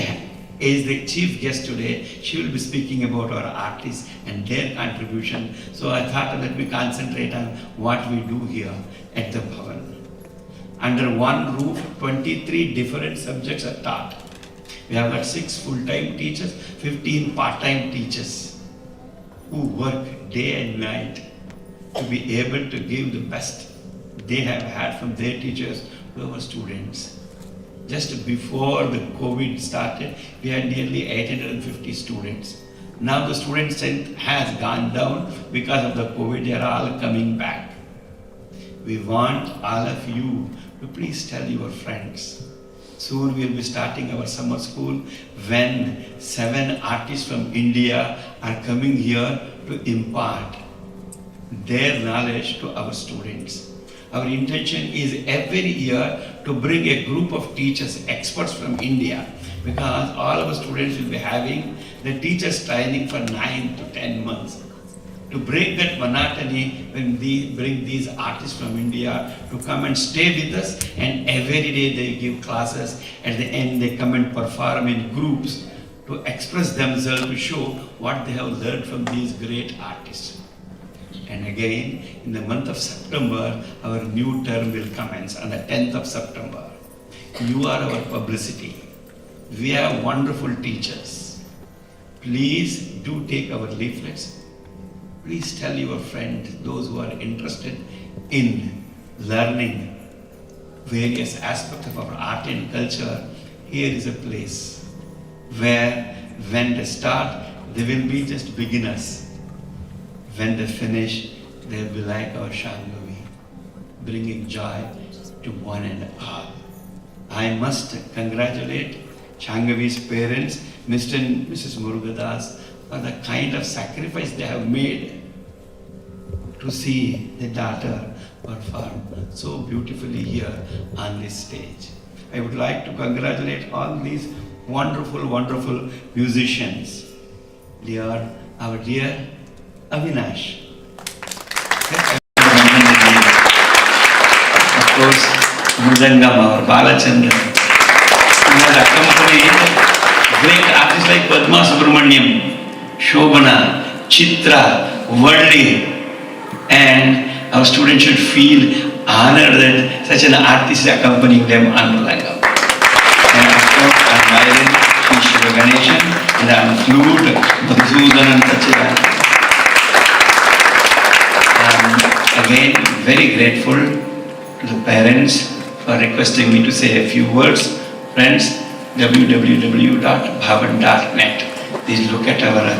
Speaker 18: is the chief guest today. She will be speaking about our artists and their contribution. So I thought let me concentrate on what we do here at the Bhavan. Under one roof, 23 different subjects are taught. We have got 6 full-time teachers, 15 part-time teachers who work day and night to be able to give the best they have had from their teachers to our students. Just before the COVID started, we had nearly 850 students. Now the student strength has gone down because of the COVID. They are all coming back. We want all of you to please tell your friends. Soon we will be starting our summer school when 7 artists from India are coming here to impart their knowledge to our students. Our intention is every year to bring a group of teachers, experts from India, because all our students will be having the teachers training for 9 to 10 months. To break that monotony, when we bring these artists from India to come and stay with us, and every day they give classes, at the end they come and perform in groups to express themselves, to show what they have learned from these great artists. And again, in the month of September, our new term will commence on the 10th of September. You are our publicity. We have wonderful teachers. Please do take our leaflets. Please tell your friends, those who are interested in learning various aspects of our art and culture. Here is a place where when they start, they will be just beginners. When they finish, they will be like our Shangavi, bringing joy to one and all. I must congratulate Shangavi's parents, Mr. and Mrs. Murugathas, for the kind of sacrifice they have made to see the daughter perform so beautifully here on this stage. I would like to congratulate all these wonderful, wonderful musicians. They are our dear Avinash. Of course, Mridangam, our Balachandra. We have accompanied great artists like Padma Subramaniam, Shobana, Chitra, Valli, and our students should feel honored that such an artist is accompanying them on Mridangam. And of course, on violin, Shiva Ganeshan, and on flute, Madhusudan and Tachira. Again, very grateful to the parents for requesting me to say a few words. Friends, www.bhavan.net. Please look at our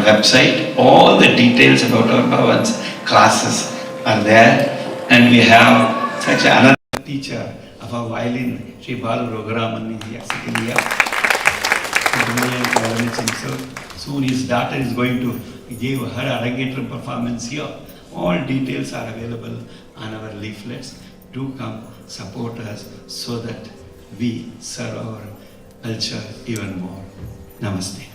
Speaker 18: website. All the details about our Bhavan's classes are there. And we have such another teacher of our violin, Sri Balu Rogaraman, is here, sitting here. Soon his daughter is going to give her Arangetram performance here All details are available on our leaflets. Do come support us so that we serve our culture even more. Namaste.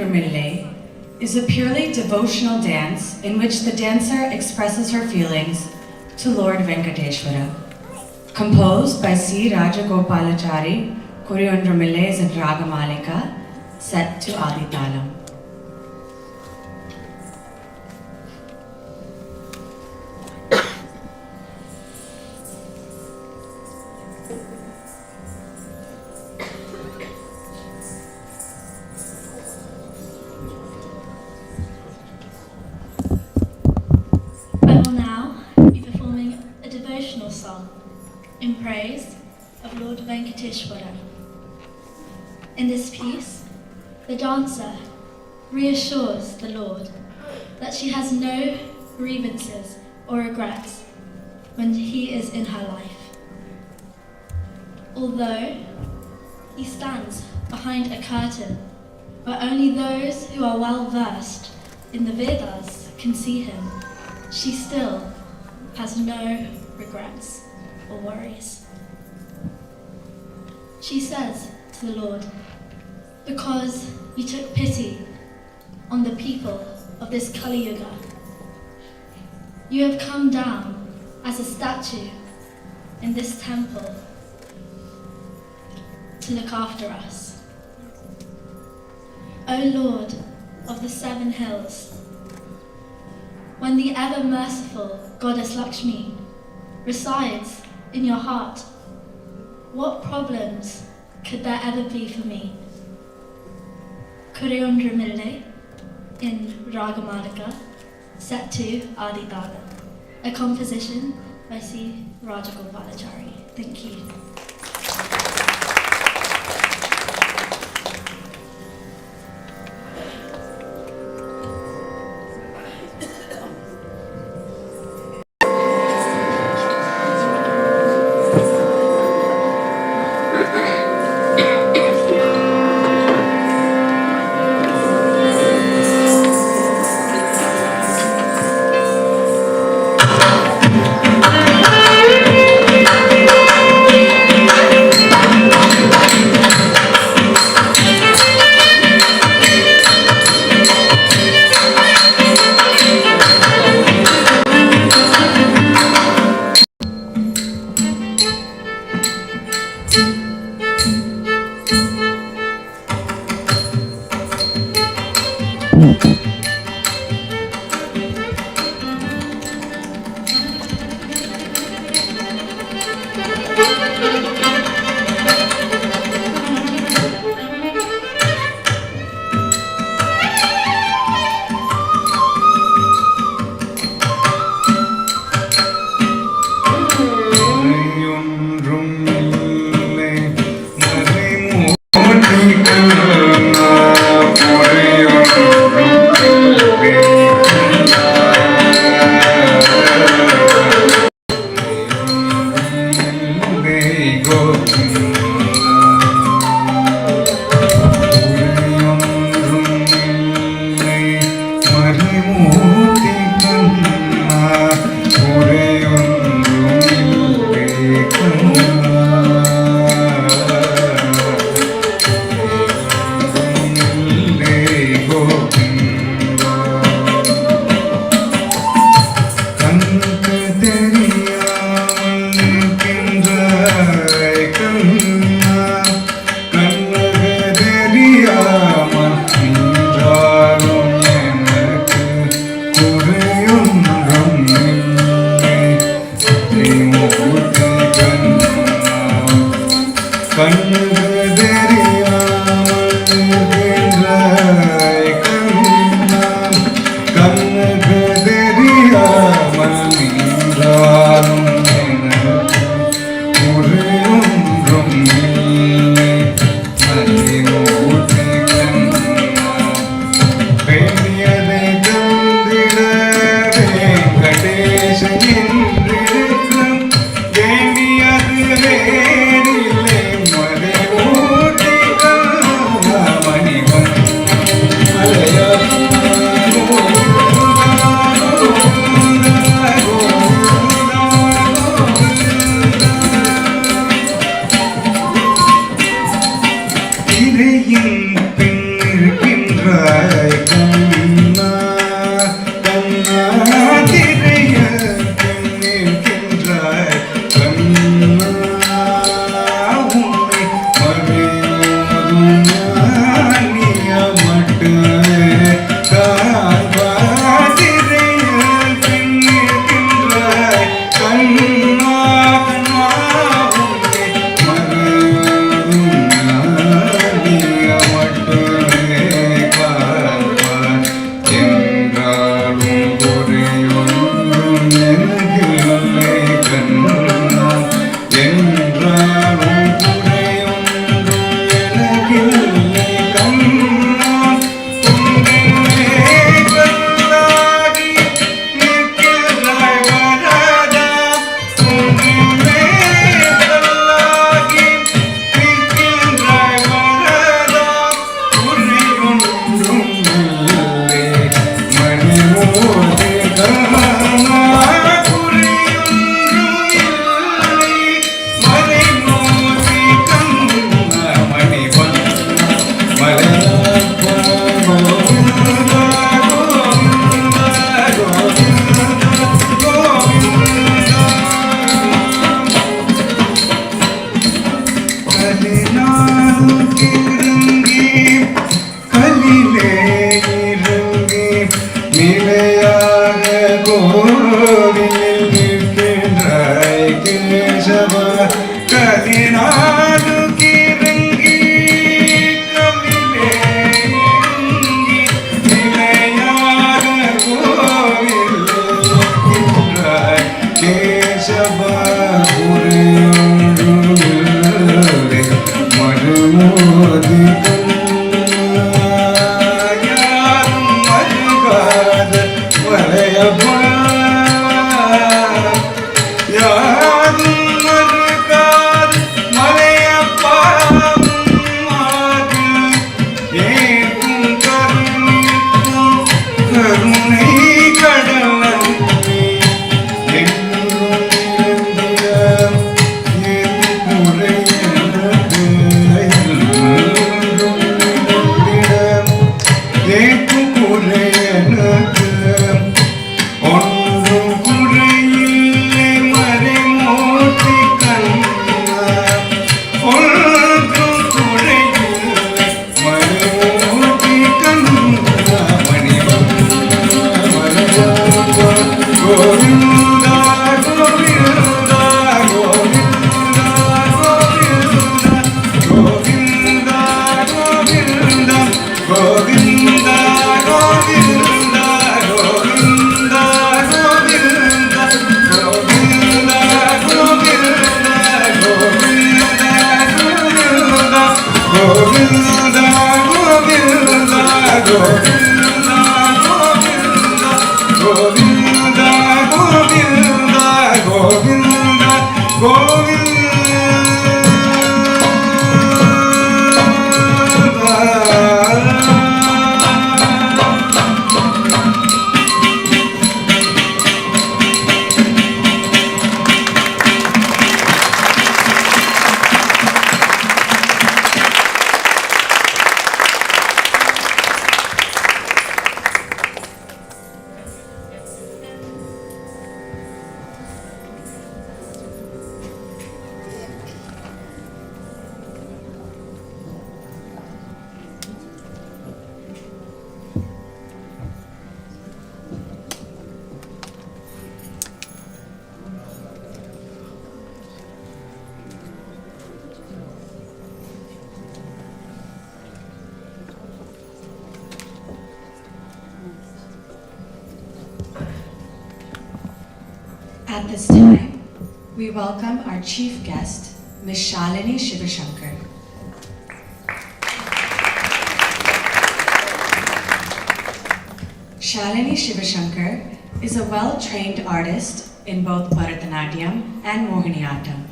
Speaker 8: Kuriyondramille is a purely devotional dance in which the dancer expresses her feelings to Lord Venkateshwara. Composed by C. Rajagopalachari, Kuriyondramille is in Ragamalika, set to Adi Talam.
Speaker 9: I will now be performing a devotional song in praise of Lord Venkateshwara. In this piece, the dancer reassures the Lord that she has no grievances or regrets when he is in her life. Although he stands behind a curtain where only those who are well versed in the Vedas can see him, she still has no regrets or worries. She says to the Lord, "Because you took pity on the people of this Kali Yuga, you have come down as a statue in this temple to look after us. O Lord of the 7 hills, when the ever-merciful goddess Lakshmi resides in your heart, what problems could there ever be for me?" Kuriyondramille in Ragamalika, set to Adi Talam, a composition by C. Rajagopalachari. Thank you.
Speaker 17: வேண்டியது வேறில்லை மறைவோ
Speaker 8: At this time, we welcome our chief guest, Ms. Shalini Shivashankar. Shalini Shivashankar is a well-trained artist in both Bharatanatyam and Mohiniyattam.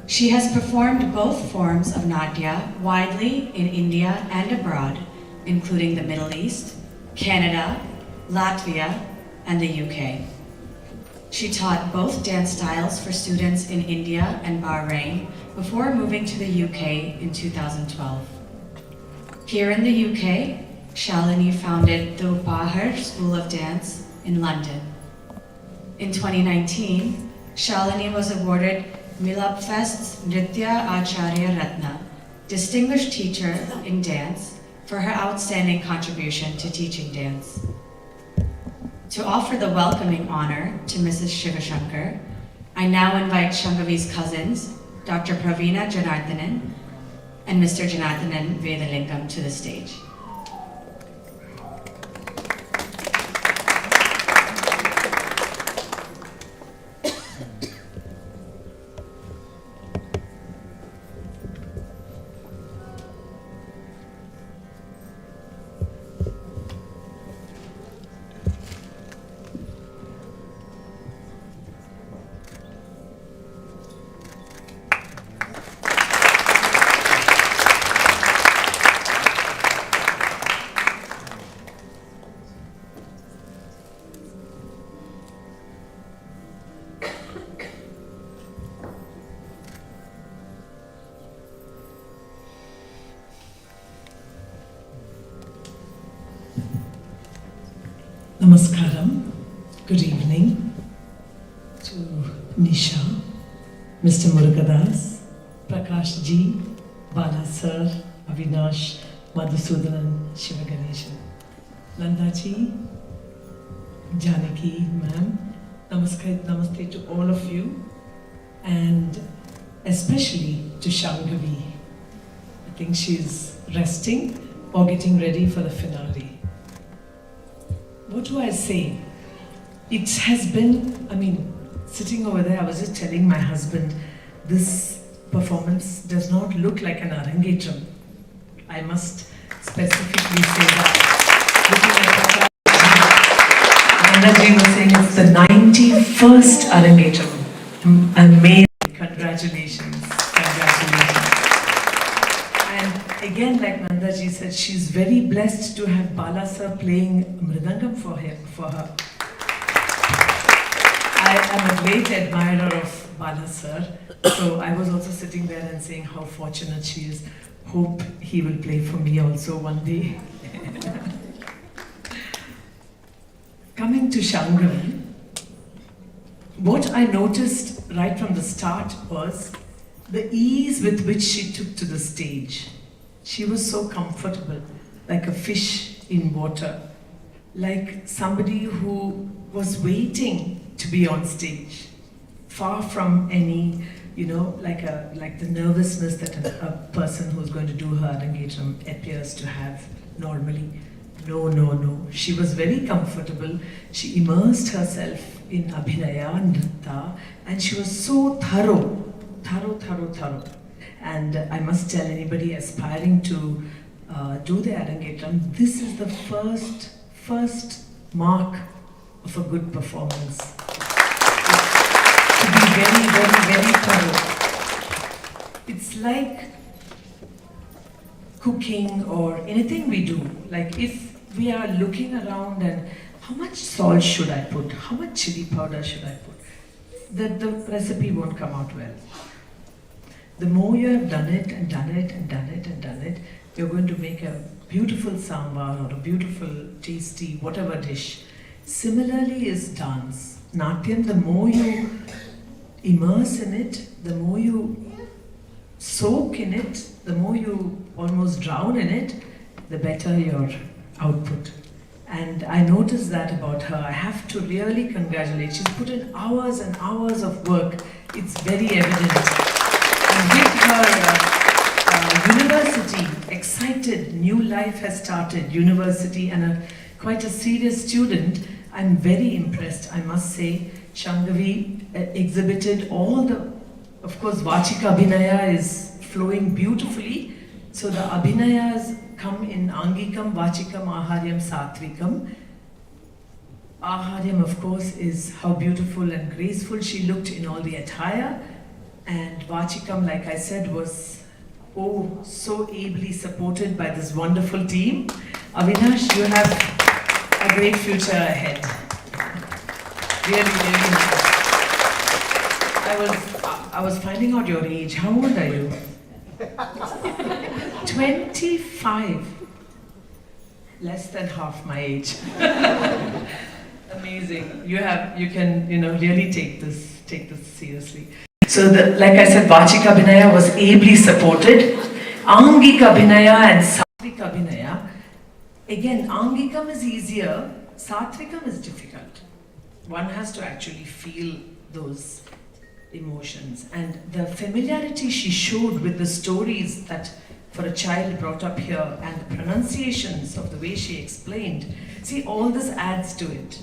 Speaker 8: She has performed both forms of Natya widely in India and abroad, including the Middle East, Canada, Latvia, and the UK. She taught both dance styles for students in India and Bahrain before moving to the UK in 2012. Here in the UK, Shalini founded the Upahar School of Dance in London. In 2019, Shalini was awarded Milapfest's Nritya Acharya Ratna, Distinguished Teacher in Dance, for her outstanding contribution to teaching dance. To offer the welcoming honor to Mrs. Shivashankar, I now invite Shangavi's cousins, Dr. Pravina Janardhanan and Mr. Janardhanan Vedalingam to the stage.
Speaker 19: Namaskaram, good evening to Nisha, Mr. Murugathas, Prakash. Prakash Ji, Bala Sir, Avinash, Madhusudanan, Shivaganeshan. Nanda Ji, Janaki ma'am, namaste to all of you, and especially to Shangavi. I think she's resting or getting ready for the finale. What do I say? It has been, sitting over there, I was just telling my husband, this performance does not look like an Arangetram. I must specifically say that. Nanda was saying it's the 91st Arangetram. Amazing. Congratulations. And again, like Nandaji said, she's very blessed to have Bala Sir playing Mridangam for her. I am a great admirer of Bala Sir, so I was also sitting there and saying how fortunate she is. Hope he will play for me also one day. Coming to Shangavi, what I noticed right from the start was the ease with which she took to the stage. She was so comfortable, like a fish in water, like somebody who was waiting to be on stage, far from any, like the nervousness that a person who's going to do her Arangetram appears to have normally. No. She was very comfortable. She immersed herself in Abhinaya, Nritta, and she was so thorough. And I must tell anybody aspiring to do the Arangetram, this is the first mark of a good performance. To be very thorough. It's like cooking or anything we do. Like if we are looking around and how much salt should I put? How much chili powder should I put? The recipe won't come out well. The more you have done it, you're going to make a beautiful sambar or a beautiful, tasty, whatever dish. Similarly is dance. Natyam, the more you immerse in it, the more you soak in it, the more you almost drown in it, the better your output. And I noticed that about her. I have to really congratulate. She's put in hours and hours of work. It's very evident. And with her university, excited, new life has started, university, and quite a serious student, I'm very impressed, I must say. Shangavi exhibited all the, of course, Vachika Abhinaya is flowing beautifully. So the Abhinayas come in Angikam, Vachikam, Aharyam, Satvikam. Aharyam, of course, is how beautiful and graceful she looked in all the attire. And Vachikam, like I said, was so ably supported by this wonderful team. Avinash, you have a great future ahead. Really nice. I was finding out your age. How old are you? 25. Less than half my age. Amazing. You can really take this seriously. So like I said, Vachika Abhinaya was ably supported. Angika Abhinaya and Satvika Abhinaya. Again, Angikam is easier, Satvikam is difficult. One has to actually feel those emotions. And the familiarity she showed with the stories that for a child brought up here and the pronunciations of the way she explained, see, all this adds to it.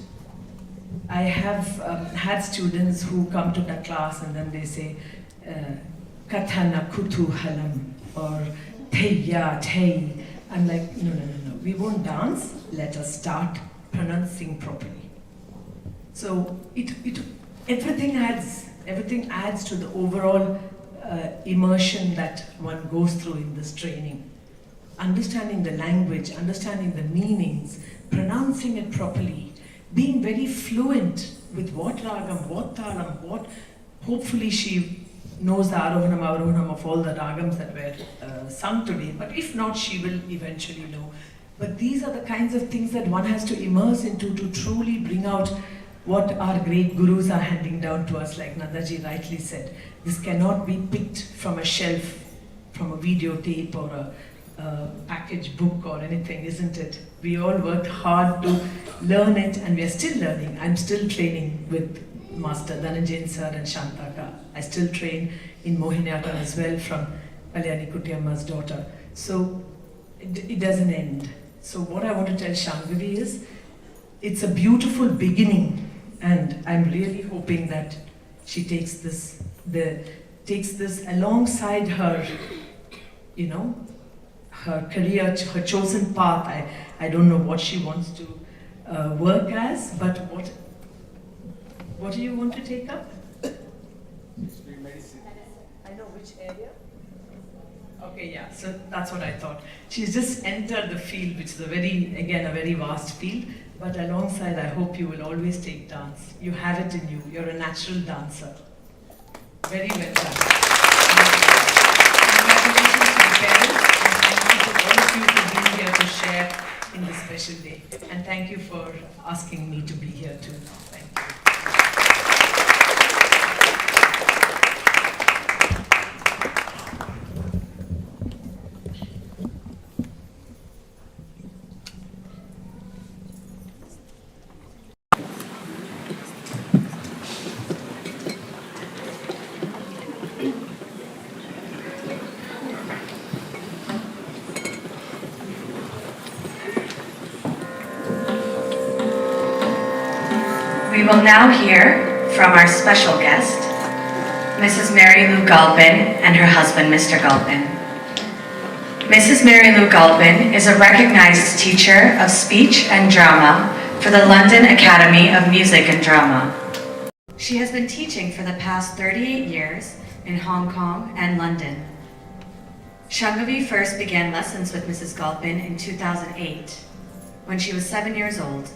Speaker 19: I have had students who come to the class and then they say, Kathana kutuhalam or Theyya Thay. I'm like, no. We won't dance. Let us start pronouncing properly. So everything adds to the overall immersion that one goes through in this training. Understanding the language, understanding the meanings, pronouncing it properly, being very fluent with what ragam, what talam, what. Hopefully she knows the arohanam, avarohanam of all the ragams that were sung today, but if not, she will eventually know. But these are the kinds of things that one has to immerse into to truly bring out what our great gurus are handing down to us, like Nandaji rightly said. This cannot be picked from a shelf from a videotape or a packaged book or anything, isn't it? We all worked hard to learn it, and we are still learning. I'm still training with Master Dhananjayan sir and Shantaka. I still train in Mohiniyattam as well from Kalyani Kuttiyamma's daughter. So it doesn't end. So what I want to tell Shangavi is, it's a beautiful beginning, and I'm really hoping that she takes this alongside her, you know, her career, her chosen path. I don't know what she wants to work as, but what do you want to take up? Medicine. I know which area. Okay, yeah, so that's what I thought. She's just entered the field, which is a very vast field, but alongside, I hope you will always take dance. You have it in you. You're a natural dancer. Very well done. Congratulations to the parents, and thank you to all of you for being here to share in this special day. And thank you for asking me to be here too. Thank you.
Speaker 20: We will now hear from our special guest, Mrs. Mary Lou Galpin and her husband, Mr. Galpin. Mrs. Mary Lou Galpin is a recognized teacher of speech and drama for the London Academy of Music and Drama. She has been teaching for the past 38 years in Hong Kong and London. Shangavi first began lessons with Mrs. Galpin in 2008, when she was 7 years old.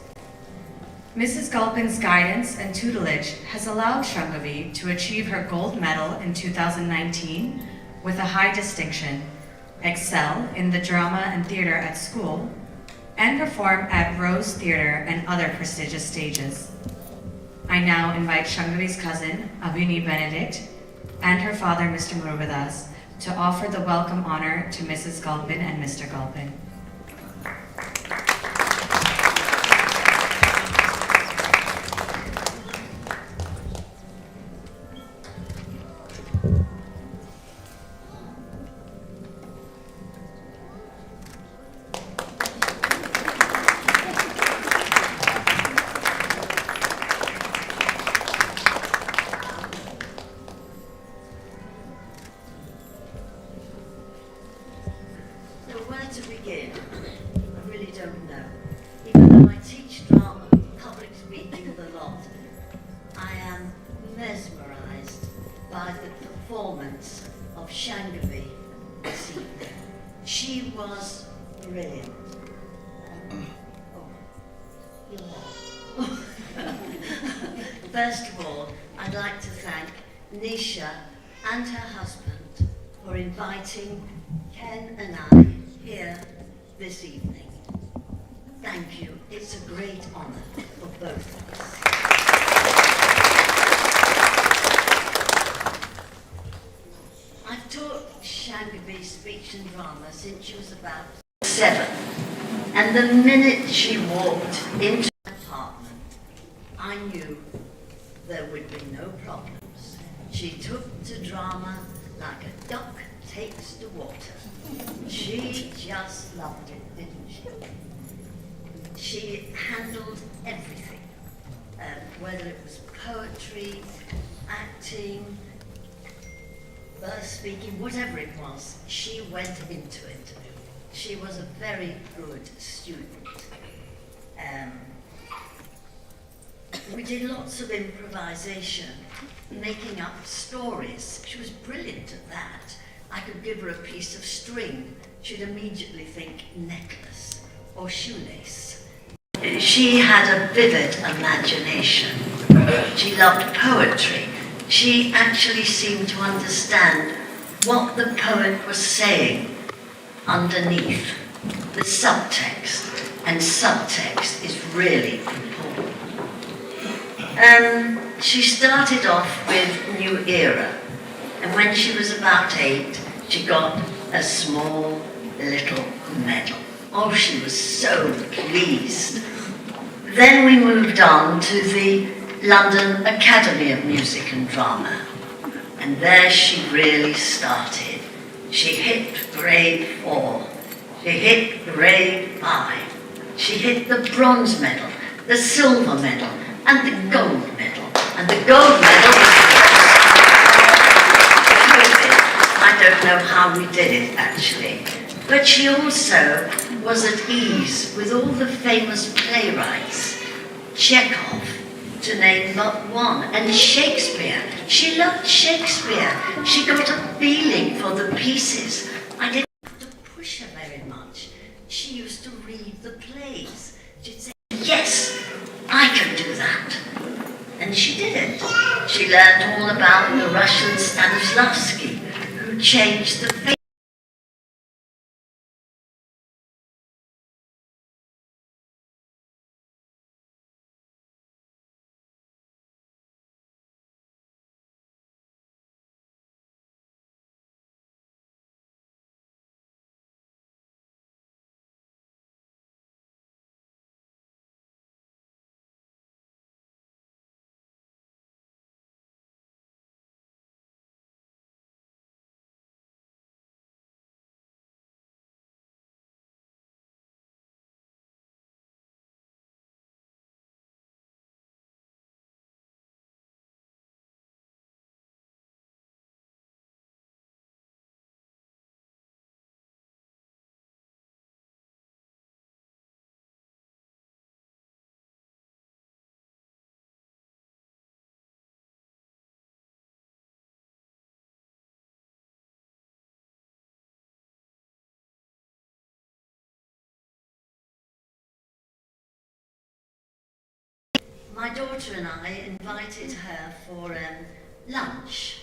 Speaker 20: Mrs. Galpin's guidance and tutelage has allowed Shangavi to achieve her gold medal in 2019 with a high distinction, excel in the drama and theater at school, and perform at Rose Theatre and other prestigious stages. I now invite Shangavi's cousin, Avini Benedict, and her father, Mr. Murugathas, to offer the welcome honor to Mrs. Galpin and Mr. Galpin.
Speaker 21: Shangavi this evening. She was brilliant. First of all, I'd like to thank Nisha and her husband for inviting Ken and I here this evening. Thank you. It's a great honor for both of us. I've taught Shangavi speech and drama since she was about 7. And the minute she walked into the apartment, I knew there would be no problems. She took to drama like a duck takes to water. She just loved it, didn't she? She handled everything, whether it was poetry, acting, verse speaking, whatever it was, she went into it. She was a very good student. We did lots of improvisation, making up stories. She was brilliant at that. I could give her a piece of string. She'd immediately think necklace or shoelace. She had a vivid imagination. She loved poetry. She actually seemed to understand what the poet was saying underneath the subtext, and subtext is really important. She started off with New Era, and when she was about 8, she got a small little medal. Oh, she was so pleased. Then we moved on to the London Academy of Music and Drama. And there she really started. She hit grade 4. She hit grade 5. She hit the bronze medal, the silver medal, and the gold medal. And the gold medal was COVID. I don't know how we did it, actually. But she also was at ease with all the famous playwrights, Chekhov, to name but one, and Shakespeare. She loved Shakespeare. She got a feeling for the pieces. I didn't have to push her very much. She used to read the plays. She'd say, yes, I can do that. And she did it. She learned all about the Russian Stanislavski, who changed the face. My daughter and I invited her for lunch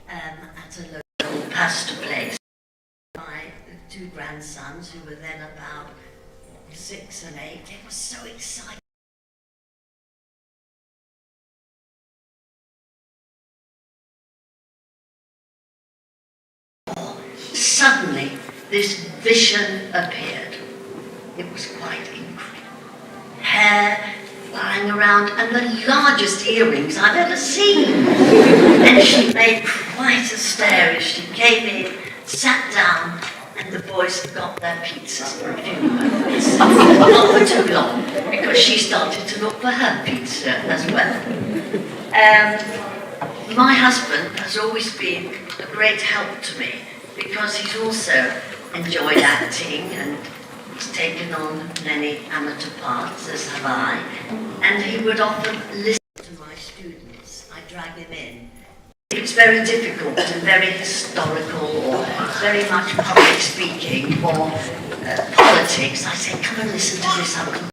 Speaker 21: at a local pasta place. My two grandsons, who were then about 6 and 8, they were so excited. Suddenly, this vision appeared. It was quite incredible. Hair flying around, and the largest earrings I've ever seen. And she made quite a stare as she came in, sat down, and the boys got their pizzas for a few moments. Not for too long, because she started to look for her pizza as well. My husband has always been a great help to me, because he's also enjoyed acting and he's taken on many amateur parts, as have I, and he would often listen to my students. I drag him in. It's very difficult and very historical or very much public speaking or politics. I say, come and listen to this, Uncle.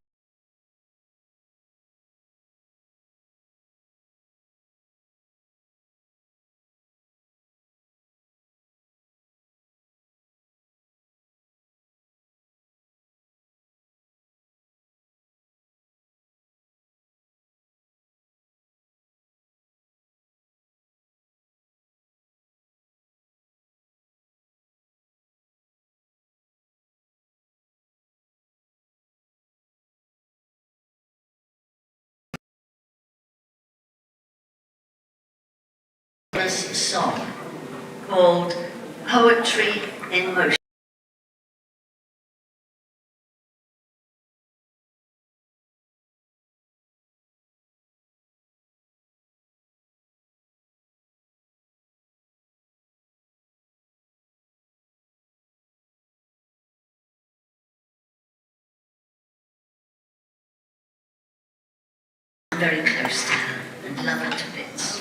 Speaker 21: Song called Poetry in Motion. I'm very close to her and love her to bits.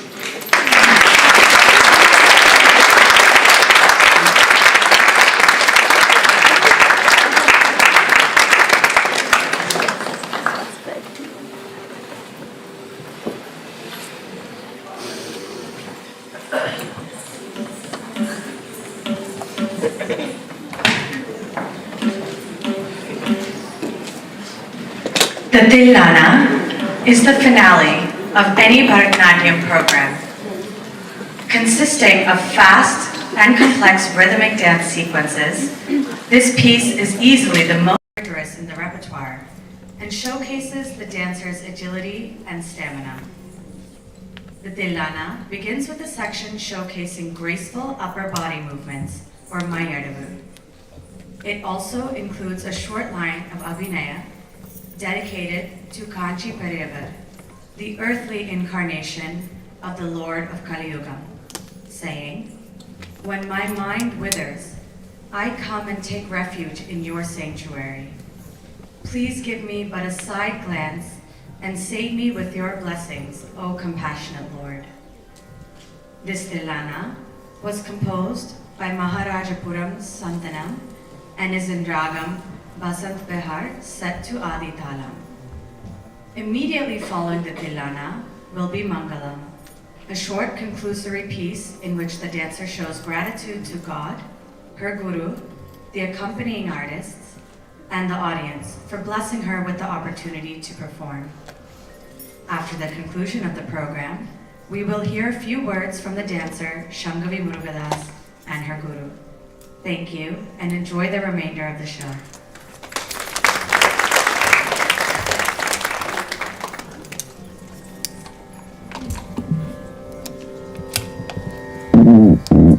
Speaker 20: The Tillana is the finale of any Bharatanatyam program, consisting of fast and complex rhythmic dance sequences, this piece is easily the most rigorous in the repertoire and showcases the dancer's agility and stamina. The Tilana begins with a section showcasing graceful upper body movements, or Mayadavu. It also includes a short line of Abhinaya dedicated to Kanchi Periyavar, the earthly incarnation of the Lord of Kali Yuga, saying, "When my mind withers, I come and take refuge in your sanctuary. Please give me but a side glance and save me with your blessings, O compassionate Lord." This Tilana was composed by Maharajapuram Santanam and is in Ragam Basant Behar set to Adi Talam. Immediately following the Tilana will be Mangalam, a short conclusory piece in which the dancer shows gratitude to God, her guru, the accompanying artists, and the audience for blessing her with the opportunity to perform. After the conclusion of the program, we will hear a few words from the dancer Shangavi Murugathas and her guru. Thank you, and enjoy the remainder of the show.
Speaker 17: Thank you.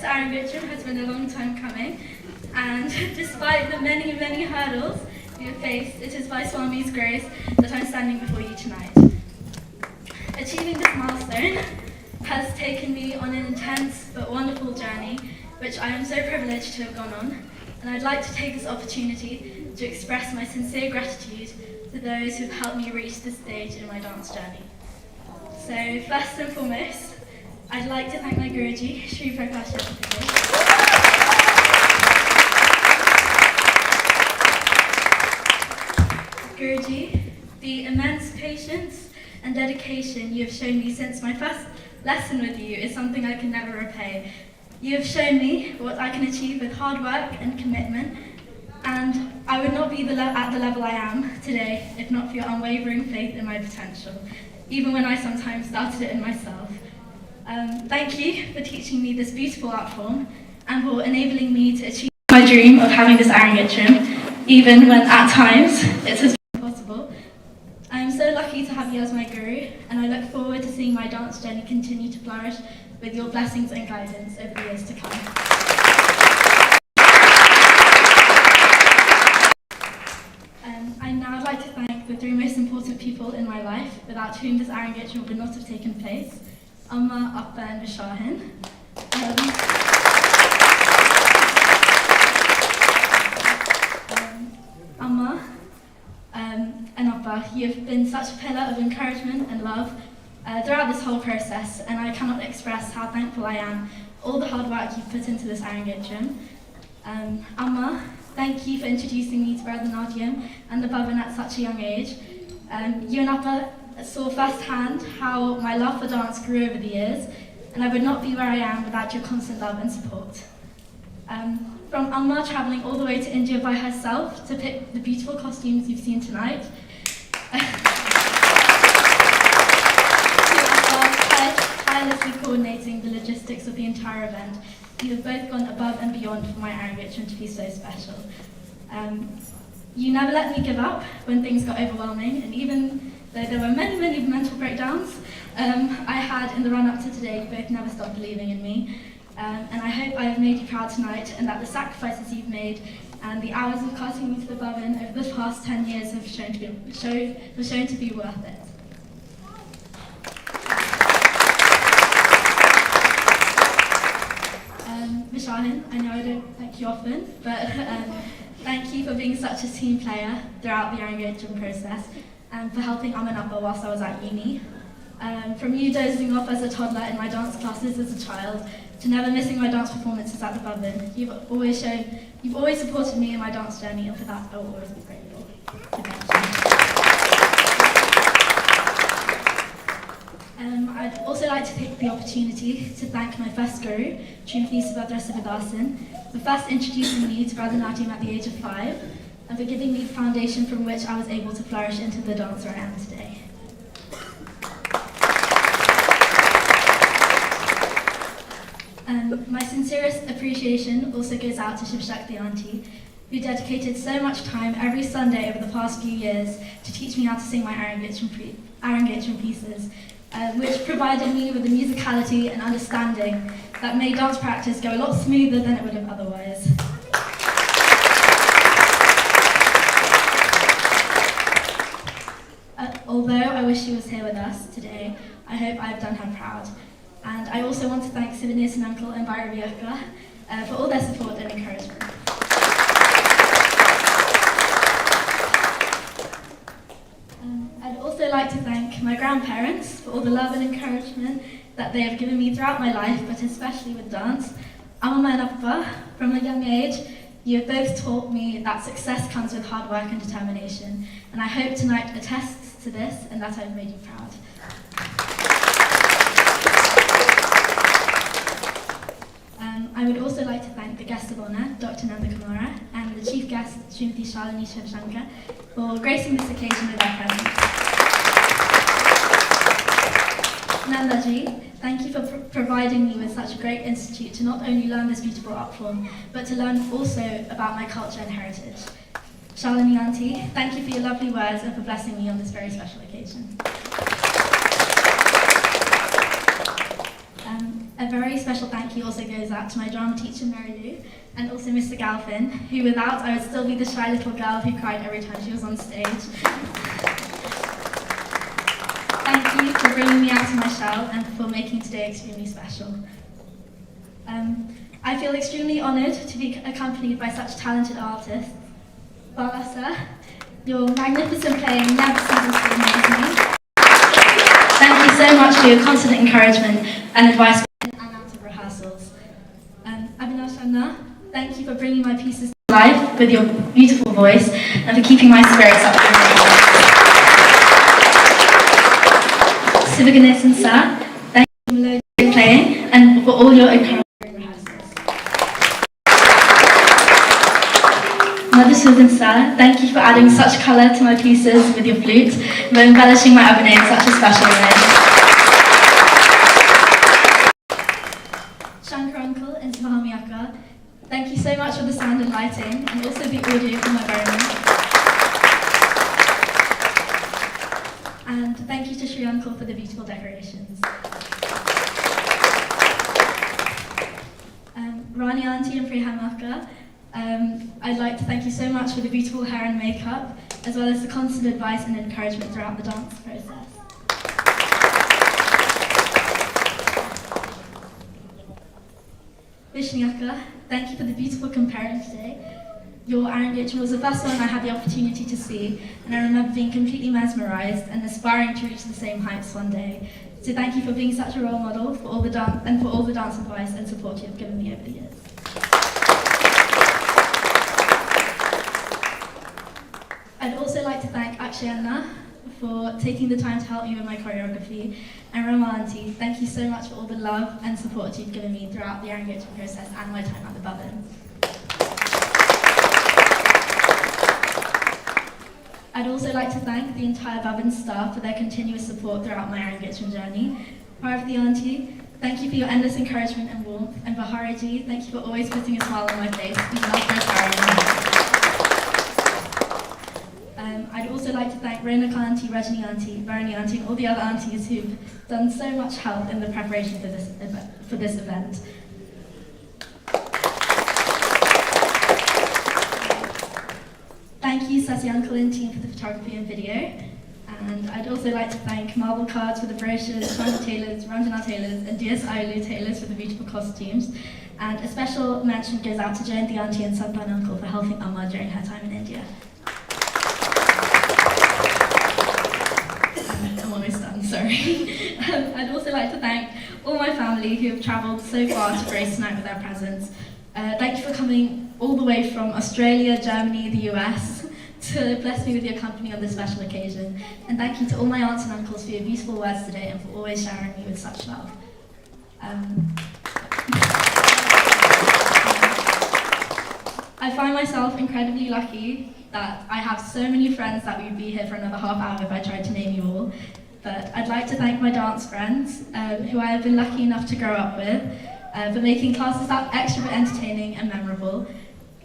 Speaker 9: Arangetram has been a long time coming, and despite the many, many hurdles we have faced, it is by Swami's grace that I'm standing before you tonight. Achieving this milestone has taken me on an intense but wonderful journey, which I am so privileged to have gone on, and I'd like to take this opportunity to express my sincere gratitude to those who've helped me reach this stage in my dance journey. So first and foremost, I'd like to thank my Guruji, Shri Prakash Yadav. Guruji, the immense patience and dedication you have shown me since my first lesson with you is something I can never repay. You have shown me what I can achieve with hard work and commitment, and I would not be at the level I am today if not for your unwavering faith in my potential, even when I sometimes doubted it in myself. Thank you for teaching me this beautiful art form and for enabling me to achieve my dream of having this Arangetram, even when at times it has been impossible. I am so lucky to have you as my guru, and I look forward to seeing my dance journey continue to flourish with your blessings and guidance over the years to come. I'd now like to thank the three most important people in my life, without whom this Arangetram would not have taken place: Amma, Appa and Vishahin. Amma and Appa, you have been such a pillar of encouragement and love throughout this whole process, and I cannot express how thankful I am for all the hard work you've put into this Arangetram. Amma, thank you for introducing me to Bharatanatyam and the Bhavan at such a young age. You and Appa saw firsthand how my love for dance grew over the years, and I would not be where I am without your constant love and support. From Amma travelling all the way to India by herself to pick the beautiful costumes you've seen tonight, tirelessly coordinating the logistics of the entire event. You have both gone above and beyond for my Arangetram to be so special. You never let me give up when things got overwhelming, and even though there were many, many mental breakdowns I had in the run-up to today, you both never stopped believing in me. And I hope I have made you proud tonight, and that the sacrifices you've made and the hours of carting me to the Bhavan over the past 10 years have shown to be worth it. Vishahan, I know I don't thank you often, but thank you for being such a team player throughout the Arangetram process and for helping Amanappa whilst I was at uni. From you dozing off as a toddler in my dance classes as a child to never missing my dance performances at the Bhavan, you've always supported me in my dance journey, and for that I will always be grateful. So thank you. I'd also like to take the opportunity to thank my first guru, Srimati Subhadrasivadasan, for first introducing me to Bharatanatyam at the age of 5, and for giving me the foundation from which I was able to flourish into the dancer I am today. My sincerest appreciation also goes out to Shiv Shakti Auntie, who dedicated so much time every Sunday over the past few years to teach me how to sing my Arangetram pieces, which provided me with the musicality and understanding that made dance practice go a lot smoother than it would have otherwise. Although I wish she was here with us today, I hope I've done her proud. And I also want to thank Sivanesan Uncle and Bhairavi for all their support and encouragement. I'd also like to thank my grandparents for all the love and encouragement that they have given me throughout my life, but especially with dance. Amma and Appa, from a young age, you have both taught me that success comes with hard work and determination, and I hope tonight attests to this and that I've made you proud. I would also like to thank the guest of honour, Dr. Nanda Kumara, and the chief guest, Srimati Shalini Shivshankar, for gracing this occasion with their presence. Nandaji, thank you for providing me with such a great institute to not only learn this beautiful art form, but to learn also about my culture and heritage. Shalini Auntie, thank you for your lovely words and for blessing me on this very special occasion. A very special thank you also goes out to my drama teacher, Mary Lou, and also Mr. Galvin, who without I would still be the shy little girl who cried every time she was on stage. Thank you for bringing me out of my shell and for making today extremely special. I feel extremely honoured to be accompanied by such talented artists. Bala sir, your magnificent playing never ceases to amaze me. Thank you so much for your constant encouragement and advice in and out of rehearsals. Abhinash Anna, thank you for bringing my pieces to life with your beautiful voice and for keeping my spirits up. Sivaganesan sir, thank you for melodious playing and for all your encouragement in rehearsals. Madhusudan sir, thank you for adding such colour to my pieces with your flute and for embellishing my abhinay in such a special way. Shankar Uncle and Swami Akka, thank you so much for the sound and lighting and also the audio from my environment. And thank you to Shri Uncle for the beautiful decorations. Rani Auntie and Priham Akka, I'd like to thank you so much for the beautiful hair and makeup, as well as the constant advice and encouragement throughout the dance process. Vishni Akka, thank you for the beautiful comparing today. Your Arangetram was the first one I had the opportunity to see, and I remember being completely mesmerised and aspiring to reach the same heights one day. So thank you for being such a role model for all the dance advice and support you have given me over the years. I'd also like to thank Akshay Anna for taking the time to help me with my choreography. And Roma Auntie, thank you so much for all the love and support you've given me throughout the Arangetram process and my time at the Bhavan. I'd also like to thank the entire Bhavan staff for their continuous support throughout my Arangetram journey. Parvati Auntie, thank you for your endless encouragement and warmth. And Bahari-ji, thank you for always putting a smile on my face, even after a tiring. I'd also like to thank Renaka Auntie, Rajni Auntie, Varani Auntie, and all the other aunties who've done so much help in the preparation for this event. Thank you, Sasi Uncle and team for the photography and video. And I'd also like to thank Marble Cards for the brochures, Shwanda Tailors, Ranjana Tailors, and DS Ailu Tailors for the beautiful costumes. And a special mention goes out to Jayanti Auntie and Santan Uncle for helping Amma during her time in India. I'm almost done, sorry. I'd also like to thank all my family who have travelled so far to grace tonight with their presence. Thank you for coming all the way from Australia, Germany, the US, to bless me with your company on this special occasion. And thank you to all my aunts and uncles for your beautiful words today and for always showering me with such love. I find myself incredibly lucky that I have so many friends that would be here for another half hour if I tried to name you all. But I'd like to thank my dance friends, who I have been lucky enough to grow up with, for making classes that extra bit entertaining and memorable.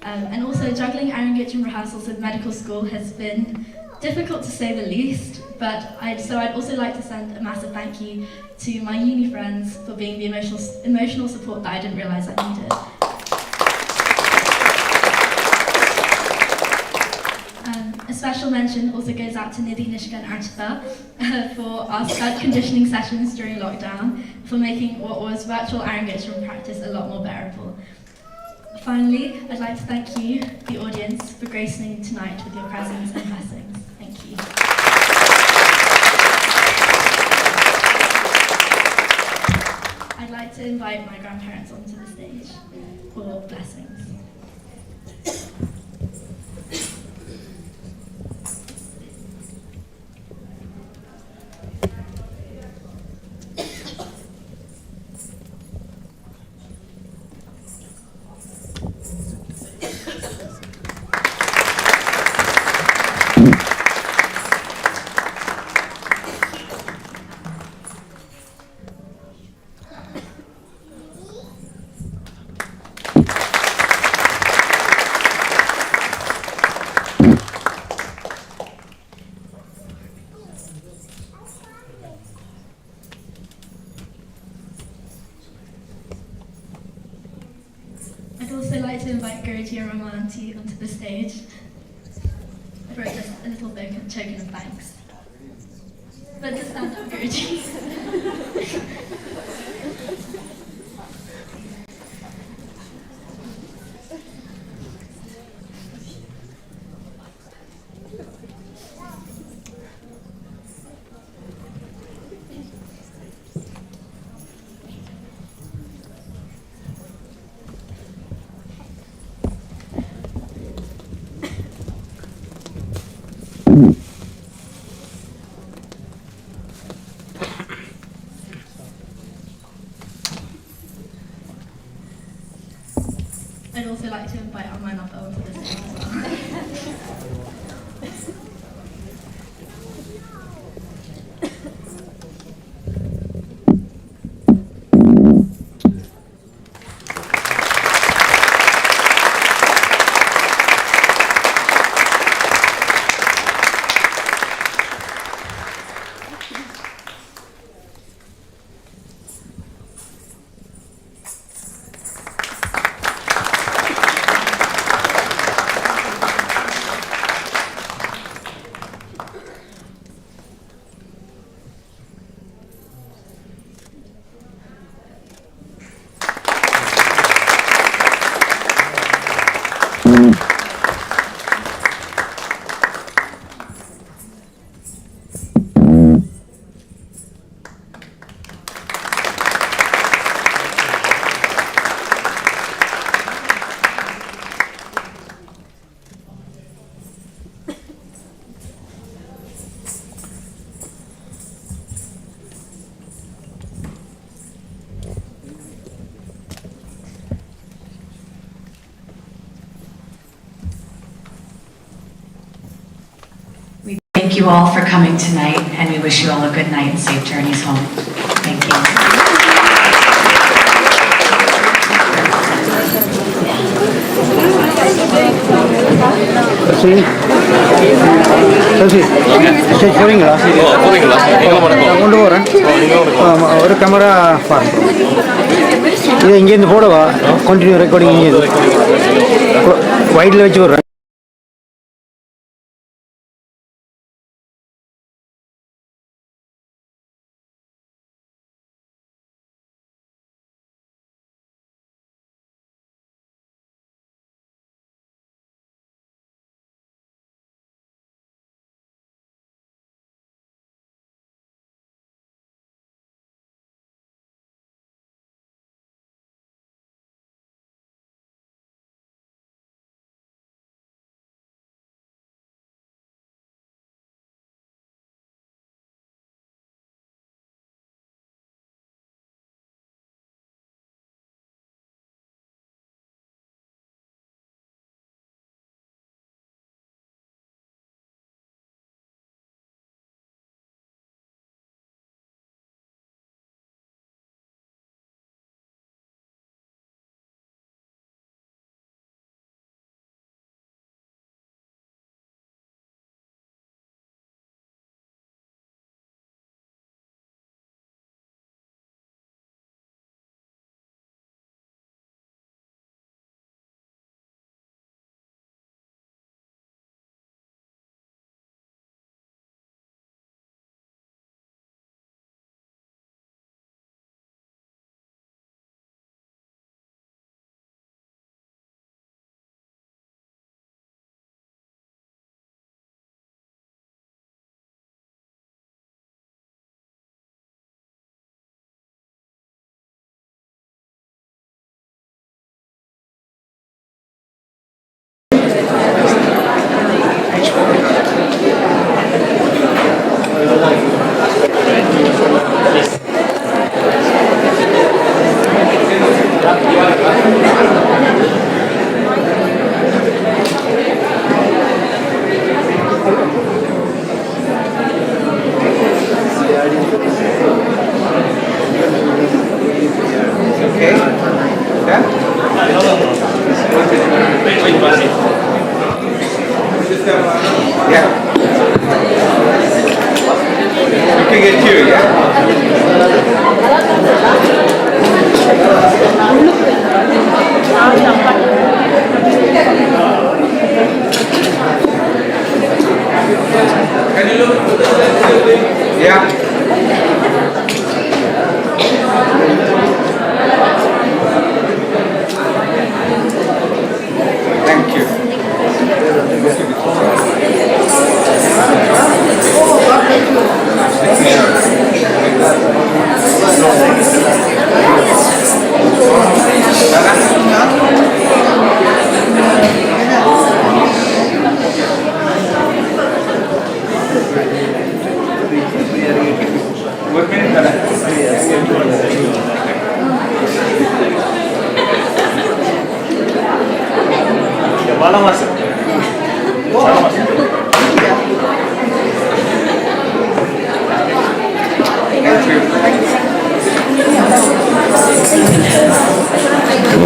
Speaker 9: And also juggling Arangetram rehearsals with medical school has been difficult to say the least, but I'd also like to send a massive thank you to my uni friends for being the emotional support that I didn't realise I needed. A special mention also goes out to Nidhi, Nishka and Archita for our stud conditioning sessions during lockdown, for making what was virtual Arangetram practice a lot more bearable. Finally, I'd like to thank you, the audience, for gracing tonight with your presence and blessings. Thank you. I'd like to invite my grandparents onto the stage for blessings. I'd also like to invite Guruji and Rama Auntie onto the stage for just a little token of thanks. But just stand up, Guruji. I'd also like to invite Amma and Appa onto the stage as well.
Speaker 20: thank you all for coming tonight, and we wish you all a good night and safe journeys home. Thank you.
Speaker 1: Stage போகிறீங்களா? நான் கொண்டு போகிறேன். ஒரு camera பாருங்க. இதை இங்கேருந்து போடவா? Continue recording இங்கே வைடில் வச்சு விட்றேன்.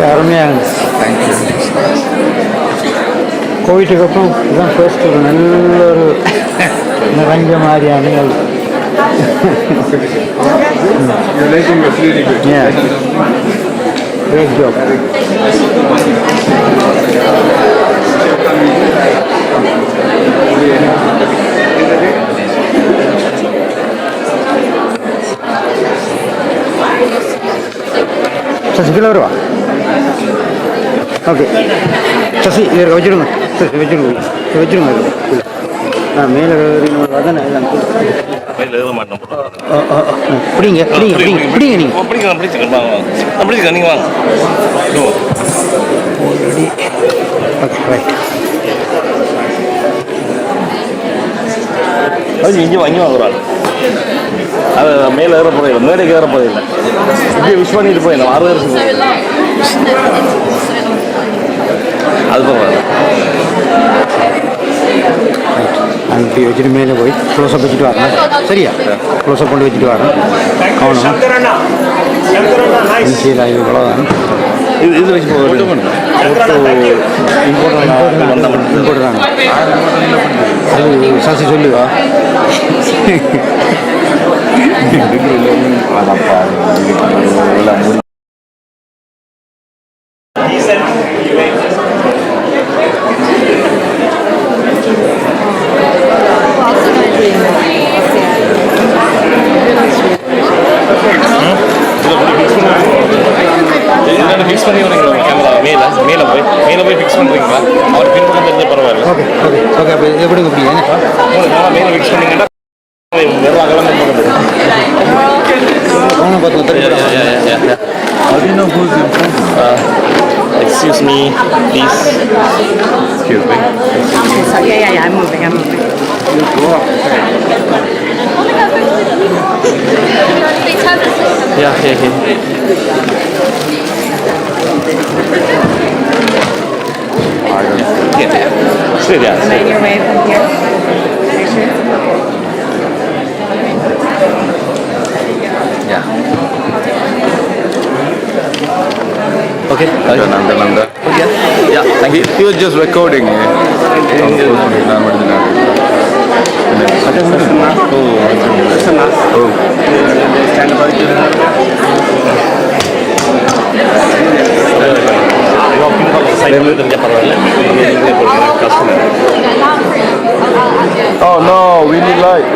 Speaker 1: அருமையாக கோவிட்டுக்கு அப்புறம் இதுதான் ஃபர்ஸ்ட் ஒரு நல்ல ஒரு நிறைஞ்ச மாதிரியான great job. சசிகலா வருவா? ஓகே சசி இதில் வச்சுருங்க, சசி வச்சுருங்க, வச்சுருங்க. நான் மேலே அதானே பிடிங்க பிடிங்க பிடிங்க பிடிங்க நீங்கள்
Speaker 2: பிடிங்க நீங்கள் வாங்க.
Speaker 1: Okay right.
Speaker 2: அது இங்கே வாங்குறாள். அது மேலே ஏற போதில்லை, மேடைக்கு ஏற போதில்லை. இப்படியே விஷ் பண்ணிட்டு போயிடலாம். 6 வருஷம் அது பரவாயில்ல.
Speaker 1: அனுப்பி வச்சுட்டு மேலே போய் க்ளோஸ்அப் வச்சுட்டு வரணும். சரியா? க்ளோஸ்அப் கொண்டு வச்சுட்டு வரணும். கவனம் இன்சியலாக இவ்வளோதான்.
Speaker 2: இது வச்சு ஃபோட்டோ
Speaker 1: இம்போர்ட் அது சசி சொல்லுவா.
Speaker 2: ஃபிக்ஸ் பண்ணி வரீங்களா கேமரா மேலே போய் ஃபிக்ஸ் பண்ணுறீங்களா? அவர் பின்பக்கம் தெரிஞ்ச பரவாயில்ல.
Speaker 1: Okay okay okay. அப்போ எப்படி இப்படி
Speaker 2: மேலே ஃபிக்ஸ் பண்ணீங்கன்னா வெறும் அகலம் Excuse me, please. Excuse me.
Speaker 8: Okay, so yeah, I'm moving.
Speaker 2: You go up. Yeah. Straight, yeah.
Speaker 8: And then your way from here.
Speaker 2: Yeah. Okay. Nanda. Yeah. Thank you.
Speaker 10: He was just recording. Oh no, we need light.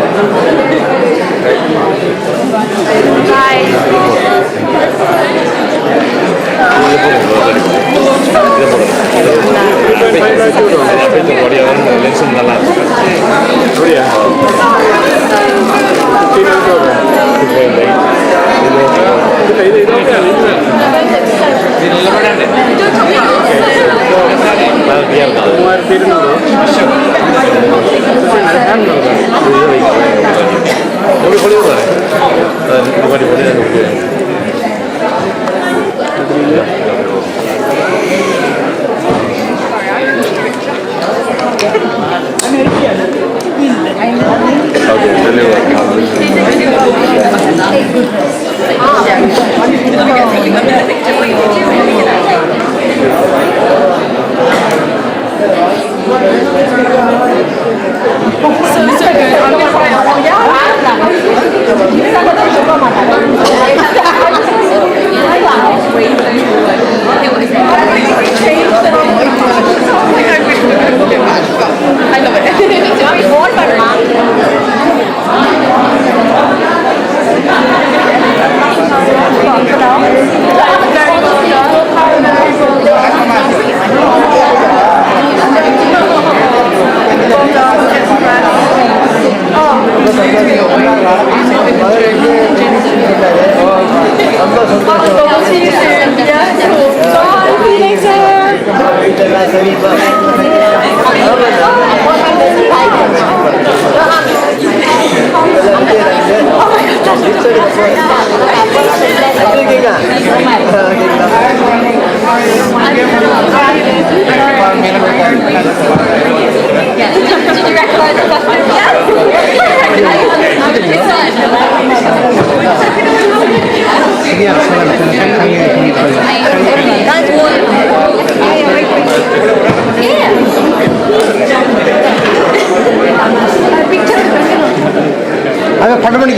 Speaker 1: I've got money.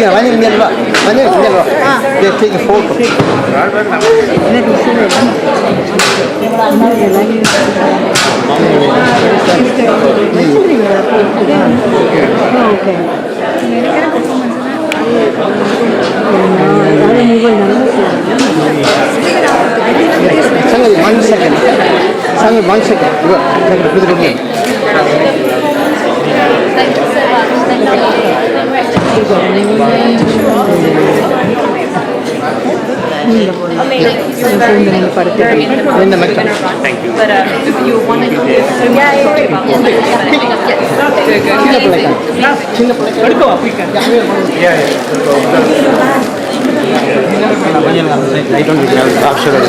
Speaker 1: Let's take a photo. One second.
Speaker 2: Thank you.
Speaker 13: But if you wanted to sorry about that.
Speaker 1: I don't think I'm sure.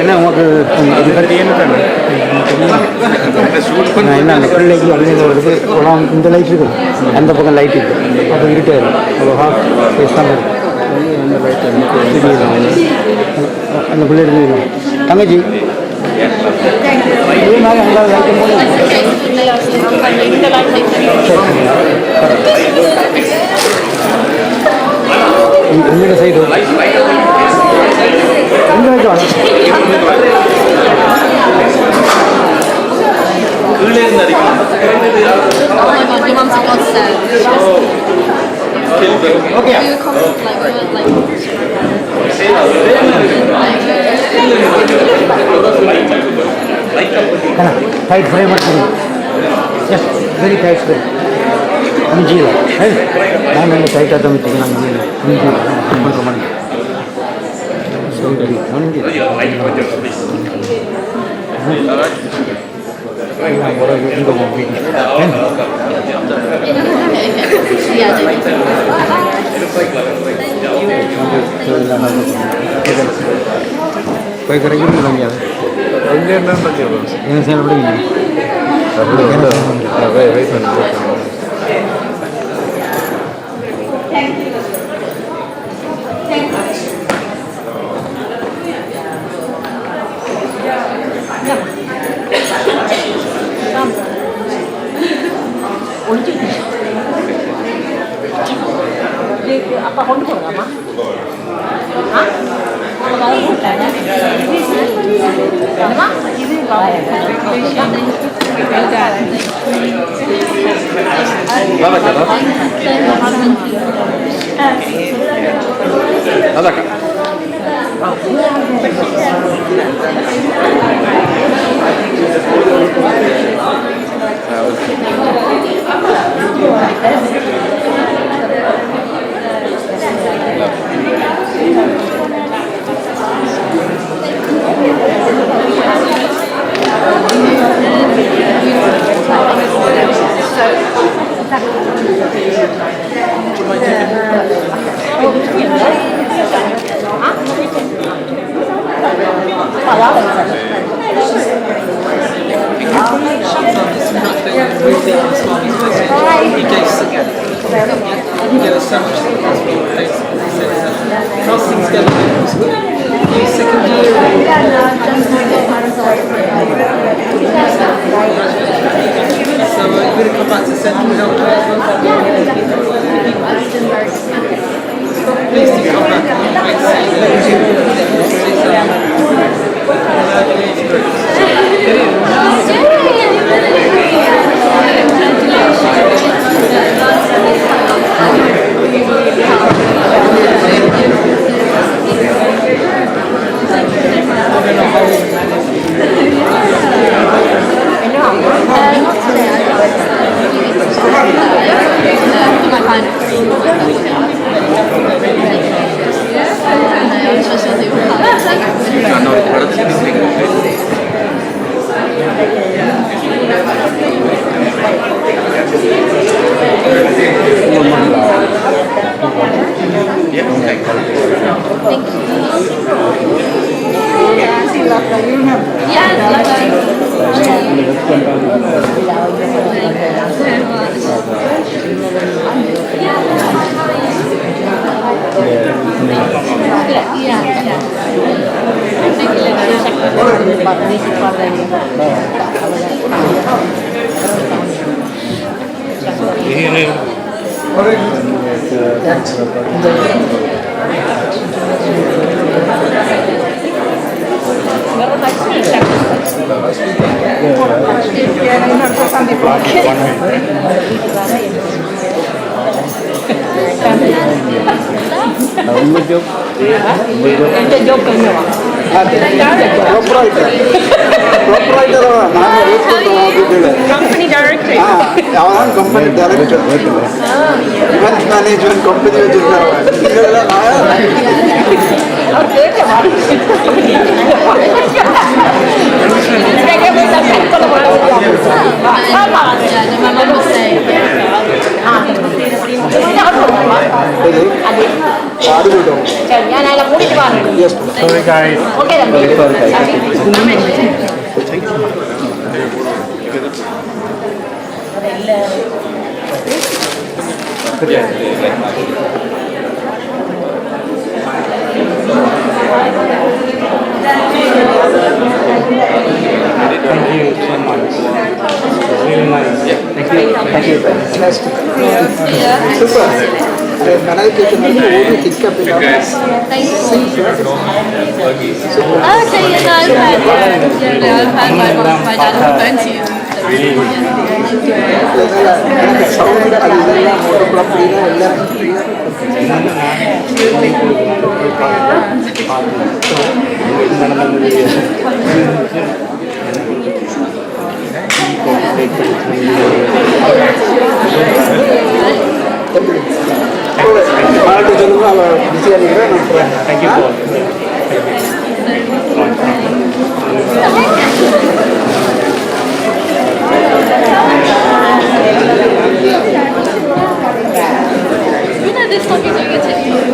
Speaker 1: என்ன உங்களுக்கு என்ன அந்த பிள்ளைக்கு அப்படின்னு சொல்றதுக்கு இந்த light இருக்கு, அந்த பக்கம் லைட் இருக்கு, அப்போ இருட்டே அந்த பிள்ளை இருக்கு தங்கச்சி எங்களோட சைடு
Speaker 2: கீழே இருந்து அடிக்கலாம்.
Speaker 1: Okay. Tight frame yes, very tight frame. Anjila, hey, I'm tight at the meeting.
Speaker 3: Apa kamu pun nggak mah? Hah? Kalau kamu pun nggak ada? Memang ini bawa
Speaker 2: Ada kak?
Speaker 3: എൻ്റെ job കഴിഞ്ഞോ company director
Speaker 1: அவன் company director event management company வச்சிருக்காங்க
Speaker 3: ഞാൻ അതിനെ കൂട്ടിട്ട് പറഞ്ഞു okay
Speaker 4: Thank you so much. Really nice. Yeah. Thank you. Thank you.
Speaker 1: Fantastic. Super. Meditation is only hiccup in our
Speaker 3: Thank you.
Speaker 1: Super.
Speaker 3: Okay, yeah, no, I've had my dad on the phone to you.
Speaker 4: Really good.
Speaker 1: Sound அதெல்லாம் Moto அப்படினா எல்லாரும் சொல்லுங்க அவ பிஸியா இருக்கிறேன்
Speaker 4: Thank you.
Speaker 3: You know this song is doing a technique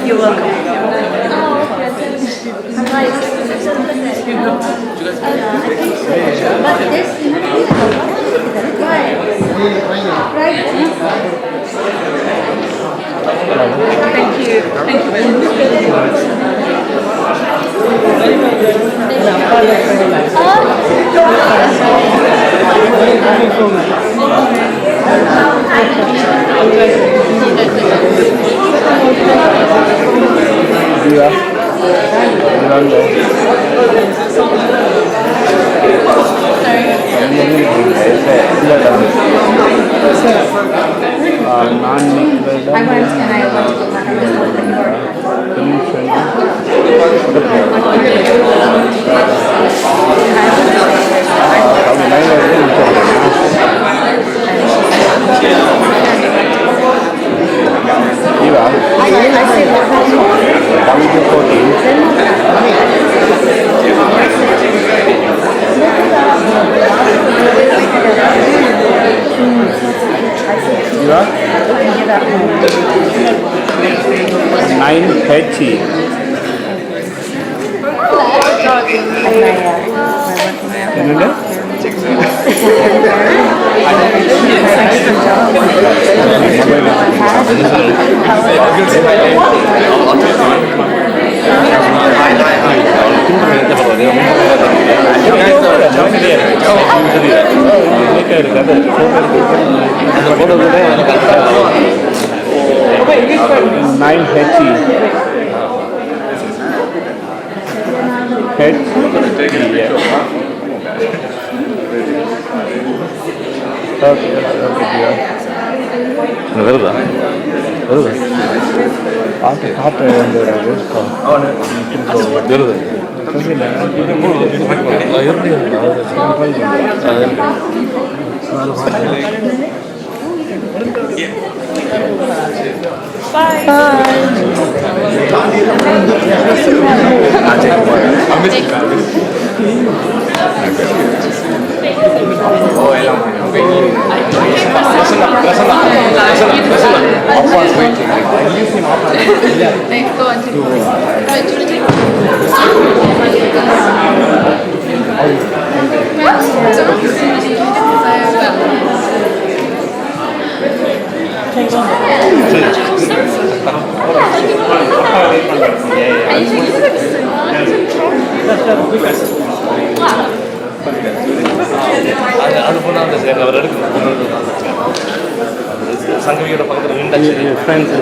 Speaker 3: You're welcome.
Speaker 16: Bye.
Speaker 2: அதுபோல அந்த அவர் எடுக்கணும் சங்கவியோட பக்கத்தில் நின்று friends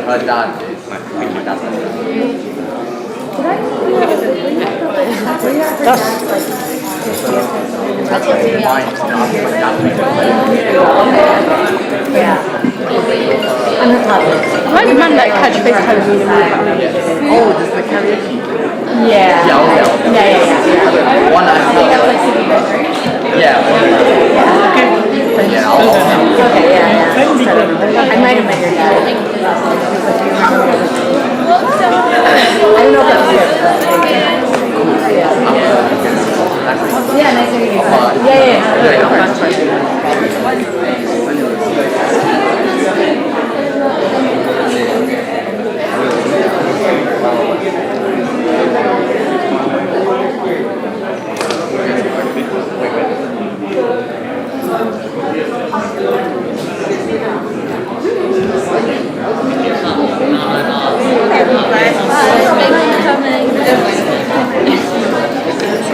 Speaker 7: her dad is my dad's
Speaker 16: I might demand that catch face Halloween and move back.
Speaker 7: Oh, does the karaoke?
Speaker 16: Yeah.
Speaker 7: Yeah. One night. Yeah. Okay.
Speaker 16: I might have met your dad. I don't know if that was it. Yeah, nice to meet you.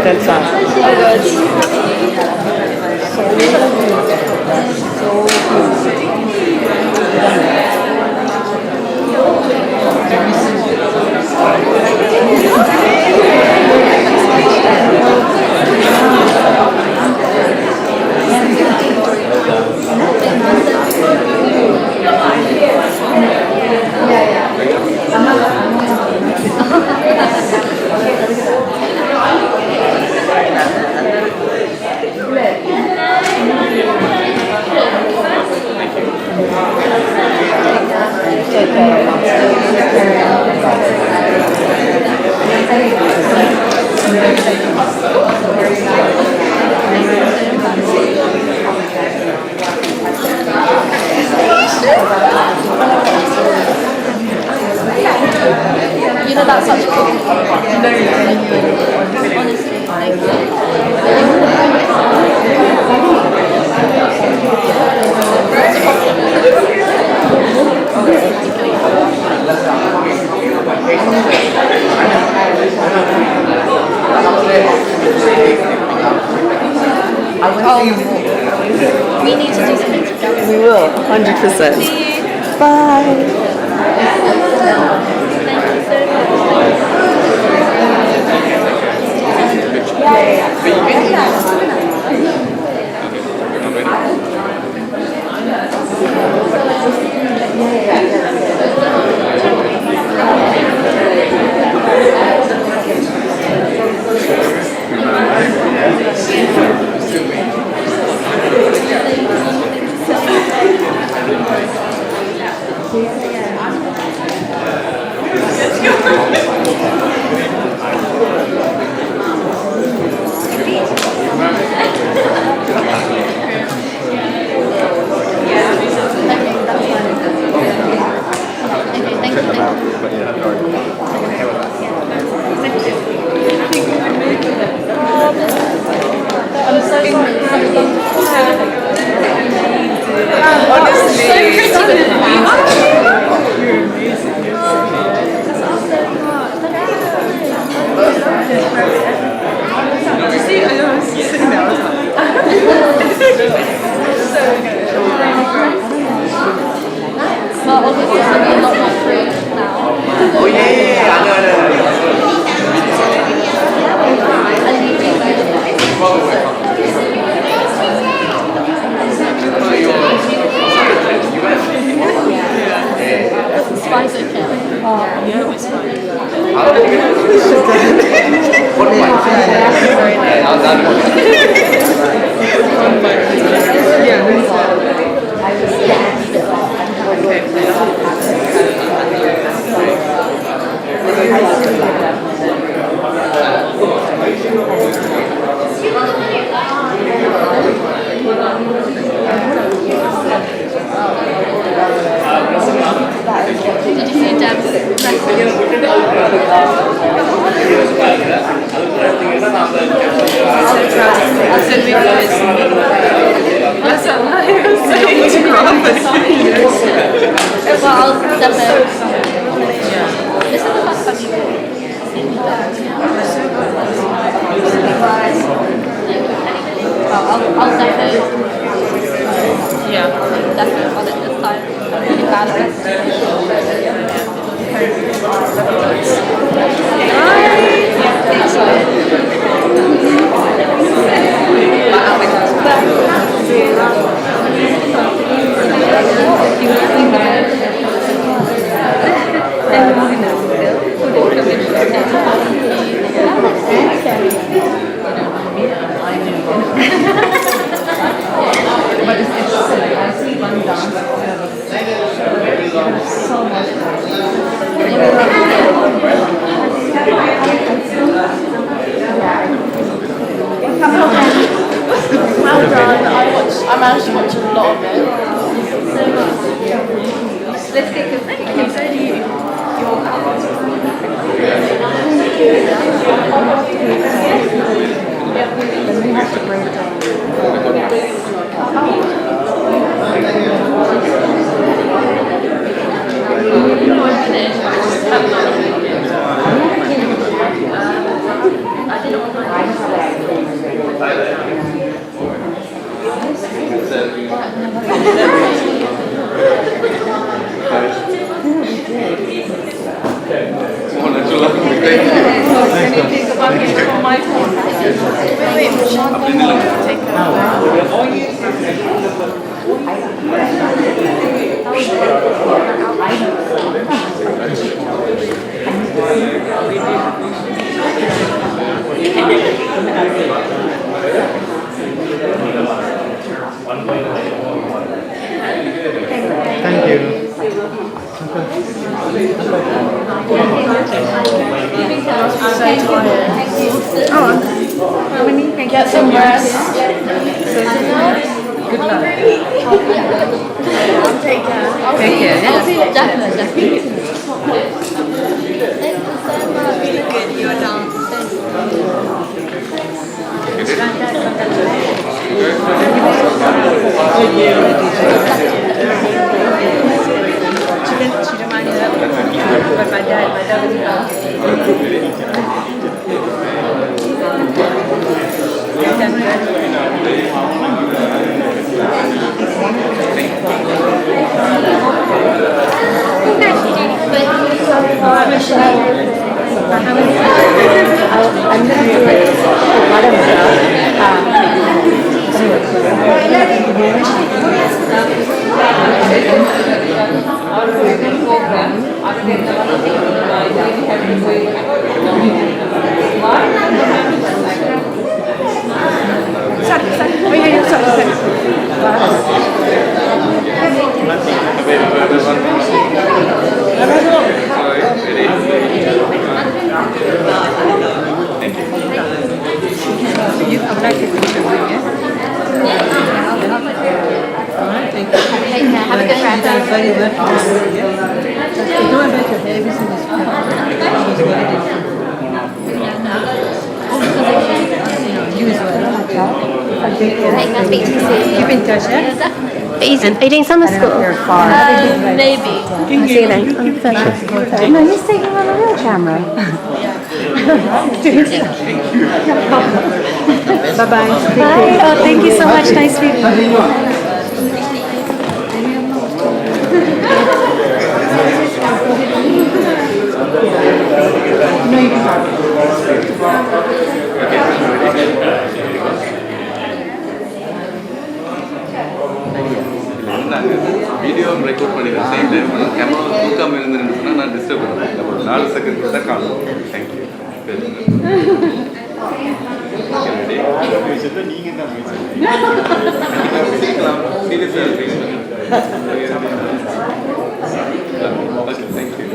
Speaker 16: Good song. You know, that's such cool. Honestly, thank we need to do something together.
Speaker 3: We will, 100%. Bye. This is the first time you've seen that. I'll definitely. Yeah, definitely on it this time. Really bad at it.
Speaker 19: But it's silly. I see one dance. So much.
Speaker 3: Well done. I managed to watch a lot of it. Let's take a break.
Speaker 1: Thank you.
Speaker 3: How many? Get some rest. Good luck. Take care.
Speaker 19: Take care.
Speaker 3: Definitely. Thank you so much.
Speaker 21: Really good, your dance. She reminded me of but my dad was I'm going to do it part of
Speaker 3: Have a good rest.
Speaker 19: Keep in touch, yeah?
Speaker 3: Are you doing summer school? Maybe. I'll see you then.
Speaker 19: No, he's taking on a real camera. Bye-bye.
Speaker 3: Bye. Oh, thank you so much. Nice meeting you.
Speaker 10: Video record பண்ணிடுறேன் same time camera தூக்காமல் இருந்துன்னு சொன்னால் நான் disturb பண்ணுவேன் ஒரு 4 second தான் காணும் thank you நீங்கள் தான் சீரியஸாக இருக்கீங்க okay thank you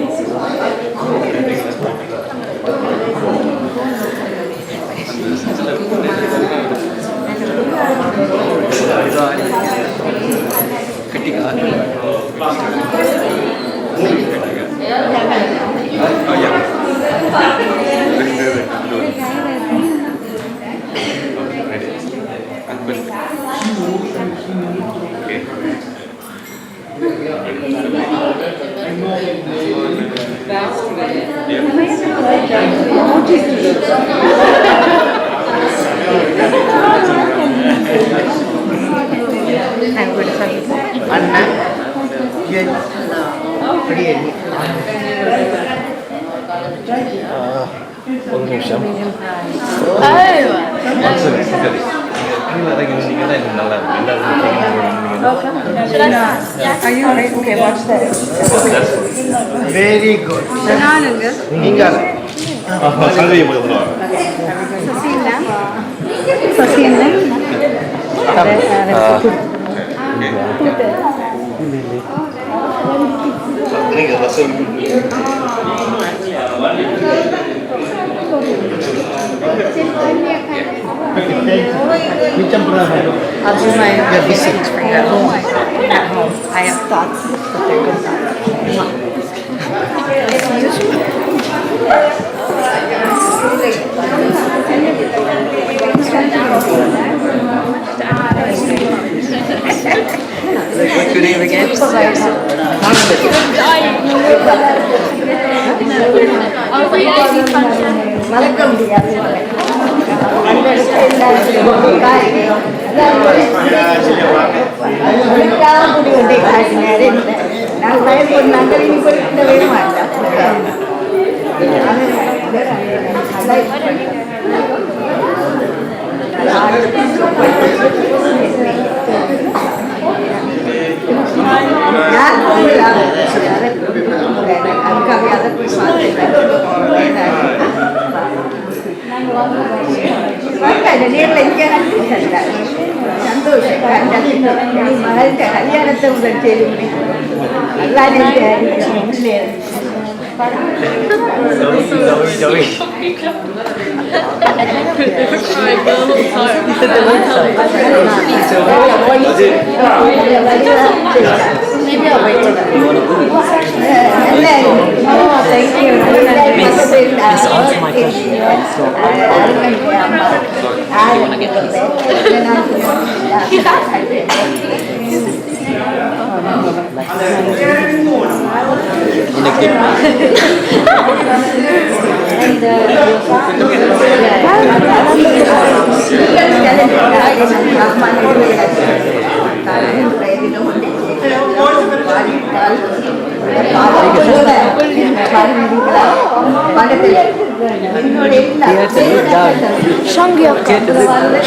Speaker 15: Anna, Jen, Priya.
Speaker 2: ஒரு நிமிஷம் நல்லா
Speaker 15: Okay, watch that. Very good. Inga.
Speaker 11: I'll do my receipts for you at home. I have thoughts, but they're good What's your name again?
Speaker 15: Maybe I'll wait till that. Thank you. It's also my question.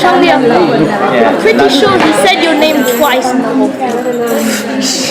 Speaker 12: Shangi, I'm pretty sure he said your name twice in the whole thing.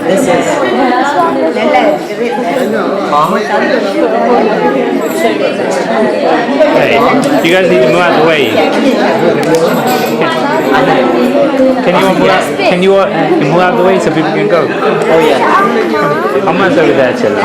Speaker 15: This is.
Speaker 4: Hey, you guys need to move out of the way. Can you move out of the way so people can go?
Speaker 15: Oh yeah.
Speaker 4: How much over there, Chilla?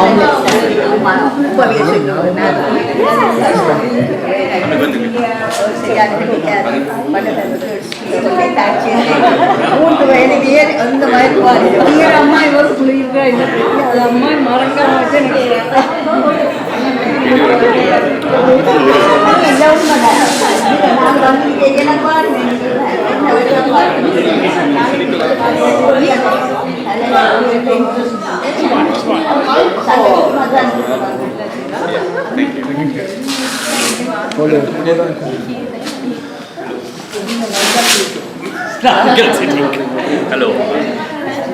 Speaker 2: Hello.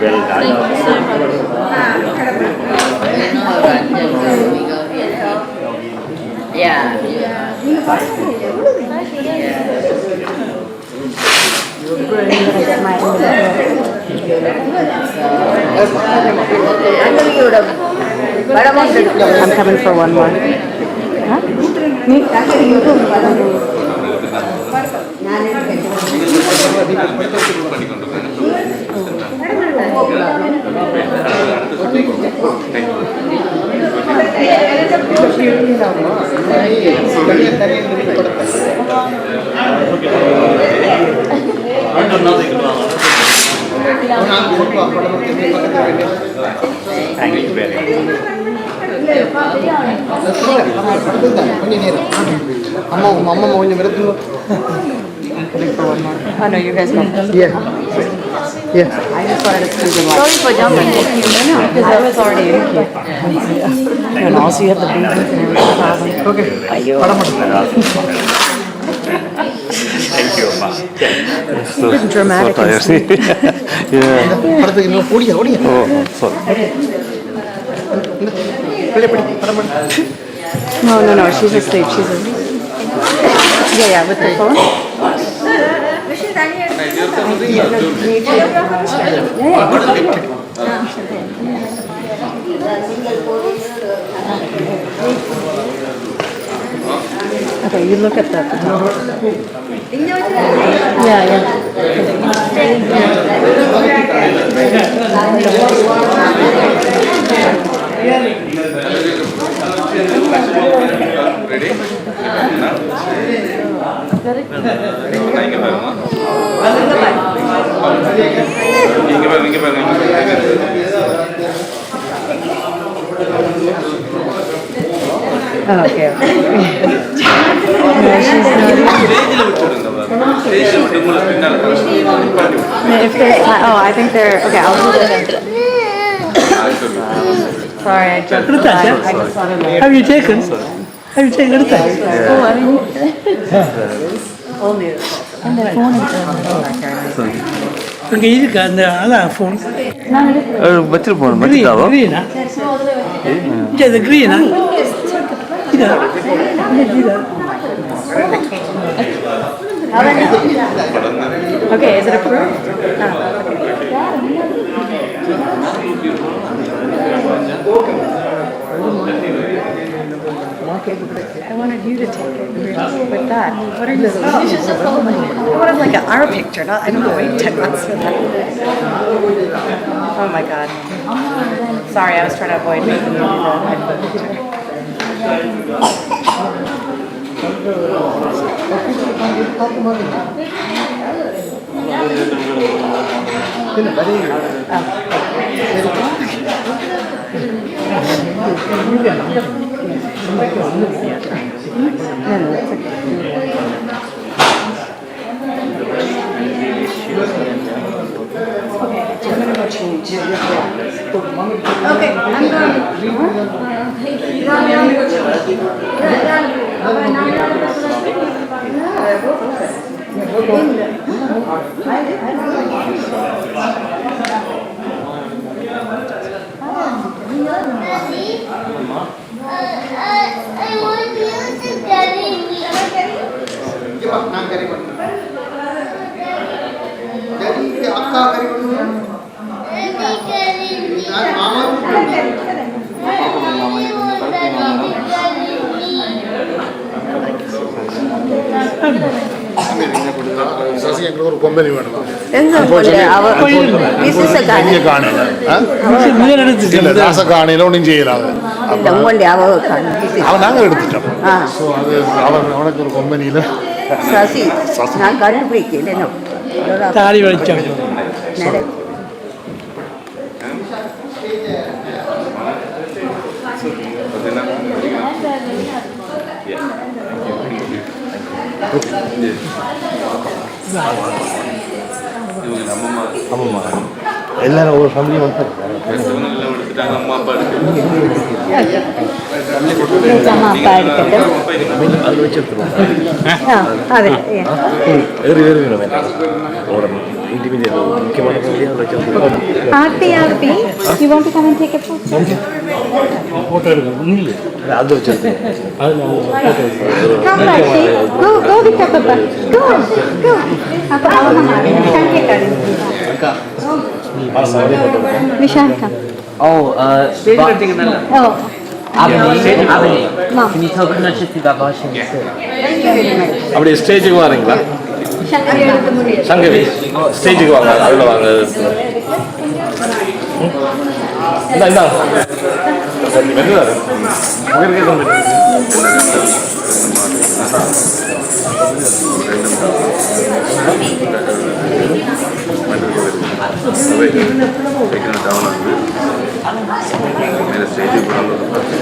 Speaker 2: Well done.
Speaker 12: Yeah.
Speaker 11: I'm coming for one more. Huh?
Speaker 8: Oh no, you guys go.
Speaker 1: Yeah.
Speaker 8: I just wanted to squeeze in. Sorry for jumping. No, because I was already in here. And also you have the babies and everything. Okay.
Speaker 10: Thank you, Amma. So
Speaker 8: dramatic.
Speaker 10: So tired. Yeah. Oh, sorry.
Speaker 8: No, she's asleep. She's asleep. Yeah, with the phone. Okay, you look at that. Yeah. Okay. If there's time, I think they're okay. I'll do it. Sorry, I jumped the line. I just wanted to.
Speaker 14: Have you taken it?
Speaker 8: Oh, I mean, only and the phone is
Speaker 14: இங்கே இருக்கு அந்த அதான் phone
Speaker 10: வச்சுட்டு போகணும் வச்சுட்டாவோ
Speaker 14: கிரீனா இது கிரீனா இதா
Speaker 8: Okay, is it approved? I wanted you to take it with that. What are you saying? You should just hold my hand. I wanted like our picture, not I don't know, wait 10 months for that. Oh my god. Sorry, I was trying to avoid making you do that picture. Okay, I'm going.
Speaker 17: ஒன்றும் செய்யலாது அவன் நாங்கள் எடுத்துட்டோம் so அது அவனுக்கு ஒரு கம்பெனியில்
Speaker 22: சசி நான் கண்டுபிடிக்கிறேன்
Speaker 14: தாடி வலிச்சோம்
Speaker 17: ஆமாம்மா எல்லாரும் ஒரு ஃபேமிலி வந்து
Speaker 10: அம்மா அப்பா
Speaker 22: அதில் வச்சு
Speaker 17: முக்கியமான ஃபோட்டோ எடுக்கணும் இல்லை அது வச்சிருக்கேன்
Speaker 8: Vishalka.
Speaker 22: Oh,
Speaker 2: அப்படியே ஸ்டேஜுக்கு வரீங்களா? சங்கவி ஸ்டேஜுக்கு வாங்க, அதில் வாங்க. இந்தா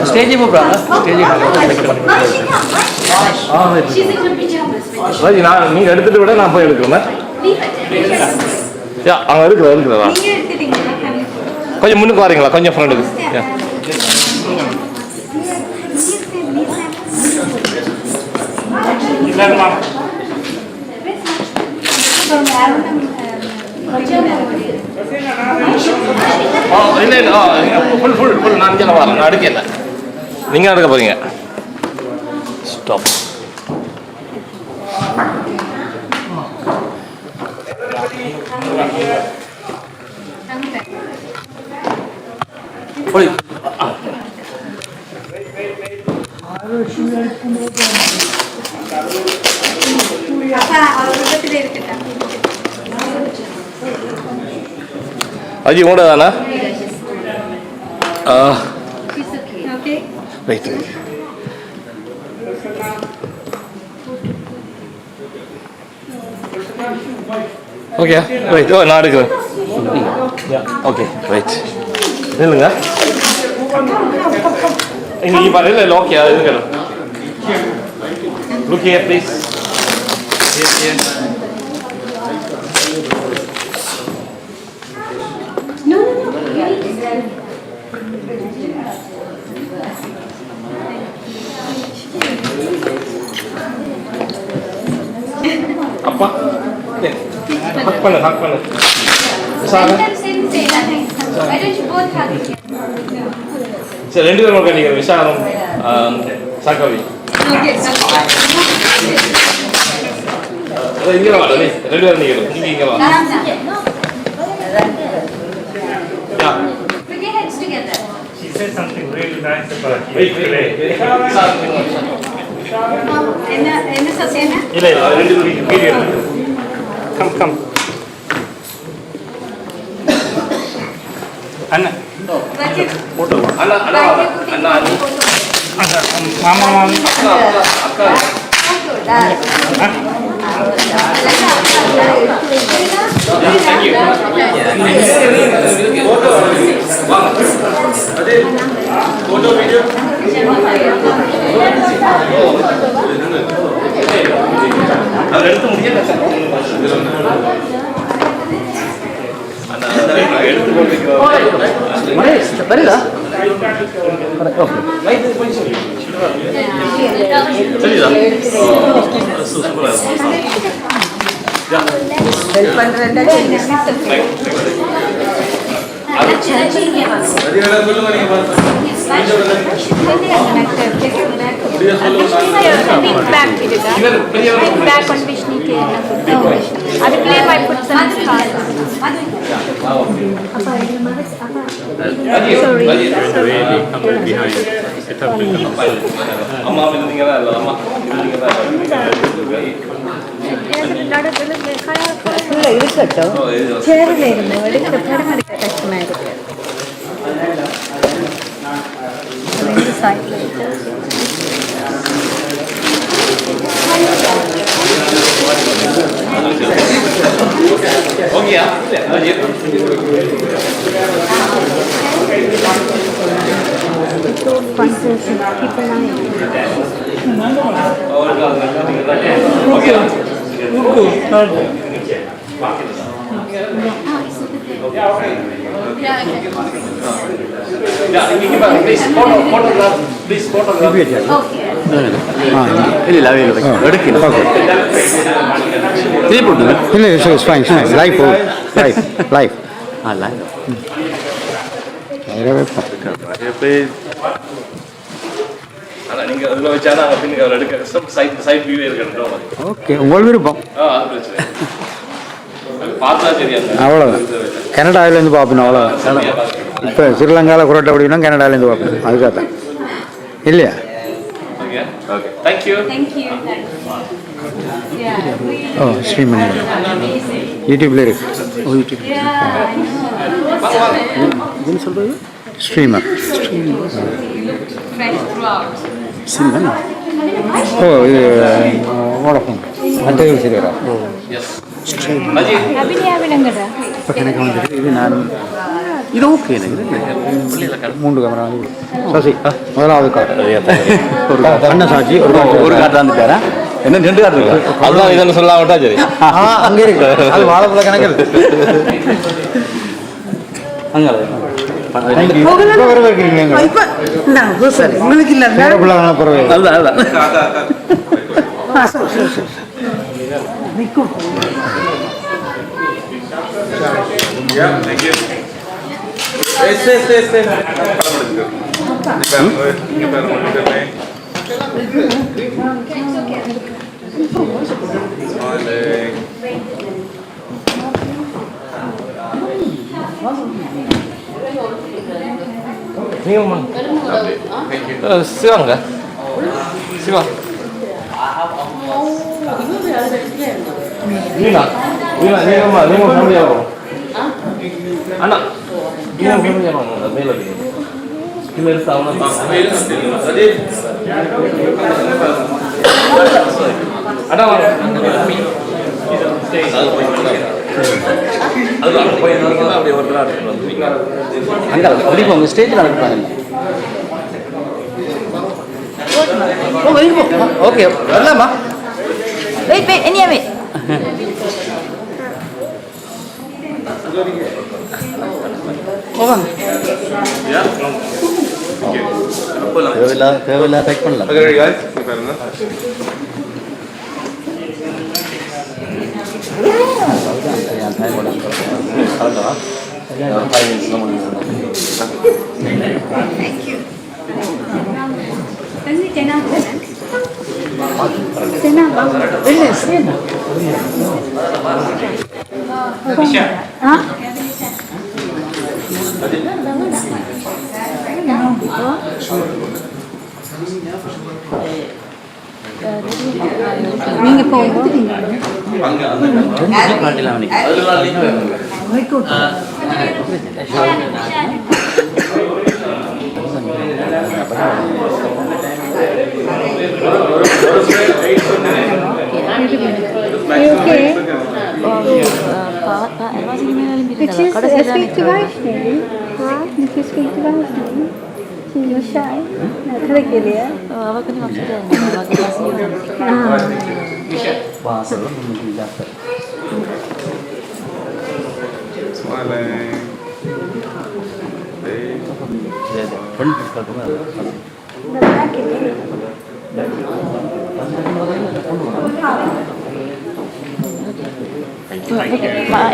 Speaker 1: ஸ்டேஜ் போகிறாங்க.
Speaker 2: நான் நீங்கள் எடுத்துகிட்டு விட நான் போய் எடுக்கிறேன். அங்கே இருக்கிறதா கொஞ்சம் முன்னுக்கு வரீங்களா? கொஞ்சம் ஃப்ரெண்டுக்கு. இல்லை இல்லை ஃபுல் ஃபுல் ஃபுல் நான் இங்கே வரேன். நான் எடுக்கல, நீங்கள் எடுக்க போகிறீங்க. ஸ்டாப். அஜி உங்களோட தானா? Right right. Okay right. நான் எடுக்கிறேன். Okay right. இல்லைங்க இன்னைக்கு பாருங்க. இல்லை ஓகே அது இருக்கணும். Look here please. அப்பா ஹக் பண்ணு ஹக் பண்ணு. சரி ரெண்டு பேரும் கண்டிக்கிறேன். விசாலம் சங்கவி இங்கே வா. ரெண்டு பேரும் நிற்கணும். நீங்கள் இங்கே வா.
Speaker 4: She said something really nice about you.
Speaker 2: Wait. இல்லை ரெண்டு பேரும் வீடியோ. கம்
Speaker 4: அண்ணா
Speaker 2: போட்டோ. அண்ணா
Speaker 4: மாமா மாமி
Speaker 2: அக்கா. फोटो वीडियो அது எடுத்து முடியல சார். எடுத்து போட்டுக்கிறோம்.
Speaker 1: வருதா?
Speaker 2: சரிதா? சூப்பரா
Speaker 22: ஹெல்ப் பண்றேன்டா. இருக்கட்டும். சேரில் இருந்து எடுக்கிற படம் எடுக்க கஷ்டமா இருக்கு. சைட்ல இருக்கு.
Speaker 2: ஓகேயா? நீங்க அதுல வச்சாதான் பின்னுக்கு அவர் எடுக்க கஷ்டம். சைட் வியூவே இருக்கணும்.
Speaker 1: ஓகே, உங்கள் விருப்பம்.
Speaker 2: அது பிரச்சனை பார்த்தா தெரியாது.
Speaker 1: அவ்வளோதான். கனடாவிலேருந்து பார்ப்பேன். அவ்வளோதான். இப்போ ஸ்ரீலங்காவில் குரட்டை அப்படின்னா கனடாவிலேருந்து பார்ப்பேன். அதுக்காக தான். இல்லையா?
Speaker 2: Okay. Okay. Thank you.
Speaker 3: Thank you. Yeah.
Speaker 1: ஓ ஸ்ரீமணி யூடியூப்ல இருக்கு. ஓ யூடியூப் என்ன சொல்கிறது? ஸ்ட்ரீமர்.
Speaker 3: Fresh throughout.
Speaker 1: ஸ்ட்ரீமர். ஓ இது வோடஃபோன் அஞ்சல் சரியா? ஓ
Speaker 22: அபிநயாவிலங்கடா
Speaker 1: இப்போ எனக்கு வந்துட்டு இது நான் இது ஓகே எனக்கு 3 கேமரா சசி முதலாவது கார்டு ஒரு அண்ணன் சாட்சி ஒரு கார்டு வந்துட்டாரா? என்ன 2 கார்டு இருக்கு?
Speaker 2: அதான் இதெல்லாம் சொல்லாமட்டா சரி.
Speaker 1: அங்கே இருக்கு அது வாழைப்பழ கணக்கில் அங்கே
Speaker 14: உங்களுக்கு இல்லை
Speaker 10: Yeah, thank you. Stay.
Speaker 2: சிவாங்க Siva நீங்க ஃபேமிலியா வரும் அண்ணா நீங்க ஃபேமிலியா வாங்க மேல கீழ இருந்து அவன சரி அண்ணா வாங்க அது அங்க போய் நின்னா அப்படியே ஒரு நாள்
Speaker 1: அங்கே அப்படி போங்க ஸ்டேஜில் நடக்கிறாங்க. ஓகே வரலாமா?
Speaker 22: wait any wait
Speaker 1: போவாங்க தேவையில்லாத டைப் பண்ணலாம்.
Speaker 22: நீங்க போங்க Did you speak to Vaishnavi? Huh? Did you speak to Vaishnavi? She was shy. Khala ke liye? Avakku ni maksud hai.
Speaker 1: வாசல் முடிஞ்சாங்க.
Speaker 10: Smiling.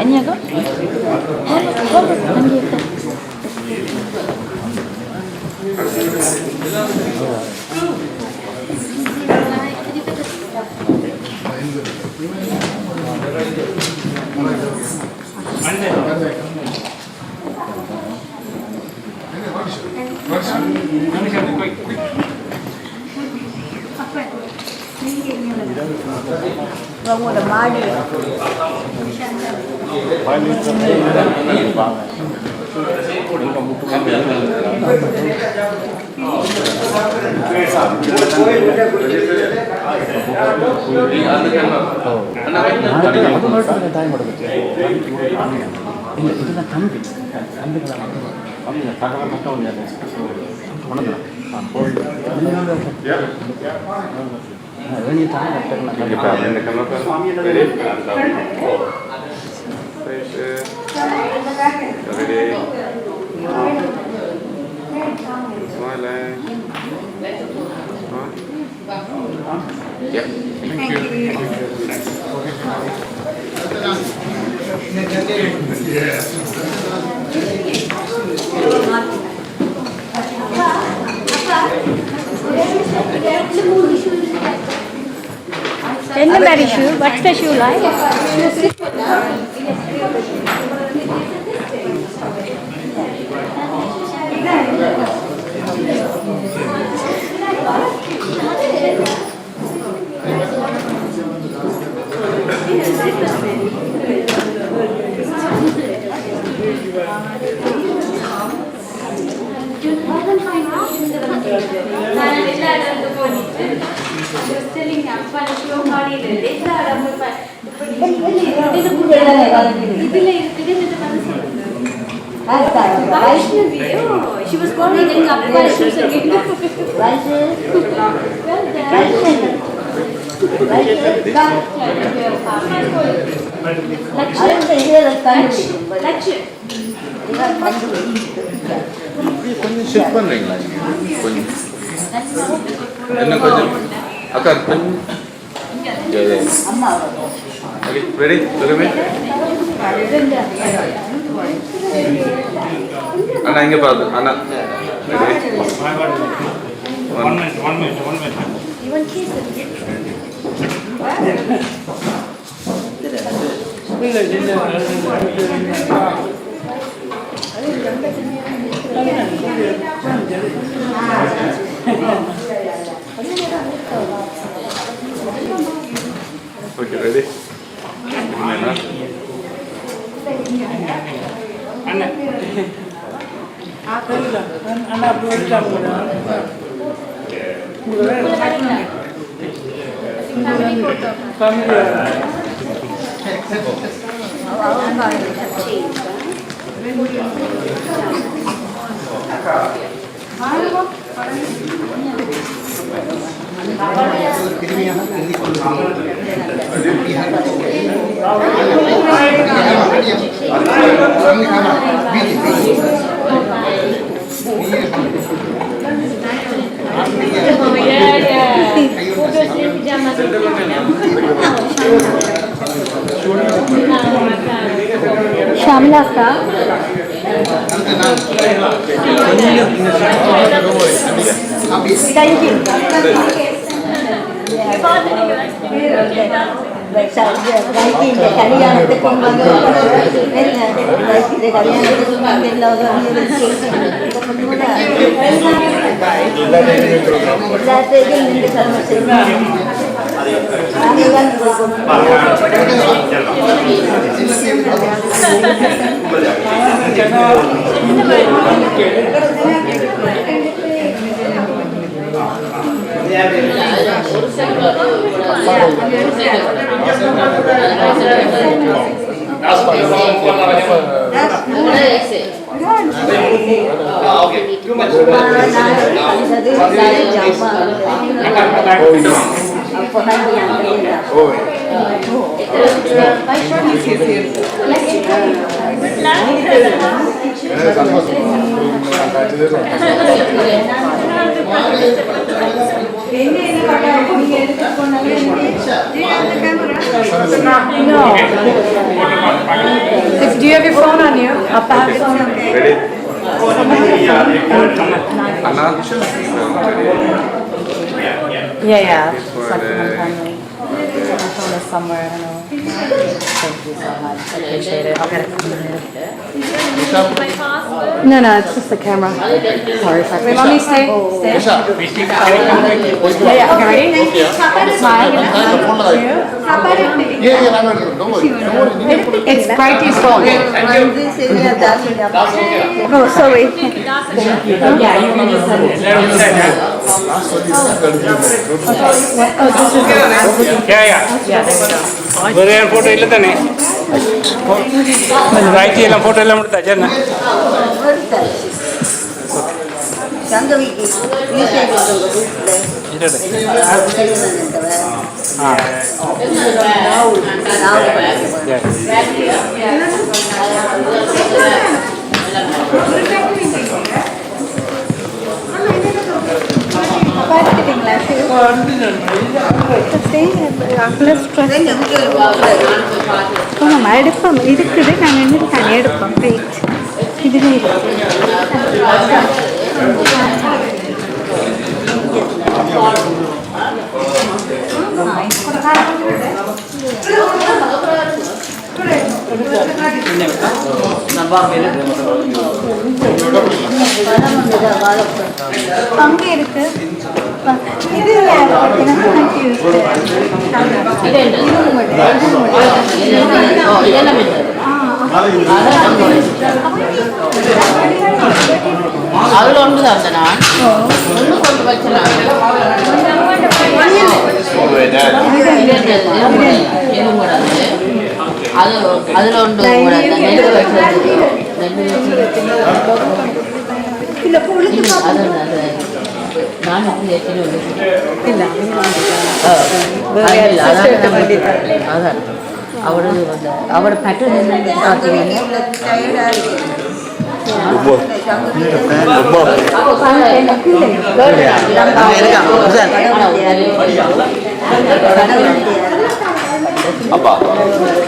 Speaker 22: Ini apa? Vamos a Madi. Any shoe? What's the shoe like? She was worried in Kappa. She was again.
Speaker 10: கொஞ்சம் shift பண்ணுறீங்களா கொஞ்சம் என்ன கொஞ்சம் அக்கா கொஞ்சம் ready சொல்லுமே அண்ணா இங்கே பார்த்து அண்ணா ready 1 minute Okay, ready?
Speaker 22: Shamla ka? Thank you. No. Do you have your phone on you? I'll have your phone on you.
Speaker 10: Ready?
Speaker 22: Yeah. It's like my family. My phone is somewhere, I don't know. Thank you so much. I appreciate it. I'll get it from you. No, it's just the camera. Sorry if I
Speaker 8: Wait, mommy, stay. Yeah. Okay, ready? Smile. It's Brighty's phone.
Speaker 22: Oh, sorry.
Speaker 8: Yeah, you can just send it.
Speaker 22: Oh, this is
Speaker 8: Yeah, there we go.
Speaker 4: ಬೇರೆ ಏನು photo ಇಲ್ಲ ತಾನೆ ರಾಯ್ತಿ ಎಲ್ಲ photo ಎಲ್ಲ ಮಾಡ್ತಾ ಜನ
Speaker 21: shangavi
Speaker 22: எடுப்போம் இருக்குது நாங்கள் இன்னும் தனியாக எடுப்போம் வெயிட் இதுவே அங்கே இருக்கு இது
Speaker 21: அதில் ஒன்று தான் நான் ஒன்று கொண்டு வச்சேன்
Speaker 3: அதில் ஒன்று அவரோட பேட்டர்ன் என்னன்னு பார்த்தீங்கன்னா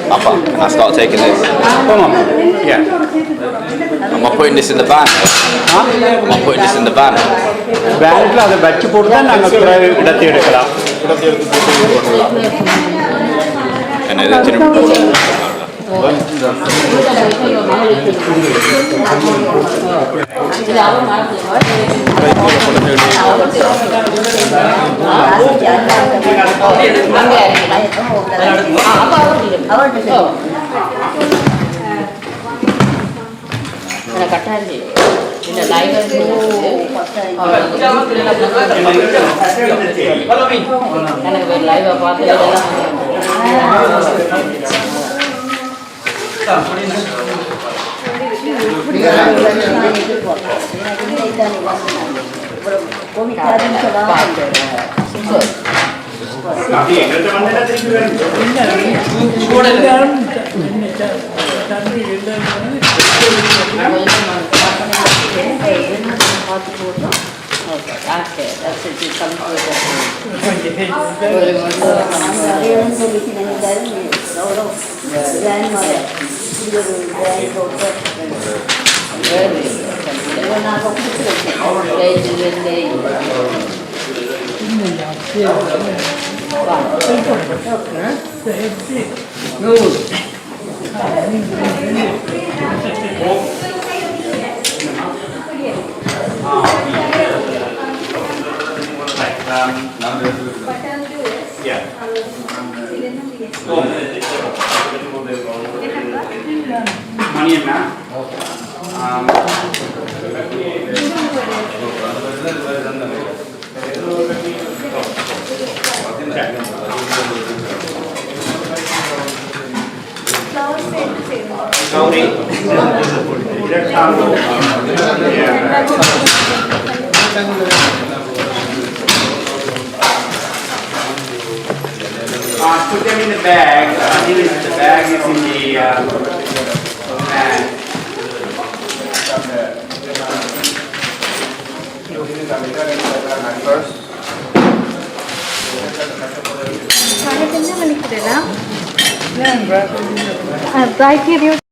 Speaker 5: Appa, can I start taking this? Come on. Yeah. Am I putting this in the van? Huh? Am I putting this in the van?
Speaker 1: வேனில் அதை வச்சு போட்டு தான் நாங்கள் இடத்தை எடுக்கலாம்.
Speaker 5: And then
Speaker 1: Put them in the bag. The bag is in the van. First.
Speaker 22: Bright here.